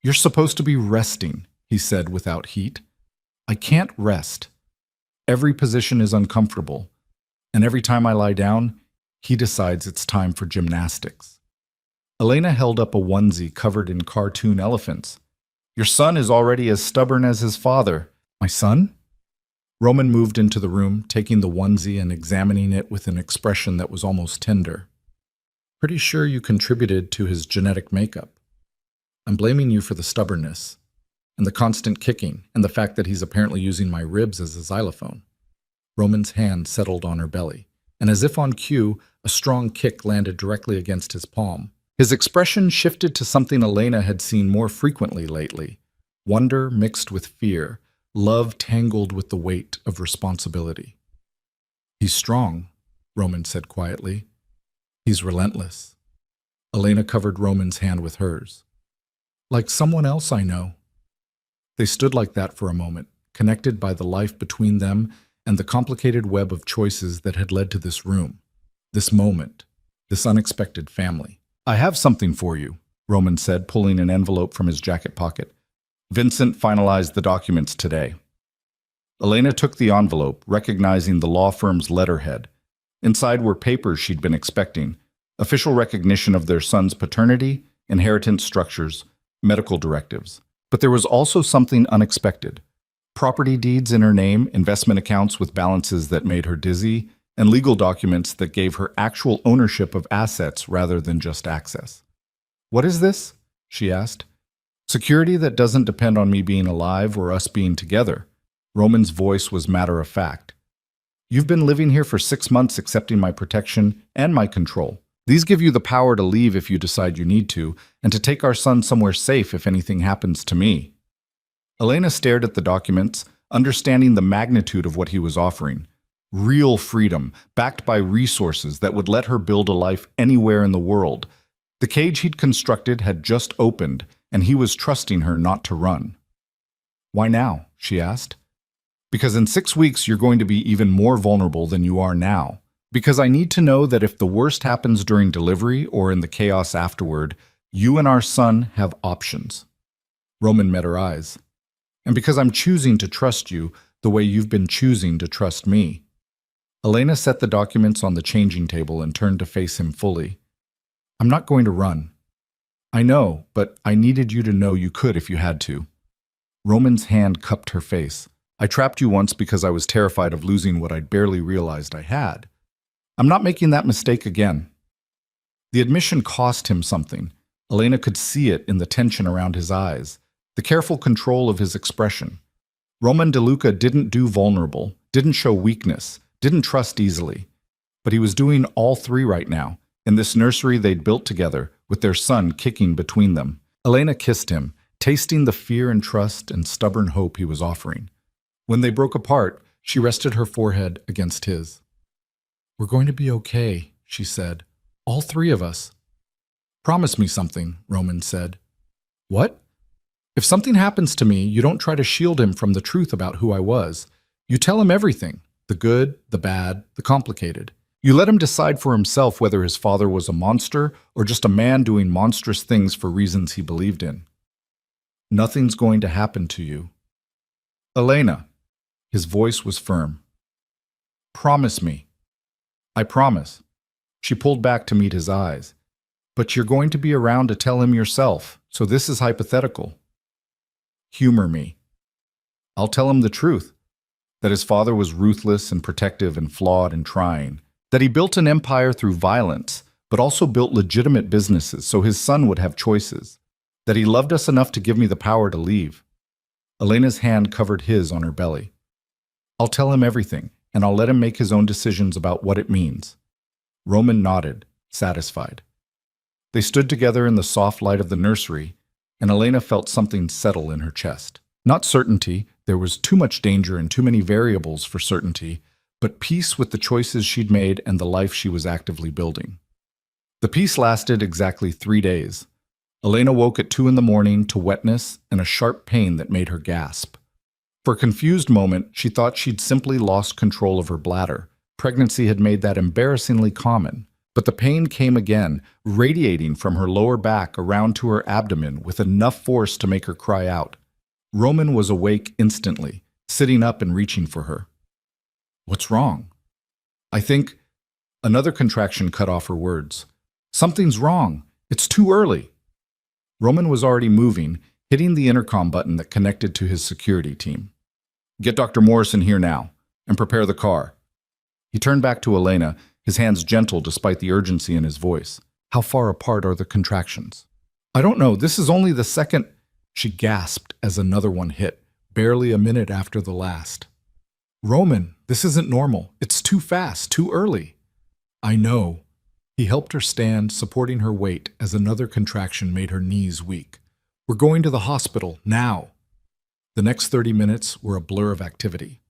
"You're supposed to be resting," he said without heat. "I can't rest. Every position is uncomfortable, and every time I lie down, he decides it's time for gymnastics." Elena held up a onesie covered in cartoon elephants. Your son is already as stubborn as his father. My son? Roman moved into the room, taking the onesie and examining it with an expression that was almost tender. Pretty sure you contributed to his genetic makeup. I'm blaming you for the stubbornness, and the constant kicking, and the fact that he's apparently using my ribs as a xylophone. Roman's hand settled on her belly, and as if on cue, a strong kick landed directly against his palm. His expression shifted to something Elena had seen more frequently lately: wonder mixed with fear, love tangled with the weight of responsibility. He's strong, Roman said quietly. He's relentless. Elena covered Roman's hand with hers. Like someone else I know. They stood like that for a moment, connected by the life between them and the complicated web of choices that had led to this room, this moment, this unexpected family. I have something for you, Roman said, pulling an envelope from his jacket pocket. Vincent finalized the documents today. Elena took the envelope, recognizing the law firm's letterhead. Inside were papers she'd been expecting: official recognition of their son's paternity, inheritance structures, medical directives. But there was also something unexpected: property deeds in her name, investment accounts with balances that made her dizzy, and legal documents that gave her actual ownership of assets rather than just access. What is this? She asked. Security that doesn't depend on me being alive or us being together. Roman's voice was matter of fact. You've been living here for 6 months accepting my protection and my control. These give you the power to leave if you decide you need to, and to take our son somewhere safe if anything happens to me. Elena stared at the documents, understanding the magnitude of what he was offering. Real freedom, backed by resources that would let her build a life anywhere in the world. The cage he'd constructed had just opened, and he was trusting her not to run. Why now? She asked. Because in 6 weeks you're going to be even more vulnerable than you are now. Because I need to know that if the worst happens during delivery or in the chaos afterward, you and our son have options. Roman met her eyes. And because I'm choosing to trust you the way you've been choosing to trust me. Elena set the documents on the changing table and turned to face him fully. I'm not going to run. I know, but I needed you to know you could if you had to. Roman's hand cupped her face. I trapped you once because I was terrified of losing what I'd barely realized I had. I'm not making that mistake again. The admission cost him something. Elena could see it in the tension around his eyes, the careful control of his expression. Roman DeLuca didn't do vulnerable, didn't show weakness, didn't trust easily. But he was doing all three right now, in this nursery they'd built together, with their son kicking between them. Elena kissed him, tasting the fear and trust and stubborn hope he was offering. When they broke apart, she rested her forehead against his. We're going to be okay, she said. All three of us. Promise me something, Roman said. What? If something happens to me, you don't try to shield him from the truth about who I was. You tell him everything, the good, the bad, the complicated. You let him decide for himself whether his father was a monster or just a man doing monstrous things for reasons he believed in. Nothing's going to happen to you. Elena. His voice was firm. Promise me. I promise. She pulled back to meet his eyes. But you're going to be around to tell him yourself, so this is hypothetical. Humor me. I'll tell him the truth, that his father was ruthless and protective and flawed and trying, that he built an empire through violence, but also built legitimate businesses so his son would have choices, that he loved us enough to give me the power to leave. Elena's hand covered his on her belly. I'll tell him everything, and I'll let him make his own decisions about what it means. Roman nodded, satisfied. They stood together in the soft light of the nursery, and Elena felt something settle in her chest. Not certainty, there was too much danger and too many variables for certainty, but peace with the choices she'd made and the life she was actively building. The peace lasted exactly 3 days. Elena woke at 2 a.m. to wetness and a sharp pain that made her gasp. For a confused moment, she thought she'd simply lost control of her bladder. Pregnancy had made that embarrassingly common. But the pain came again, radiating from her lower back around to her abdomen with enough force to make her cry out. Roman was awake instantly, sitting up and reaching for her. What's wrong? I think... Another contraction cut off her words. Something's wrong. It's too early. Roman was already moving, hitting the intercom button that connected to his security team. "Get Dr. Morrison here now, and prepare the car." He turned back to Elena, his hands gentle despite the urgency in his voice. "How far apart are the contractions?" "I don't know. This is only the second—" She gasped as another one hit, barely a minute after the last. "Roman, this isn't normal. It's too fast, too early." "I know." He helped her stand, supporting her weight as another contraction made her knees weak. "We're going to the hospital, now." The next 30 minutes were a blur of activity.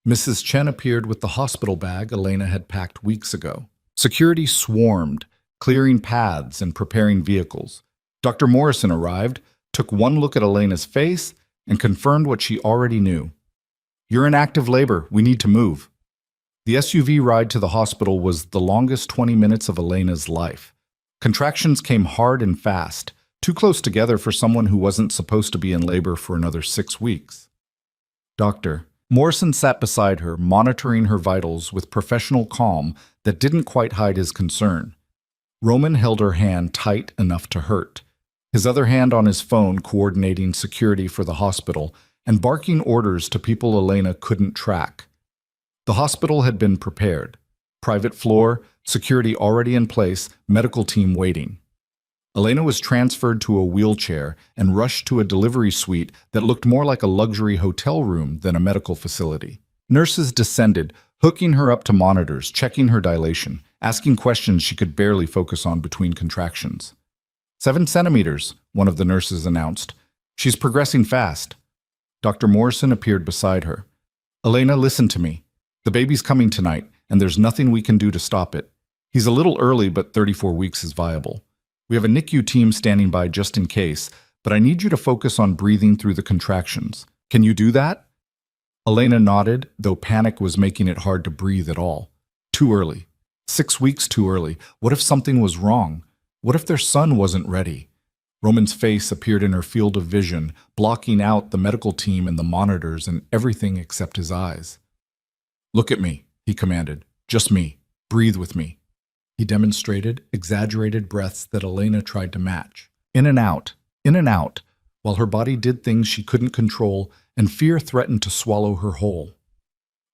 Mrs. Chen appeared with the hospital bag Elena had packed weeks ago. Security swarmed, clearing paths and preparing vehicles. Dr. Morrison arrived, took one look at Elena's face, and confirmed what she already knew. "You're in active labor. We need to move." The SUV ride to the hospital was the longest 20 minutes of Elena's life. Contractions came hard and fast, too close together for someone who wasn't supposed to be in labor for another 6 weeks. "Doctor." Morrison sat beside her, monitoring her vitals with professional calm that didn't quite hide his concern. Roman held her hand tight enough to hurt, his other hand on his phone coordinating security for the hospital and barking orders to people Elena couldn't track. The hospital had been prepared. Private floor, security already in place, medical team waiting. Elena was transferred to a wheelchair and rushed to a delivery suite that looked more like a luxury hotel room than a medical facility. Nurses descended, hooking her up to monitors, checking her dilation, asking questions she could barely focus on between contractions. 7 centimeters, one of the nurses announced. "She's progressing fast." Dr. Morrison appeared beside her. "Elena, listen to me. The baby's coming tonight, and there's nothing we can do to stop it. He's a little early, but 34 weeks is viable. We have a NICU team standing by just in case, but I need you to focus on breathing through the contractions. Can you do that?" Elena nodded, though panic was making it hard to breathe at all. Too early. 6 weeks too early. What if something was wrong? What if their son wasn't ready? Roman's face appeared in her field of vision, blocking out the medical team and the monitors and everything except his eyes. "Look at me," he commanded. "Just me. Breathe with me." He demonstrated exaggerated breaths that Elena tried to match. In and out, while her body did things she couldn't control and fear threatened to swallow her whole.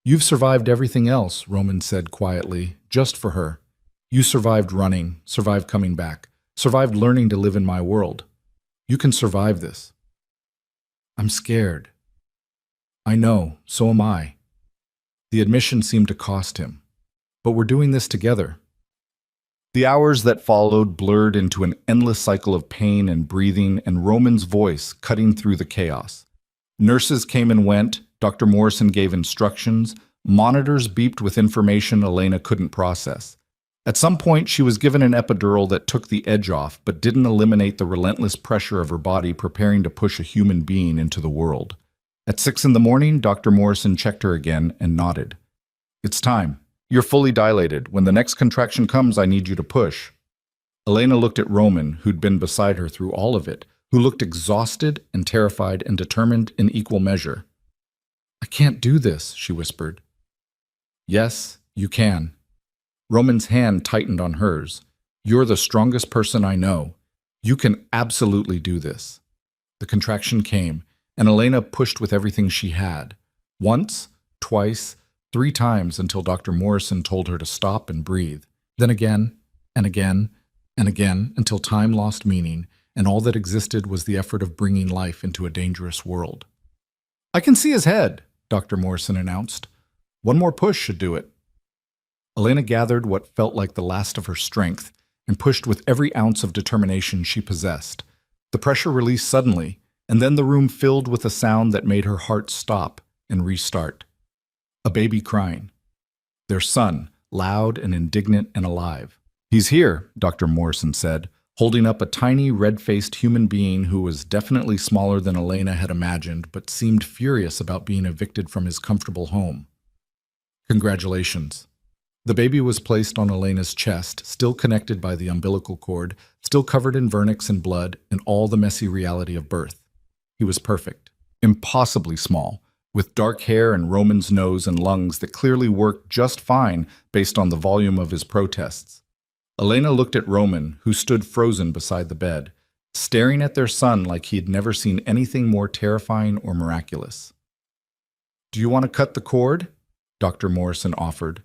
"You've survived everything else," Roman said quietly, just for her. "You survived running, survived coming back, survived learning to live in my world. You can survive this." "I'm scared." "I know, so am I." The admission seemed to cost him. "But we're doing this together." The hours that followed blurred into an endless cycle of pain and breathing and Roman's voice cutting through the chaos. Nurses came and went, Dr. Morrison gave instructions, monitors beeped with information Elena couldn't process. At some point, she was given an epidural that took the edge off but didn't eliminate the relentless pressure of her body preparing to push a human being into the world. At 6 a.m, Dr. Morrison checked her again and nodded. "It's time. You're fully dilated. When the next contraction comes, I need you to push." Elena looked at Roman, who'd been beside her through all of it, who looked exhausted and terrified and determined in equal measure. "I can't do this," she whispered. "Yes, you can." Roman's hand tightened on hers. "You're the strongest person I know. You can absolutely do this." The contraction came, and Elena pushed with everything she had. Once, twice, 3 times until Dr. Morrison told her to stop and breathe. Then again, and again, and again, until time lost meaning, and all that existed was the effort of bringing life into a dangerous world. "I can see his head," Dr. Morrison announced. "One more push should do it." Elena gathered what felt like the last of her strength and pushed with every ounce of determination she possessed. The pressure released suddenly, and then the room filled with a sound that made her heart stop and restart. A baby crying. Their son, loud and indignant and alive. "He's here," Dr. Morrison said, holding up a tiny, red-faced human being who was definitely smaller than Elena had imagined, but seemed furious about being evicted from his comfortable home. "Congratulations." The baby was placed on Elena's chest, still connected by the umbilical cord, still covered in vernix and blood, and all the messy reality of birth. He was perfect. Impossibly small, with dark hair and Roman's nose and lungs that clearly worked just fine based on the volume of his protests. Elena looked at Roman, who stood frozen beside the bed. staring at their son like he had never seen anything more terrifying or miraculous. "Do you want to cut the cord?" Dr. Morrison offered.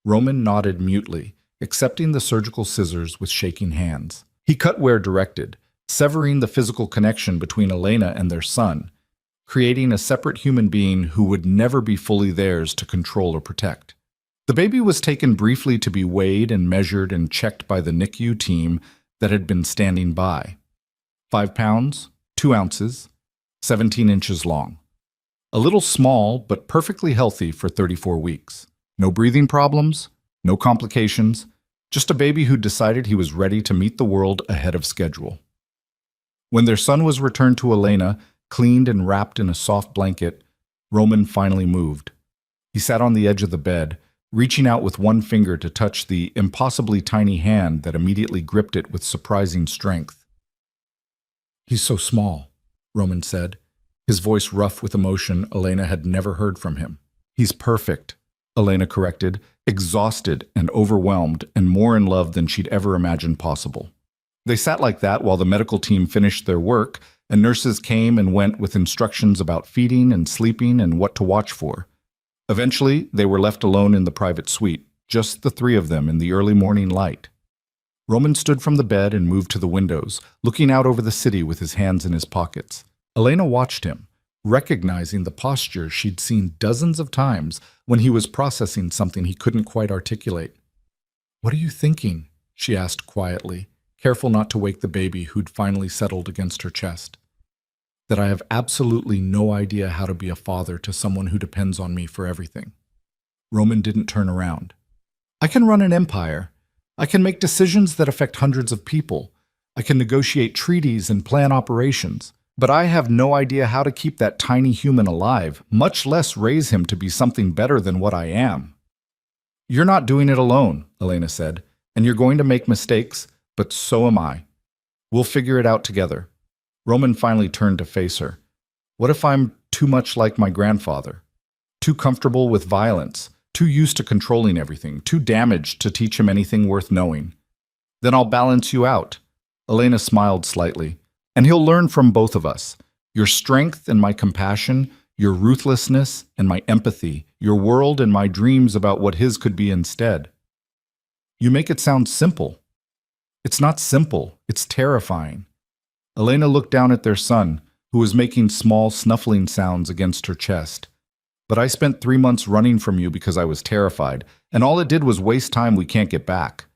Roman nodded mutely, accepting the surgical scissors with shaking hands. He cut where directed, severing the physical connection between Elena and their son, creating a separate human being who would never be fully theirs to control or protect. The baby was taken briefly to be weighed and measured and checked by the NICU team that had been standing by. 5 pounds, 2 ounces, 17 inches long. A little small, but perfectly healthy for 34 weeks. No breathing problems, no complications, just a baby who decided he was ready to meet the world ahead of schedule. When their son was returned to Elena, cleaned and wrapped in a soft blanket, Roman finally moved. He sat on the edge of the bed, reaching out with one finger to touch the impossibly tiny hand that immediately gripped it with surprising strength. "He's so small," Roman said, his voice rough with emotion Elena had never heard from him. "He's perfect," Elena corrected, exhausted and overwhelmed and more in love than she'd ever imagined possible. They sat like that while the medical team finished their work, and nurses came and went with instructions about feeding and sleeping and what to watch for. Eventually, they were left alone in the private suite, just the three of them in the early morning light. Roman stood from the bed and moved to the windows, looking out over the city with his hands in his pockets. Elena watched him, recognizing the posture she'd seen dozens of times when he was processing something he couldn't quite articulate. "What are you thinking?" she asked quietly, careful not to wake the baby who'd finally settled against her chest. "That I have absolutely no idea how to be a father to someone who depends on me for everything." Roman didn't turn around. "I can run an empire. I can make decisions that affect hundreds of people. I can negotiate treaties and plan operations. But I have no idea how to keep that tiny human alive, much less raise him to be something better than what I am." "You're not doing it alone," Elena said, "and you're going to make mistakes, but so am I. We'll figure it out together." Roman finally turned to face her. "What if I'm too much like my grandfather? Too comfortable with violence, too used to controlling everything, too damaged to teach him anything worth knowing? Then I'll balance you out." Elena smiled slightly. "And he'll learn from both of us. Your strength and my compassion, your ruthlessness and my empathy, your world and my dreams about what his could be instead." "You make it sound simple." "It's not simple, it's terrifying." Elena looked down at their son, who was making small snuffling sounds against her chest. "But I spent 3 months running from you because I was terrified, and all it did was waste time we can't get back.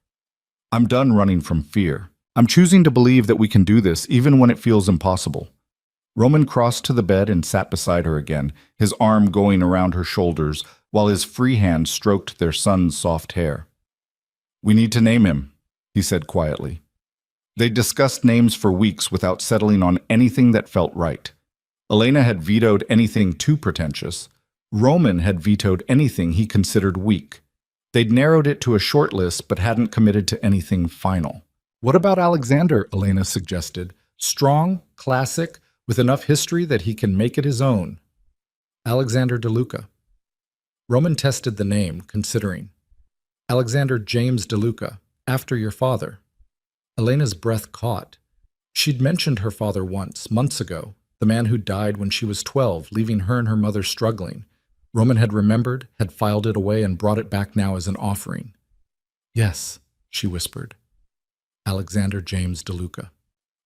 I'm done running from fear. I'm choosing to believe that we can do this even when it feels impossible." Roman crossed to the bed and sat beside her again, his arm going around her shoulders while his free hand stroked their son's soft hair. "We need to name him," he said quietly. They discussed names for weeks without settling on anything that felt right. Elena had vetoed anything too pretentious. Roman had vetoed anything he considered weak. They'd narrowed it to a short list but hadn't committed to anything final. "What about Alexander?" Elena suggested. "Strong, classic, with enough history that he can make it his own." "Alexander DeLuca." Roman tested the name, considering. "Alexander James DeLuca, after your father." Elena's breath caught. She'd mentioned her father once, months ago, the man who died when she was 12, leaving her and her mother struggling. Roman had remembered, had filed it away, and brought it back now as an offering. "Yes," she whispered. Alexander James DeLuca.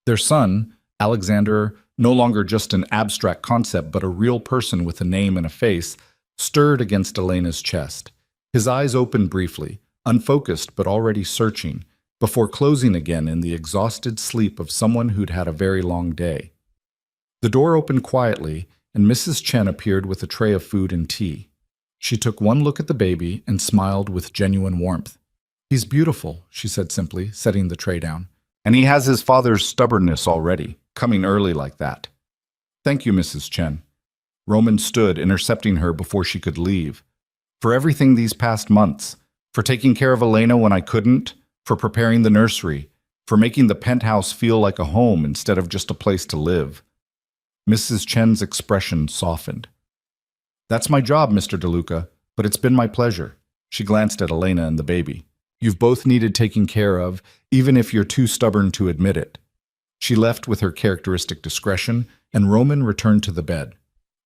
Their son, Alexander, no longer just an abstract concept but a real person with a name and a face, stirred against Elena's chest. His eyes opened briefly, unfocused but already searching, before closing again in the exhausted sleep of someone who'd had a very long day. The door opened quietly, and Mrs. Chen appeared with a tray of food and tea. She took one look at the baby and smiled with genuine warmth. "He's beautiful," she said simply, setting the tray down. "And he has his father's stubbornness already, coming early like that." "Thank you, Mrs. Chen." Roman stood, intercepting her before she could leave. "For everything these past months, for taking care of Elena when I couldn't, for preparing the nursery, for making the penthouse feel like a home instead of just a place to live." Mrs. Chen's expression softened. "That's my job, Mr. DeLuca, but it's been my pleasure." She glanced at Elena and the baby. "You've both needed taking care of, even if you're too stubborn to admit it." She left with her characteristic discretion, and Roman returned to the bed.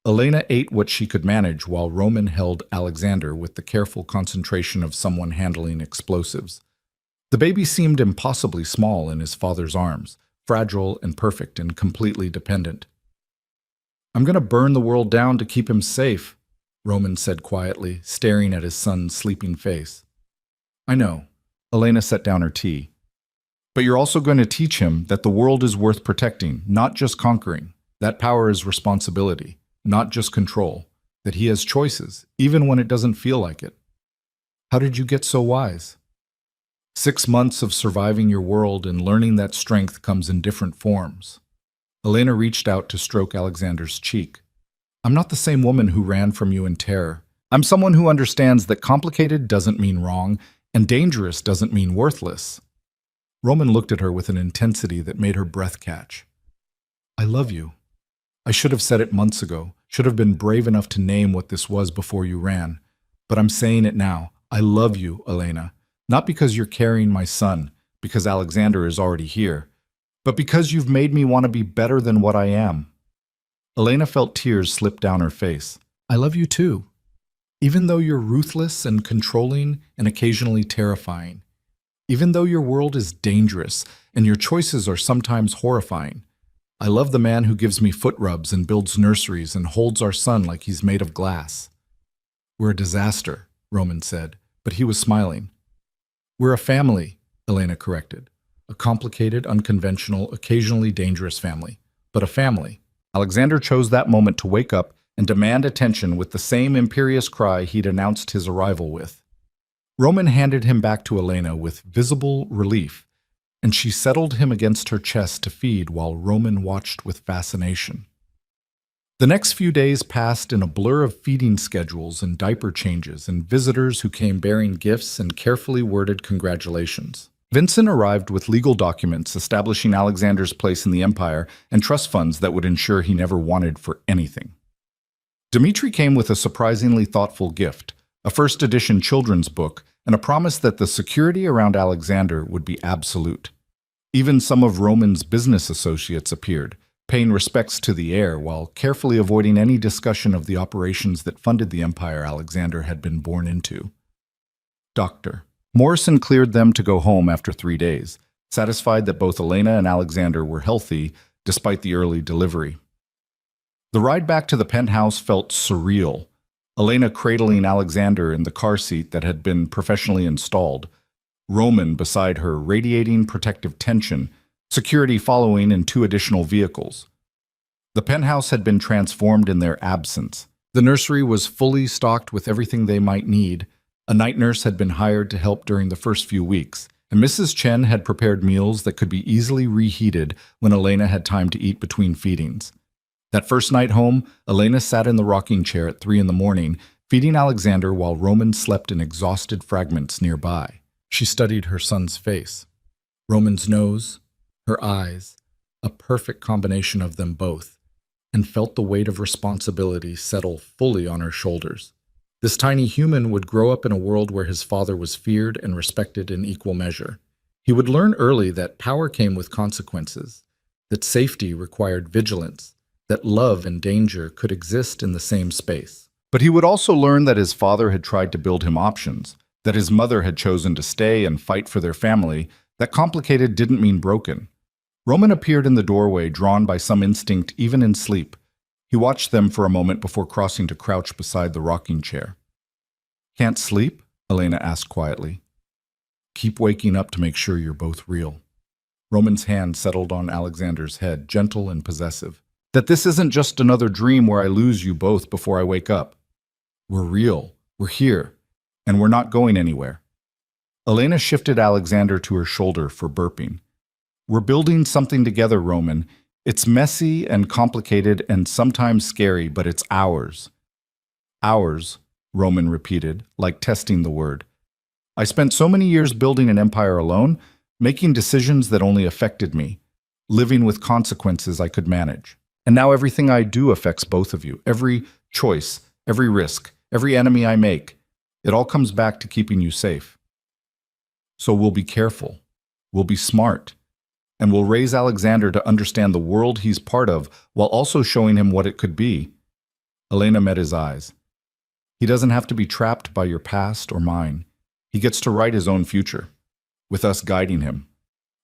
Elena ate what she could manage while Roman held Alexander with the careful concentration of someone handling explosives. The baby seemed impossibly small in his father's arms, fragile and perfect and completely dependent. "I'm going to burn the world down to keep him safe," Roman said quietly, staring at his son's sleeping face. "I know." Elena set down her tea. "But you're also going to teach him that the world is worth protecting, not just conquering. That power is responsibility, not just control. That he has choices, even when it doesn't feel like it." "How did you get so wise?" 6 months of surviving your world and learning that strength comes in different forms. Elena reached out to stroke Alexander's cheek. "I'm not the same woman who ran from you in terror. I'm someone who understands that complicated doesn't mean wrong, and dangerous doesn't mean worthless." Roman looked at her with an intensity that made her breath catch. "I love you. I should have said it months ago, should have been brave enough to name what this was before you ran. But I'm saying it now. I love you, Elena. Not because you're carrying my son, because Alexander is already here, but because you've made me want to be better than what I am." Elena felt tears slip down her face. "I love you too. Even though you're ruthless and controlling and occasionally terrifying. Even though your world is dangerous and your choices are sometimes horrifying. I love the man who gives me foot rubs and builds nurseries and holds our son like he's made of glass." "We're a disaster," Roman said, but he was smiling. "We're a family," Elena corrected. "A complicated, unconventional, occasionally dangerous family, but a family." Alexander chose that moment to wake up and demand attention with the same imperious cry he'd announced his arrival with. Roman handed him back to Elena with visible relief, and she settled him against her chest to feed while Roman watched with fascination. The next few days passed in a blur of feeding schedules and diaper changes and visitors who came bearing gifts and carefully worded congratulations. Vincent arrived with legal documents establishing Alexander's place in the empire and trust funds that would ensure he never wanted for anything. Dmitri came with a surprisingly thoughtful gift, a first-edition children's book, and a promise that the security around Alexander would be absolute. Even some of Roman's business associates appeared, paying respects to the heir while carefully avoiding any discussion of the operations that funded the empire Alexander had been born into. Dr. Morrison cleared them to go home after 3 days, satisfied that both Elena and Alexander were healthy despite the early delivery. The ride back to the penthouse felt surreal, Elena cradling Alexander in the car seat that had been professionally installed, Roman beside her radiating protective tension, security following in 2 additional vehicles. The penthouse had been transformed in their absence. The nursery was fully stocked with everything they might need. A night nurse had been hired to help during the first few weeks, and Mrs. Chen had prepared meals that could be easily reheated when Elena had time to eat between feedings. That first night home, Elena sat in the rocking chair at 3 in the morning, feeding Alexander while Roman slept in exhausted fragments nearby. She studied her son's face. Roman's nose, her eyes, a perfect combination of them both, and felt the weight of responsibility settle fully on her shoulders. This tiny human would grow up in a world where his father was feared and respected in equal measure. He would learn early that power came with consequences, that safety required vigilance, that love and danger could exist in the same space. But he would also learn that his father had tried to build him options, that his mother had chosen to stay and fight for their family, that complicated didn't mean broken. Roman appeared in the doorway, drawn by some instinct even in sleep. He watched them for a moment before crossing to crouch beside the rocking chair. "Can't sleep?" Elena asked quietly. "Keep waking up to make sure you're both real." Roman's hand settled on Alexander's head, gentle and possessive. "That this isn't just another dream where I lose you both before I wake up. We're real, we're here, and we're not going anywhere." Elena shifted Alexander to her shoulder for burping. "We're building something together, Roman. It's messy and complicated and sometimes scary, but it's ours." "Ours," Roman repeated, like testing the word. "I spent so many years building an empire alone, making decisions that only affected me, living with consequences I could manage. And now everything I do affects both of you. Every choice, every risk, every enemy I make, it all comes back to keeping you safe. So we'll be careful. We'll be smart. and will raise Alexander to understand the world he's part of while also showing him what it could be. Elena met his eyes. He doesn't have to be trapped by your past or mine. He gets to write his own future, with us guiding him.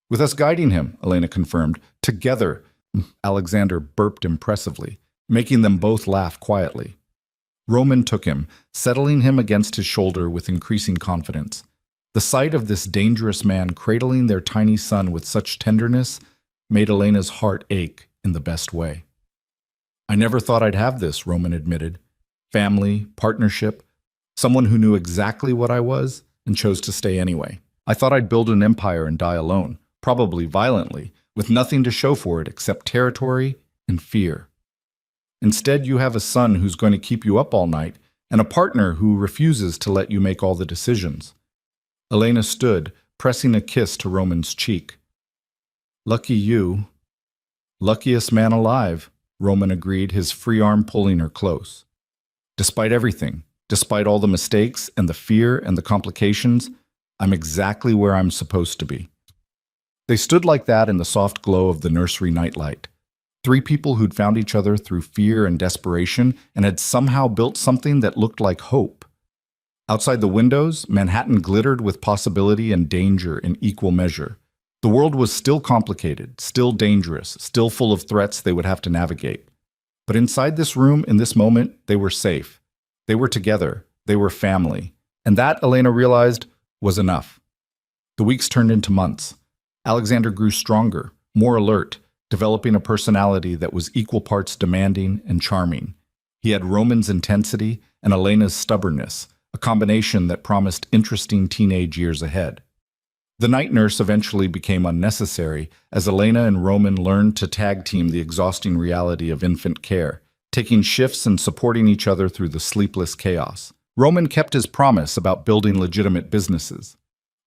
With us guiding him, Elena confirmed. Together, Alexander burped impressively, making them both laugh quietly. Roman took him, settling him against his shoulder with increasing confidence. The sight of this dangerous man cradling their tiny son with such tenderness made Elena's heart ache in the best way. I never thought I'd have this, Roman admitted. Family, partnership, someone who knew exactly what I was and chose to stay anyway. I thought I'd build an empire and die alone, probably violently, with nothing to show for it except territory and fear. Instead, you have a son who's going to keep you up all night and a partner who refuses to let you make all the decisions. Elena stood, pressing a kiss to Roman's cheek. Lucky you. Luckiest man alive, Roman agreed, his free arm pulling her close. Despite everything, despite all the mistakes and the fear and the complications, I'm exactly where I'm supposed to be. They stood like that in the soft glow of the nursery nightlight. Three people who'd found each other through fear and desperation and had somehow built something that looked like hope. Outside the windows, Manhattan glittered with possibility and danger in equal measure. The world was still complicated, still dangerous, still full of threats they would have to navigate. But inside this room, in this moment, they were safe. They were together. They were family. And that, Elena realized, was enough. The weeks turned into months. Alexander grew stronger, more alert, developing a personality that was equal parts demanding and charming. He had Roman's intensity and Elena's stubbornness, a combination that promised interesting teenage years ahead. The night nurse eventually became unnecessary as Elena and Roman learned to tag team the exhausting reality of infant care, taking shifts and supporting each other through the sleepless chaos. Roman kept his promise about building legitimate businesses.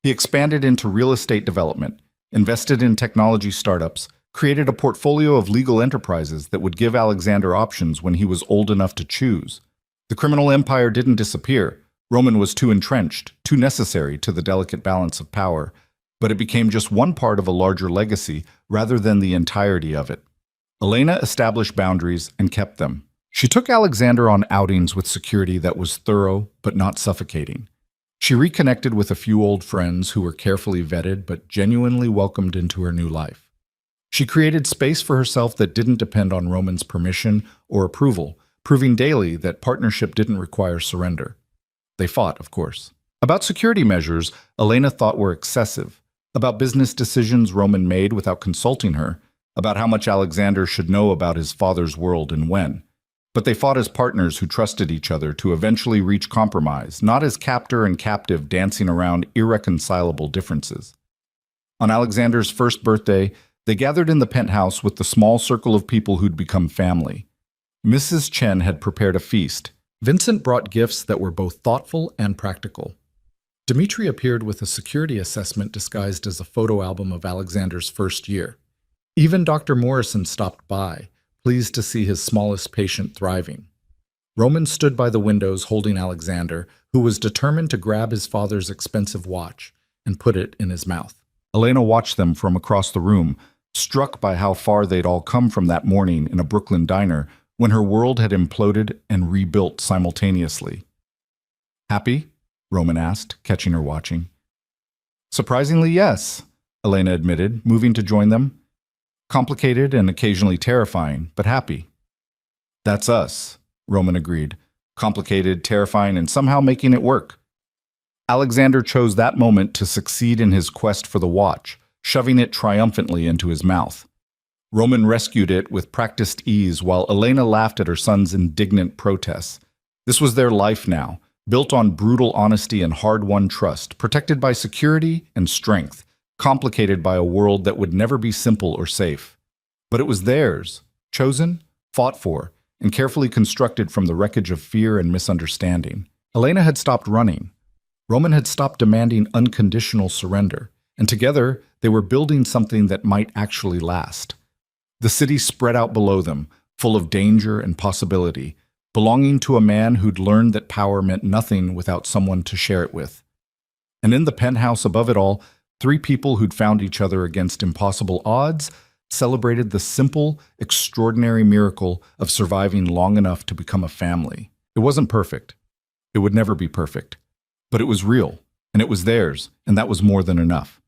He expanded into real estate development, invested in technology startups, created a portfolio of legal enterprises that would give Alexander options when he was old enough to choose. The criminal empire didn't disappear. Roman was too entrenched, too necessary to the delicate balance of power, but it became just one part of a larger legacy rather than the entirety of it. Elena established boundaries and kept them. She took Alexander on outings with security that was thorough but not suffocating. She reconnected with a few old friends who were carefully vetted but genuinely welcomed into her new life. She created space for herself that didn't depend on Roman's permission or approval, proving daily that partnership didn't require surrender. They fought, of course. About security measures, Elena thought were excessive. About business decisions Roman made without consulting her. About how much Alexander should know about his father's world and when. But they fought as partners who trusted each other to eventually reach compromise, not as captor and captive dancing around irreconcilable differences. On Alexander's first birthday, they gathered in the penthouse with the small circle of people who'd become family. Mrs. Chen had prepared a feast. Vincent brought gifts that were both thoughtful and practical. Dmitri appeared with a security assessment disguised as a photo album of Alexander's first year. Even Dr. Morrison stopped by, pleased to see his smallest patient thriving. Roman stood by the windows holding Alexander, who was determined to grab his father's expensive watch and put it in his mouth. Elena watched them from across the room, struck by how far they'd all come from that morning in a Brooklyn diner when her world had imploded and rebuilt simultaneously. Happy? Roman asked, catching her watching. Surprisingly, yes, Elena admitted, moving to join them. Complicated and occasionally terrifying, but happy. That's us, Roman agreed. Complicated, terrifying, and somehow making it work. Alexander chose that moment to succeed in his quest for the watch, shoving it triumphantly into his mouth. Roman rescued it with practiced ease while Elena laughed at her son's indignant protests. This was their life now, built on brutal honesty and hard-won trust, protected by security and strength, complicated by a world that would never be simple or safe. But it was theirs, chosen, fought for, and carefully constructed from the wreckage of fear and misunderstanding. Elena had stopped running. Roman had stopped demanding unconditional surrender, and together they were building something that might actually last. The city spread out below them, full of danger and possibility, belonging to a man who'd learned that power meant nothing without someone to share it with. And in the penthouse above it all, Three people who'd found each other against impossible odds celebrated the simple, extraordinary miracle of surviving long enough to become a family. It wasn't perfect. It would never be perfect. But it was real, and it was theirs, and that was more than enough.